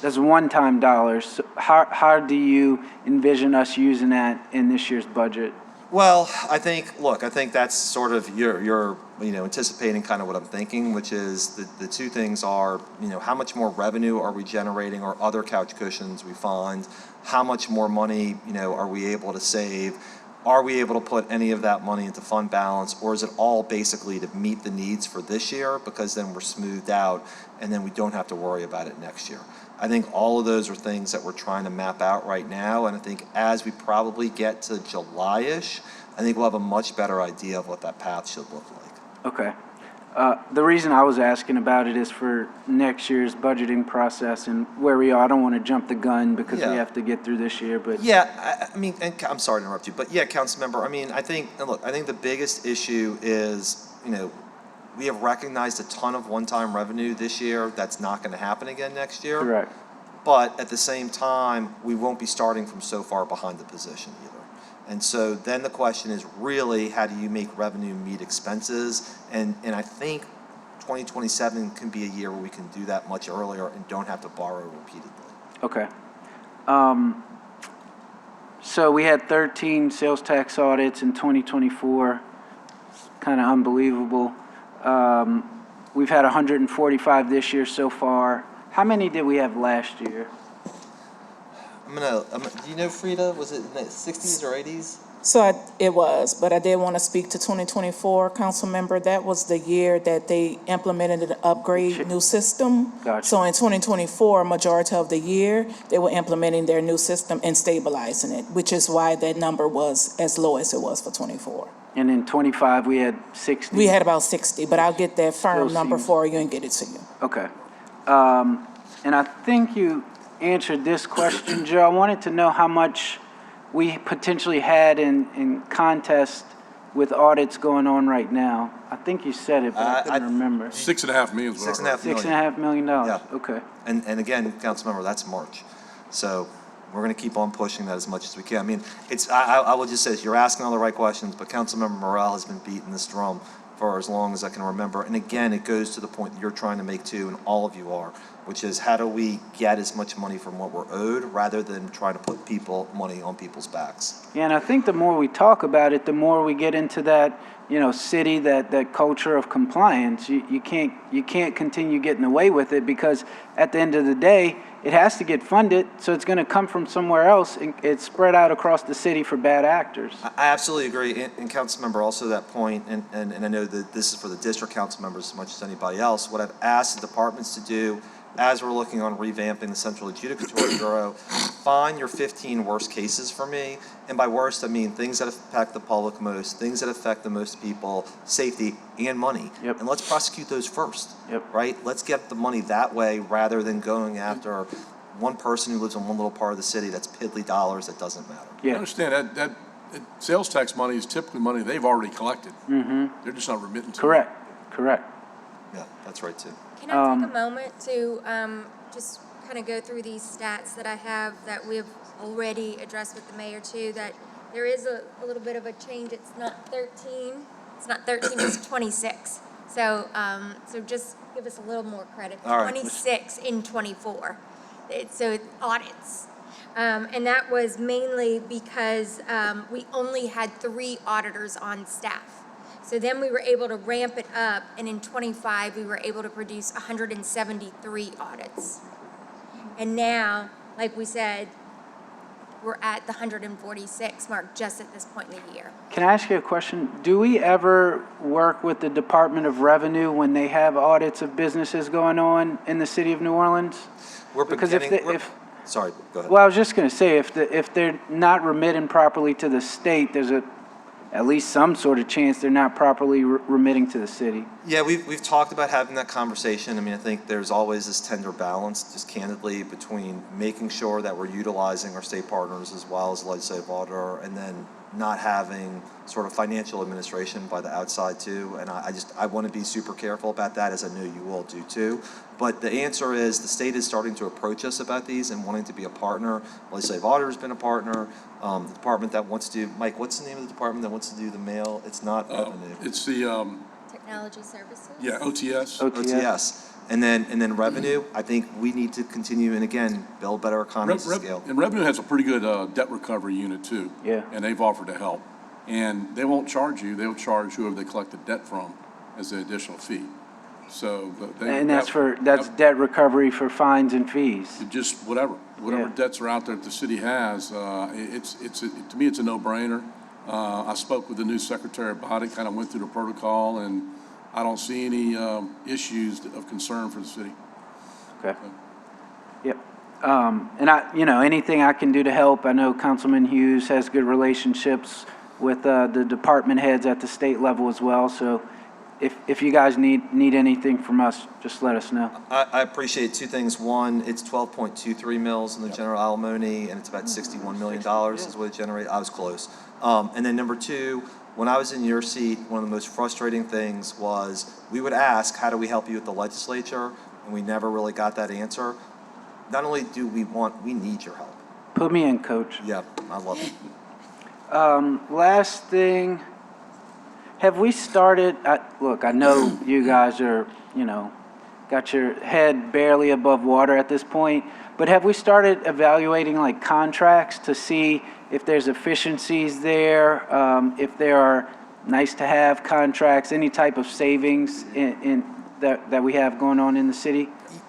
That's one-time dollars. So how do you envision us using that in this year's budget? Well, I think that's sort of you're anticipating kind of what I'm thinking, which is the two things are, how much more revenue are we generating or other couch cushions we find? How much more money, are we able to save? Are we able to put any of that money into fund balance, or is it all basically to meet the needs for this year, because then we're smoothed out and then we don't have to worry about it next year? I think all of those are things that we're trying to map out right now, and I think as we probably get to July-ish, I think we'll have a much better idea of what that path should look like. Okay. The reason I was asking about it is for next year's budgeting process and where we are. I don't want to jump the gun because we have to get through this year, but. Yeah, and I'm sorry to interrupt you, but yeah, council member, I think the biggest issue is, we have recognized a ton of one-time revenue this year. That's not going to happen again next year. Correct. But at the same time, we won't be starting from so far behind the position either. And so then the question is really, how do you make revenue meet expenses? And I think 2027 can be a year where we can do that much earlier and don't have to borrow repeatedly. Okay. So we had 13 sales tax audits in 2024. It's kind of unbelievable. We've had 145 this year so far. How many did we have last year? Do you know, Frida, was it in the 60s or 80s? So it was, but I did want to speak to 2024, council member. That was the year that they implemented an upgrade new system. Gotcha. So in 2024, majority of the year, they were implementing their new system and stabilizing it, which is why that number was as low as it was for 24. And in 25, we had 60? We had about 60, but I'll get that firm Still number seems- for you and get it to you. Okay. And I think you answered this question, Joe. I wanted to know how much we potentially had in contest with audits going on right now. I think you said it, but I couldn't remember. $6.5 million is what I heard. $6.5 million. $6.5 million. Yeah. Okay. And again, council member, that's March. So we're going to keep on pushing that as much as we can. I will just say this, you're asking all the right questions, but Councilmember Morrell has been beating this drum for as long as I can remember. And again, it goes to the point that you're trying to make too, and all of you are, which is how do we get as much money from what we're owed rather than trying to put money on people's backs. Yeah, and I think the more we talk about it, the more we get into that, city, that culture of compliance. You can't continue getting away with it, because at the end of the day, it has to get funded, so it's going to come from somewhere else, and it's spread out across the city for bad actors. I absolutely agree, and council member, also that point, and I know that this is for the district council members as much as anybody else. What I've asked the departments to do, as we're looking on revamping the Central Adjudicatory Bureau, find your 15 worst cases for me. And by worst, I mean things that affect the public most, things that affect the most people, safety and money. Yep. And let's prosecute those first. Yep. Right? Let's get the money that way rather than going after one person who lives in one little part of the city that's piddly dollars that doesn't matter. I understand that sales tax money is typically money they've already collected. Mm-hmm. They're just not remitting to. Correct. Yeah, that's right too. Can I take a moment to just kind of go through these stats that I have that we've already addressed with the mayor too, that there is a little bit of a change. It's not 13, it's 26. So, so just give us a little more credit. All right. 26 in 24. So it's audits. And that was mainly because we only had 3 auditors on staff. So then we were able to ramp it up, and in 25, we were able to produce 173 audits. And now, like we said, we're at the 146 mark just at this point in the year. Can I ask you a question? Do we ever work with the Department of Revenue when they have audits of businesses going on in the city of New Orleans? Because sorry, go ahead. well, I was just going to say, if they're not remitting properly to the state, there's at least some sort of chance they're not properly remitting to the city. Yeah, we've talked about having that conversation. I mean, I think there's always this tender balance, just candidly, between making sure that we're utilizing our state partners as well as the legislative auditor, and then not having sort of financial administration by the outside too. And I want to be super careful about that, as I know you all do too. But the answer is the state is starting to approach us about these and wanting to be a partner. Legislative auditor's been a partner. The department that wants to do, Mike, what's the name of the department that wants to do the mail? It's not revenue. It's the, Technology services? yeah, OTS. OTS. And then revenue, I think we need to continue and again, build better economies of scale. And revenue has a pretty good debt recovery unit too. Yeah. And they've offered to help. And they won't charge you, they'll charge whoever they collect the debt from as an additional fee. So. And that's debt recovery for fines and fees. Just whatever debts are out there that the city has, to me, it's a no-brainer. I spoke with the new secretary about it, kind of went through the protocol, and I don't see any issues of concern for the city. Okay. Yep. And anything I can do to help, I know Councilman Hughes has good relationships with the department heads at the state level as well, so if you guys need anything from us, just let us know. I appreciate 2 things. One, it's 12.23 mils in the general alimony, and it's about $61 million is what it generated. I was close. And then number 2, when I was in your seat, one of the most frustrating things was we would ask, how do we help you at the legislature? And we never really got that answer. Not only do we need your help. Put me in, Coach. Yeah, I love it. Last thing, have we started, look, I know you guys are, got your head barely above water at this point, but have we started evaluating like contracts to see if there's efficiencies there, if there are nice to have contracts, any type of savings that we have going on in the city?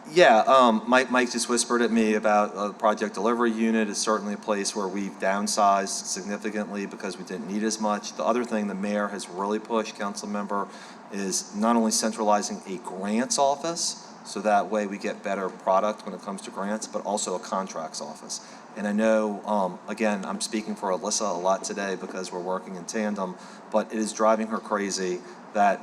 Yeah, Mike just whispered at me about the project delivery unit is certainly a place where we've downsized significantly because we didn't need as much. The other thing the mayor has really pushed, council member, is not only centralizing a grants office, so that way we get better product when it comes to grants, but also a contracts office. And I know, again, I'm speaking for Alyssa a lot today because we're working in tandem, but it is driving her crazy that,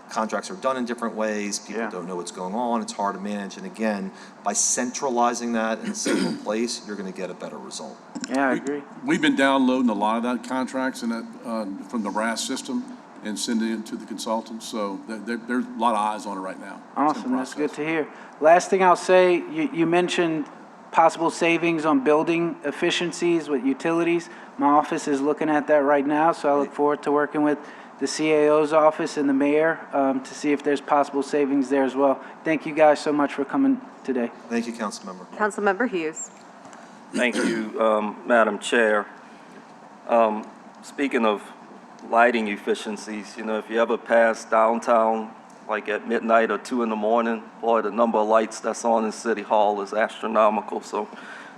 contracts are done in different ways. People don't know what's going on. It's hard to manage. And again, by centralizing that in a single place, you're going to get a better result. Yeah, I agree. We've been downloading a lot of that contracts and that from the RAS system and sending it to the consultants. So there's a lot of eyes on it right now. Awesome. That's good to hear. Last thing I'll say, you mentioned possible savings on building efficiencies with utilities. My office is looking at that right now, so I look forward to working with the CAO's office and the mayor to see if there's possible savings there as well. Thank you guys so much for coming today. Thank you, Councilmember. Councilmember Hughes. Thank you, Madam Chair. Speaking of lighting efficiencies, if you ever pass downtown, like at midnight or 2 in the morning, boy, the number of lights that's on in City Hall is astronomical. So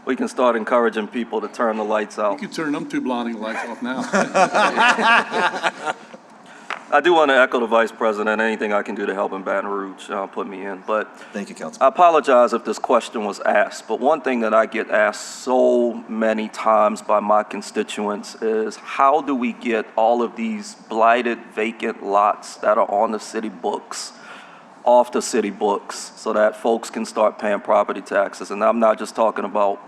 we can start encouraging people to turn the lights out. You can turn them 2 blinding lights off now. I do want to echo the Vice President. Anything I can do to help in Baton Rouge, put me in. But thank you, Councilman. I apologize if this question was asked, but one thing that I get asked so many times by my constituents is how do we get all of these blighted, vacant lots that are on the city books off the city books so that folks can start paying property taxes? And I'm not just talking about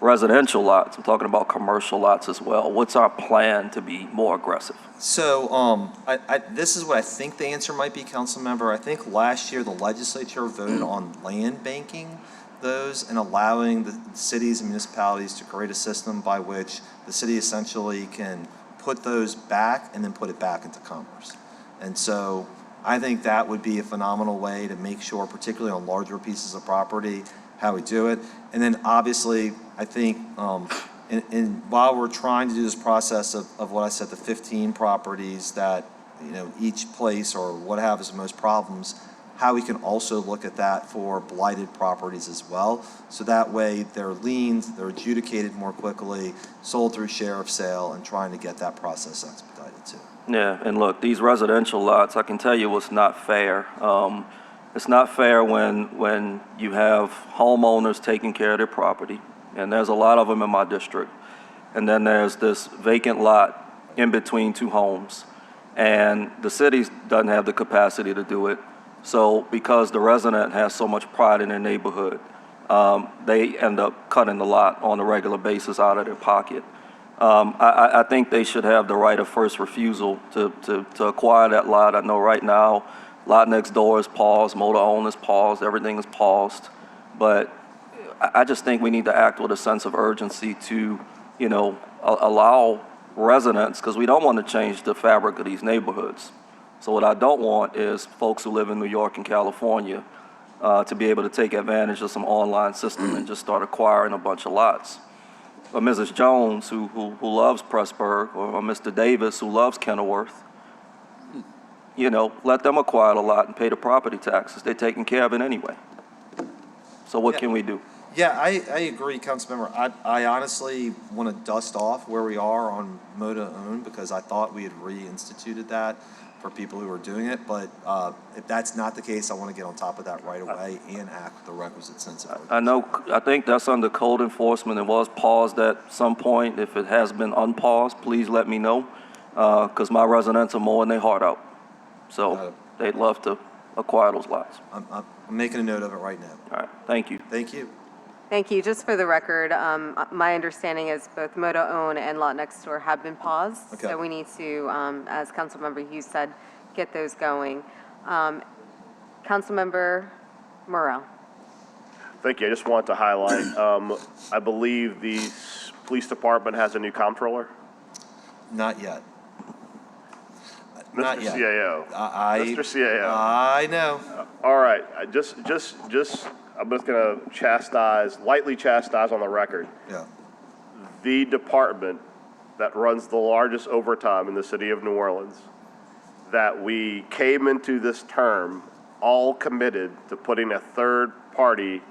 residential lots. I'm talking about commercial lots as well. What's our plan to be more aggressive? So, this is what I think the answer might be, council member. I think last year the legislature voted on land banking those and allowing the cities and municipalities to create a system by which the city essentially can put those back and then put it back into commerce. And so I think that would be a phenomenal way to make sure, particularly on larger pieces of property, how we do it. And then obviously, I think, while we're trying to do this process of what I said, the 15 properties that, each place or what have is the most problems, how we can also look at that for blighted properties as well. So that way they're liened, they're adjudicated more quickly, sold through share of sale, and trying to get that process expedited too. Yeah, and look, these residential lots, I can tell you what's not fair. It's not fair when you have homeowners taking care of their property, and there's a lot of them in my district. And then there's this vacant lot in between two homes, and the city doesn't have the capacity to do it. So because the resident has so much pride in their neighborhood, they end up cutting the lot on a regular basis out of their pocket. I think they should have the right of first refusal to acquire that lot. I know right now, lot next door is paused, motor own is paused, everything is paused. But I just think we need to act with a sense of urgency to, allow residents, because we don't want to change the fabric of these neighborhoods. So what I don't want is folks who live in New York and California to be able to take advantage of some online system and just start acquiring a bunch of lots. Or Mrs. Jones, who loves Pressburg, or Mr. Davis, who loves Kenilworth, let them acquire the lot and pay the property taxes. They're taking care of it anyway. So what can we do? Yeah, I agree, Councilmember. I honestly want to dust off where we are on MOTA own because I thought we had reinstituted that for people who are doing it. But if that's not the case, I want to get on top of that right away and act with the requisite sense of urgency. I think that's under code enforcement. It was paused at some point. If it has been unpaused, please let me know because my residents are mowing their heart out. So they'd love to acquire those lots. I'm making a note of it right now. All right, thank you. Thank you. Thank you. Just for the record, my understanding is both Moto Own and Lot Next Door have been paused. Okay. So we need to, as Councilmember Hughes said, get those going. Councilmember Morrell. Thank you. I just wanted to highlight, I believe the police department has a new comptroller. Not yet. Mr. Not yet. CAO. Mr. CAO. I know. All right. I'm just going to lightly chastise on the record. Yeah. The department that runs the largest overtime in the city of New Orleans, that we came into this term all committed to putting a third-party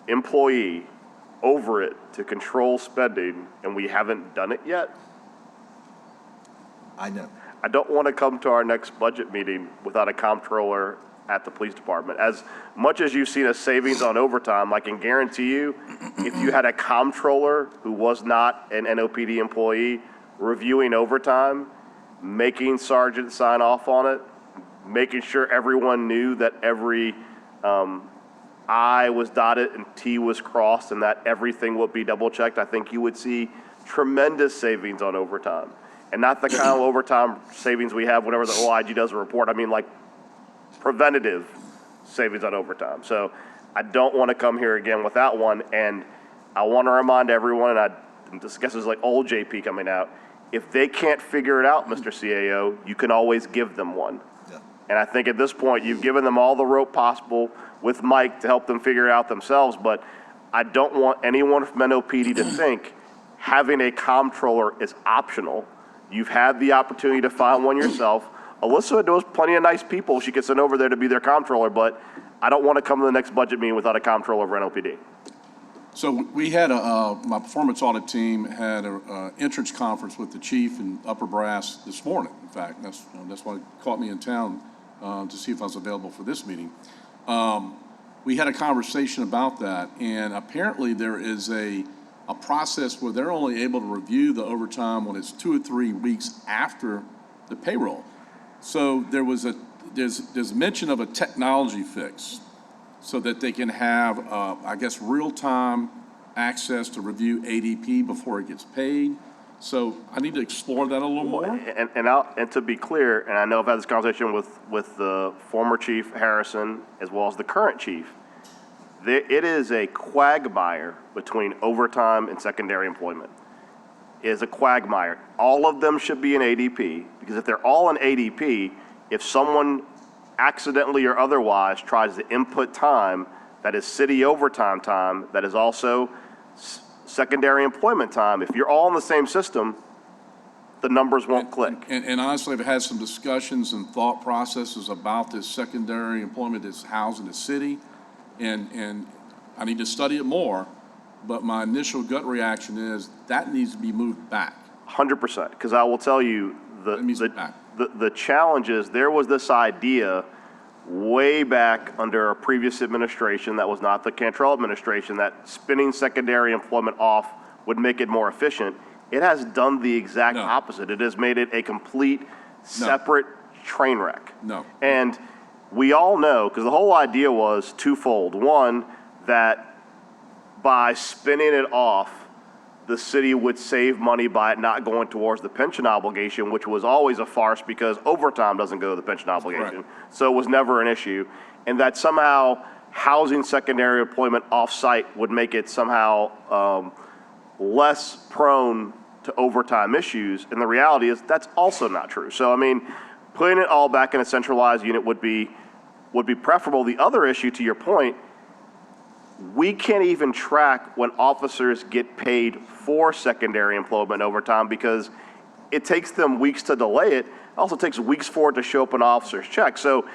employee over it to control spending, and we haven't done it yet. I know. I don't want to come to our next budget meeting without a comptroller at the police department. As much as you've seen a savings on overtime, I can guarantee you, if you had a comptroller who was not an NOPD employee reviewing overtime, making sergeants sign off on it, making sure everyone knew that every I was dotted and T was crossed and that everything would be double checked, I think you would see tremendous savings on overtime. And not the kind of overtime savings we have whenever the OIG does a report. I mean, like preventative savings on overtime. So I don't want to come here again without one. And I want to remind everyone, and this guess is like old JP coming out, if they can't figure it out, Mr. CAO, you can always give them one. Yeah. And I think at this point, you've given them all the rope possible with Mike to help them figure it out themselves. But I don't want anyone from NOPD to think having a comptroller is optional. You've had the opportunity to find one yourself. Alyssa knows plenty of nice people she could send over there to be their comptroller, but I don't want to come to the next budget meeting without a comptroller for NOPD. So we had my performance audit team had an entrance conference with the chief and upper brass this morning. In fact, that's why it caught me in town to see if I was available for this meeting. We had a conversation about that, and apparently there is a process where they're only able to review the overtime when it's 2 or 3 weeks after the payroll. So there's mention of a technology fix so that they can have, I guess, real-time access to review ADP before it gets paid. So I need to explore that a little more. And to be clear, and I know I've had this conversation with the former chief Harrison as well as the current chief, it is a quagmire between overtime and secondary employment. It is a quagmire. All of them should be in ADP, because if they're all in ADP, if someone accidentally or otherwise tries to input time that is city overtime time, that is also secondary employment time, if you're all in the same system, the numbers won't click. And honestly, I've had some discussions and thought processes about this secondary employment that's housed in the city, and I need to study it more, but my initial gut reaction is that needs to be moved back. 100%, because I will tell you, the challenge is there was this idea way back under a previous administration that was not the Cantrell administration that spinning secondary employment off would make it more efficient. It has done the exact opposite. It has made it a complete separate train wreck. No. And we all know, because the whole idea was twofold. One, that by spinning it off, the city would save money by it not going towards the pension obligation, which was always a farce because overtime doesn't go to the pension obligation. So it was never an issue. And that somehow housing secondary employment off-site would make it somehow less prone to overtime issues. And the reality is that's also not true. So, I mean, putting it all back in a centralized unit would be preferable. The other issue, to your point, we can't even track when officers get paid for secondary employment overtime because it takes them weeks to delay it. It also takes weeks for it to show up in an officer's check. So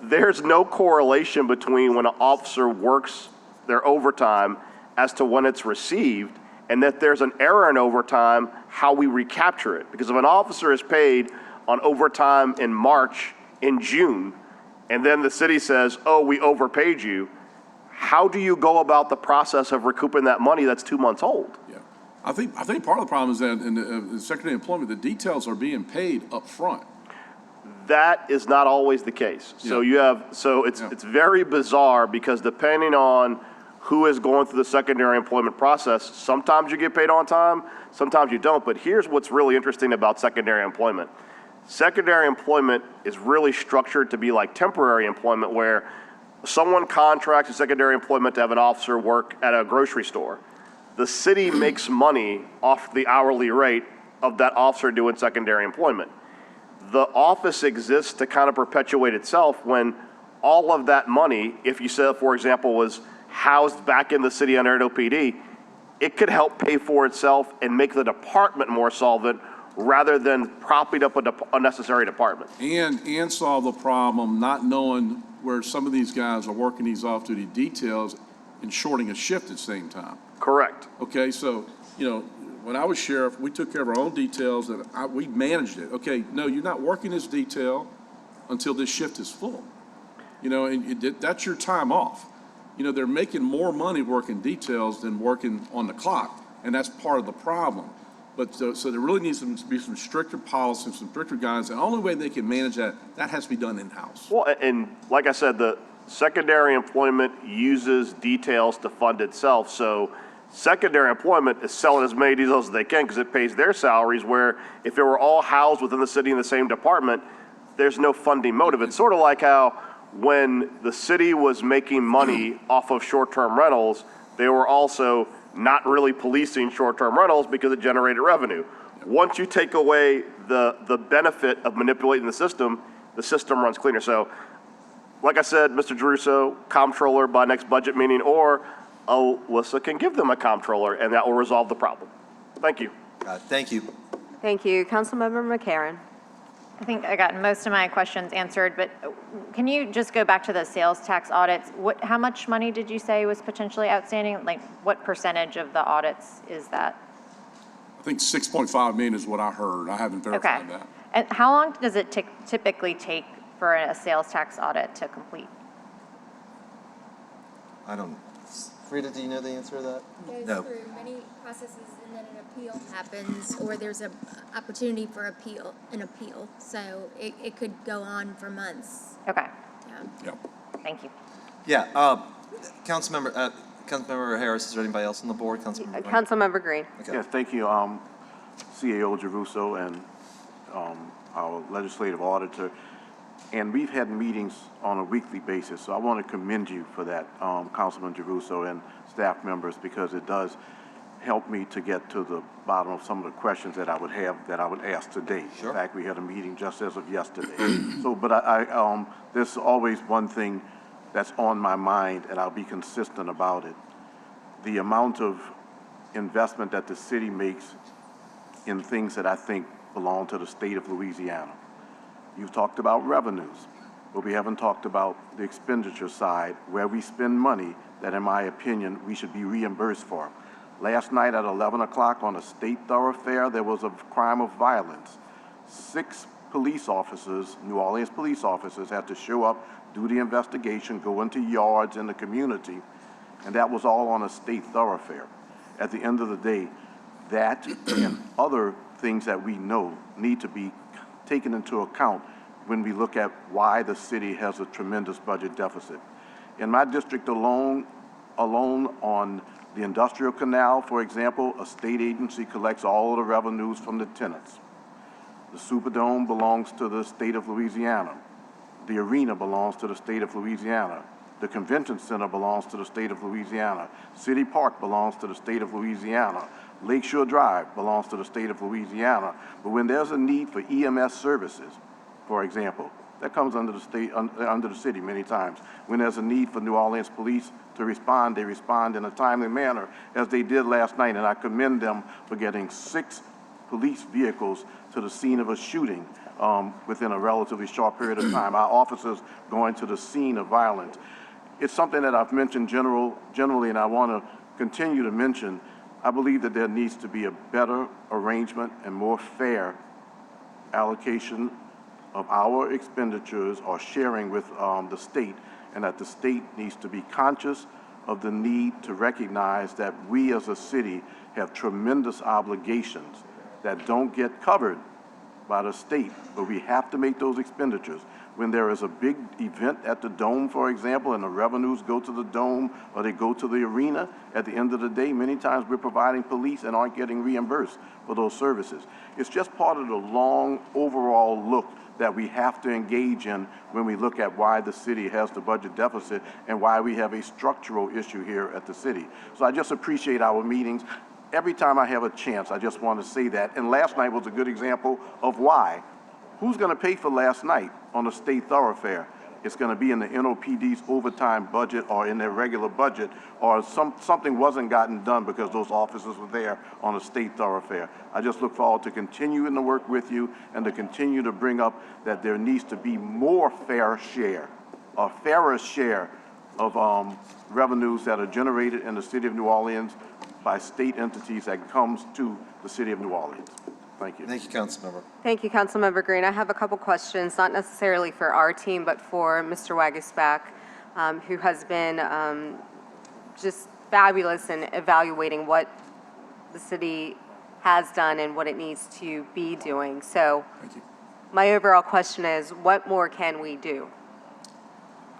there's no correlation between when an officer works their overtime as to when it's received, and that there's an error in overtime, how we recapture it. Because if an officer is paid on overtime in March, in June, and then the city says, oh, we overpaid you, how do you go about the process of recouping that money that's 2 months old? Yeah, I think part of the problem is that in the secondary employment, the details are being paid up front. That is not always the case. So it's very bizarre because depending on who is going through the secondary employment process, sometimes you get paid on time, sometimes you don't. But here's what's really interesting about secondary employment. Secondary employment is really structured to be like temporary employment, where someone contracts a secondary employment to have an officer work at a grocery store. The city makes money off the hourly rate of that officer doing secondary employment. The office exists to kind of perpetuate itself when all of that money, if you said, for example, was housed back in the city under an OPD, it could help pay for itself and make the department more solvent rather than propping up an unnecessary department. And solve the problem not knowing where some of these guys are working these off-duty details and shorting a shift at the same time. Correct. Okay, so, when I was sheriff, we took care of our own details and we managed it. Okay, no, you're not working this detail until this shift is full. And that's your time off. They're making more money working details than working on the clock, and that's part of the problem. But so there really needs to be some stricter policies, some stricter guidelines. The only way they can manage that has to be done in-house. Well, and like I said, the secondary employment uses details to fund itself. So secondary employment is selling as many details as they can because it pays their salaries, where if it were all housed within the city in the same department, there's no funding motive. It's sort of like how when the city was making money off of short-term rentals, they were also not really policing short-term rentals because it generated revenue. Once you take away the benefit of manipulating the system runs cleaner. So, like I said, Mr. Druso, comptroller by next budget meeting, or Alyssa can give them a comptroller, and that will resolve the problem. Thank you. Thank you. Thank you. Councilmember McCarran. I think I got most of my questions answered, but can you just go back to the sales tax audits? How much money did you say was potentially outstanding? Like, what percentage of the audits is that? I think 6.5 million is what I heard. I haven't verified that. And how long does it typically take for a sales tax audit to complete? I don't. Frida, do you know the answer to that? Goes through many processes, and then an appeal happens, or there's an opportunity for an appeal. So it could go on for months. Okay. Yeah. Yep. Thank you. Yeah, Councilmember, Councilmember Harris, is there anybody else on the board? Councilmember Green? Councilmember Green. Okay. Yes, thank you, CAO Jeruso and our legislative auditor. And we've had meetings on a weekly basis, so I want to commend you for that, Councilman Jeruso and staff members, because it does help me to get to the bottom of some of the questions that I would ask today. Sure. In fact, we had a meeting just as of yesterday. So, but there's always one thing that's on my mind, and I'll be consistent about it. The amount of investment that the city makes in things that I think belong to the state of Louisiana. You've talked about revenues, but we haven't talked about the expenditure side, where we spend money that, in my opinion, we should be reimbursed for. Last night at 11 o'clock on a state thoroughfare, there was a crime of violence. 6 police officers, New Orleans police officers, had to show up, do the investigation, go into yards in the community, and that was all on a state thoroughfare. At the end of the day, that and other things that we know need to be taken into account when we look at why the city has a tremendous budget deficit. In my district alone on the industrial canal, for example, a state agency collects all of the revenues from the tenants. The Superdome belongs to the state of Louisiana. The arena belongs to the state of Louisiana. The convention center belongs to the state of Louisiana. City Park belongs to the state of Louisiana. Lakeshore Drive belongs to the state of Louisiana. But when there's a need for EMS services, for example, that comes under the state, under the city many times. When there's a need for New Orleans police to respond, they respond in a timely manner, as they did last night, and I commend them for getting 6 police vehicles to the scene of a shooting within a relatively short period of time. Our officers going to the scene of violence. It's something that I've mentioned generally, and I want to continue to mention. I believe that there needs to be a better arrangement and more fair allocation of our expenditures or sharing with the state, and that the state needs to be conscious of the need to recognize that we as a city have tremendous obligations that don't get covered by the state, but we have to make those expenditures. When there is a big event at the Dome, for example, and the revenues go to the Dome or they go to the arena, at the end of the day, many times we're providing police and aren't getting reimbursed for those services. It's just part of the long overall look that we have to engage in when we look at why the city has the budget deficit and why we have a structural issue here at the city. So I just appreciate our meetings. Every time I have a chance, I just want to say that. And last night was a good example of why. Who's going to pay for last night on a state thoroughfare? It's going to be in the NOPD's overtime budget or in their regular budget, or something wasn't gotten done because those officers were there on a state thoroughfare. I just look forward to continuing to work with you and to continue to bring up that there needs to be more fair share, a fairer share of revenues that are generated in the city of New Orleans by state entities that comes to the city of New Orleans. Thank you. Thank you, Councilmember. Thank you, Councilmember Green. I have a couple questions, not necessarily for our team, but for Mr. Wagisback, who has been just fabulous in evaluating what the city has done and what it needs to be doing. So my overall question is, what more can we do?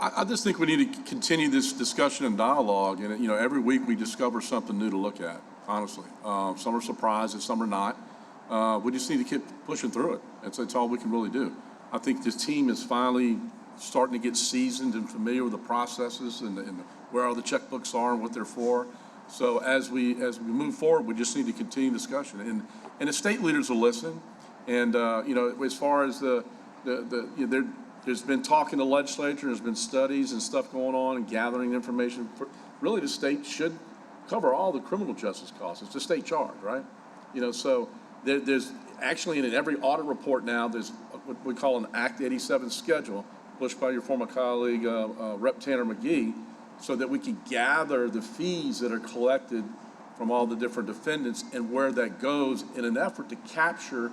I just think we need to continue this discussion and dialogue, and, every week we discover something new to look at, honestly. Some are surprises, some are not. We just need to keep pushing through it. That's all we can really do. I think this team is finally starting to get seasoned and familiar with the processes and where all the checkbooks are and what they're for. So as we move forward, we just need to continue discussion, and the state leaders will listen. And as far as there's been talk in the legislature, there's been studies and stuff going on and gathering information. Really, the state should cover all the criminal justice costs. It's a state charge, right? So there's actually in every audit report now, there's what we call an Act 87 schedule, pushed by your former colleague, Rep. Tanner McGee, so that we can gather the fees that are collected from all the different defendants and where that goes in an effort to capture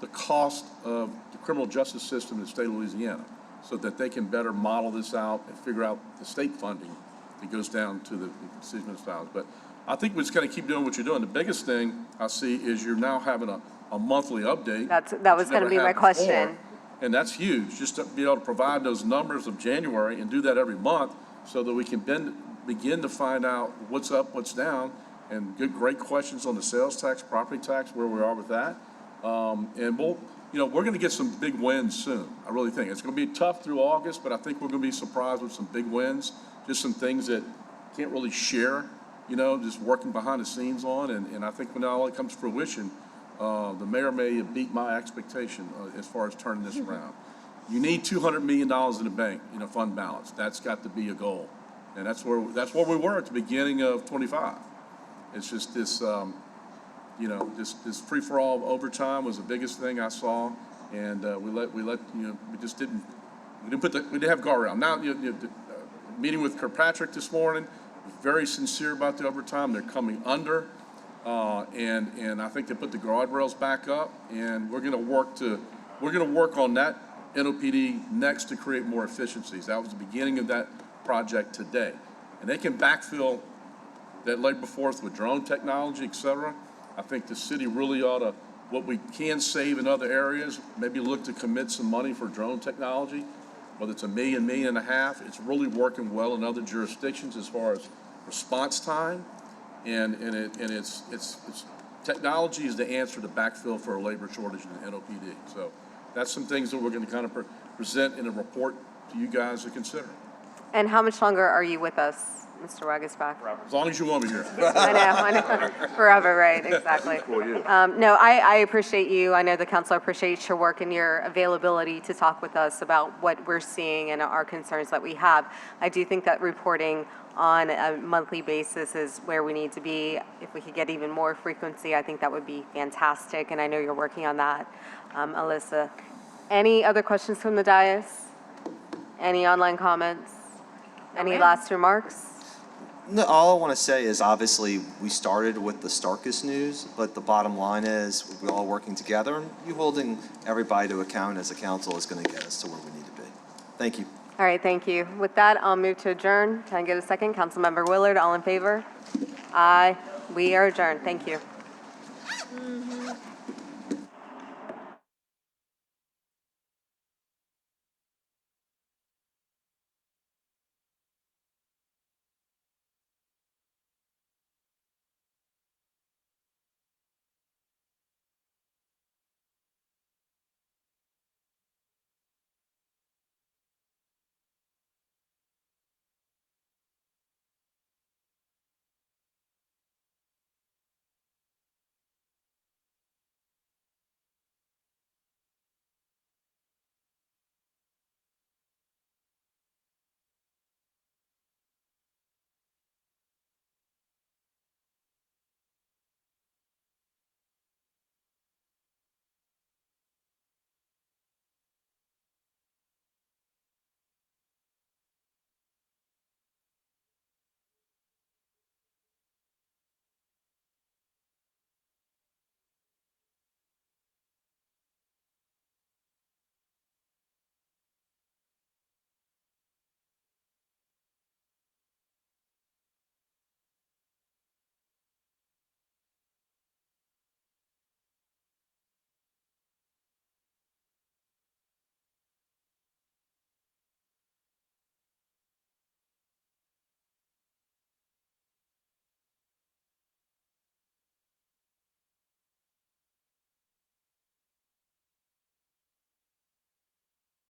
the cost of the criminal justice system in the state of Louisiana, so that they can better model this out and figure out the state funding that goes down to the decision municipalities. But I think we're just going to keep doing what you're doing. The biggest thing I see is you're now having a monthly update. That was going to be my question. And that's huge, just to be able to provide those numbers of January and do that every month so that we can begin to find out what's up, what's down, and great questions on the sales tax, property tax, where we are with that. And we're going to get some big wins soon. I really think it's going to be tough through August, but I think we're going to be surprised with some big wins, just some things that can't really share, just working behind the scenes on. And I think when all it comes to fruition, the mayor may beat my expectation as far as turning this around. You need $200 million in the bank, fund balance. That's got to be a goal. And that's where we were at the beginning of 25. It's just this, this free-for-all overtime was the biggest thing I saw. And we didn't have guardrail. Now, meeting with Kirkpatrick this morning, very sincere about the overtime. They're coming under. And I think they put the guardrails back up, and we're going to work on that NOPD next to create more efficiencies. That was the beginning of that project today. And they can backfill that labor force with drone technology, et cetera. I think the city really ought to, what we can save in other areas, maybe look to commit some money for drone technology, whether it's $1 million, $1.5 million. It's really working well in other jurisdictions as far as response time. And it's technology is the answer to backfill for a labor shortage in the NOPD. So that's some things that we're going to kind of present in a report to you guys to consider. And how much longer are you with us, Mr. Wagisback? As long as you want me here. I know. Forever, right, exactly. No, I appreciate you. I know the council appreciates your work and your availability to talk with us about what we're seeing and our concerns that we have. I do think that reporting on a monthly basis is where we need to be. If we could get even more frequency, I think that would be fantastic, and I know you're working on that, Alyssa. Any other questions from the dais? Any online comments? Any last remarks? No, all I want to say is obviously we started with the starkest news, but the bottom line is we're all working together, and you holding everybody to account as a council is going to get us to where we need to be. Thank you. All right, thank you. With that, I'll move to adjourn. Can I get a second? Councilmember Willard, all in favor? Aye. We are adjourned. Thank you.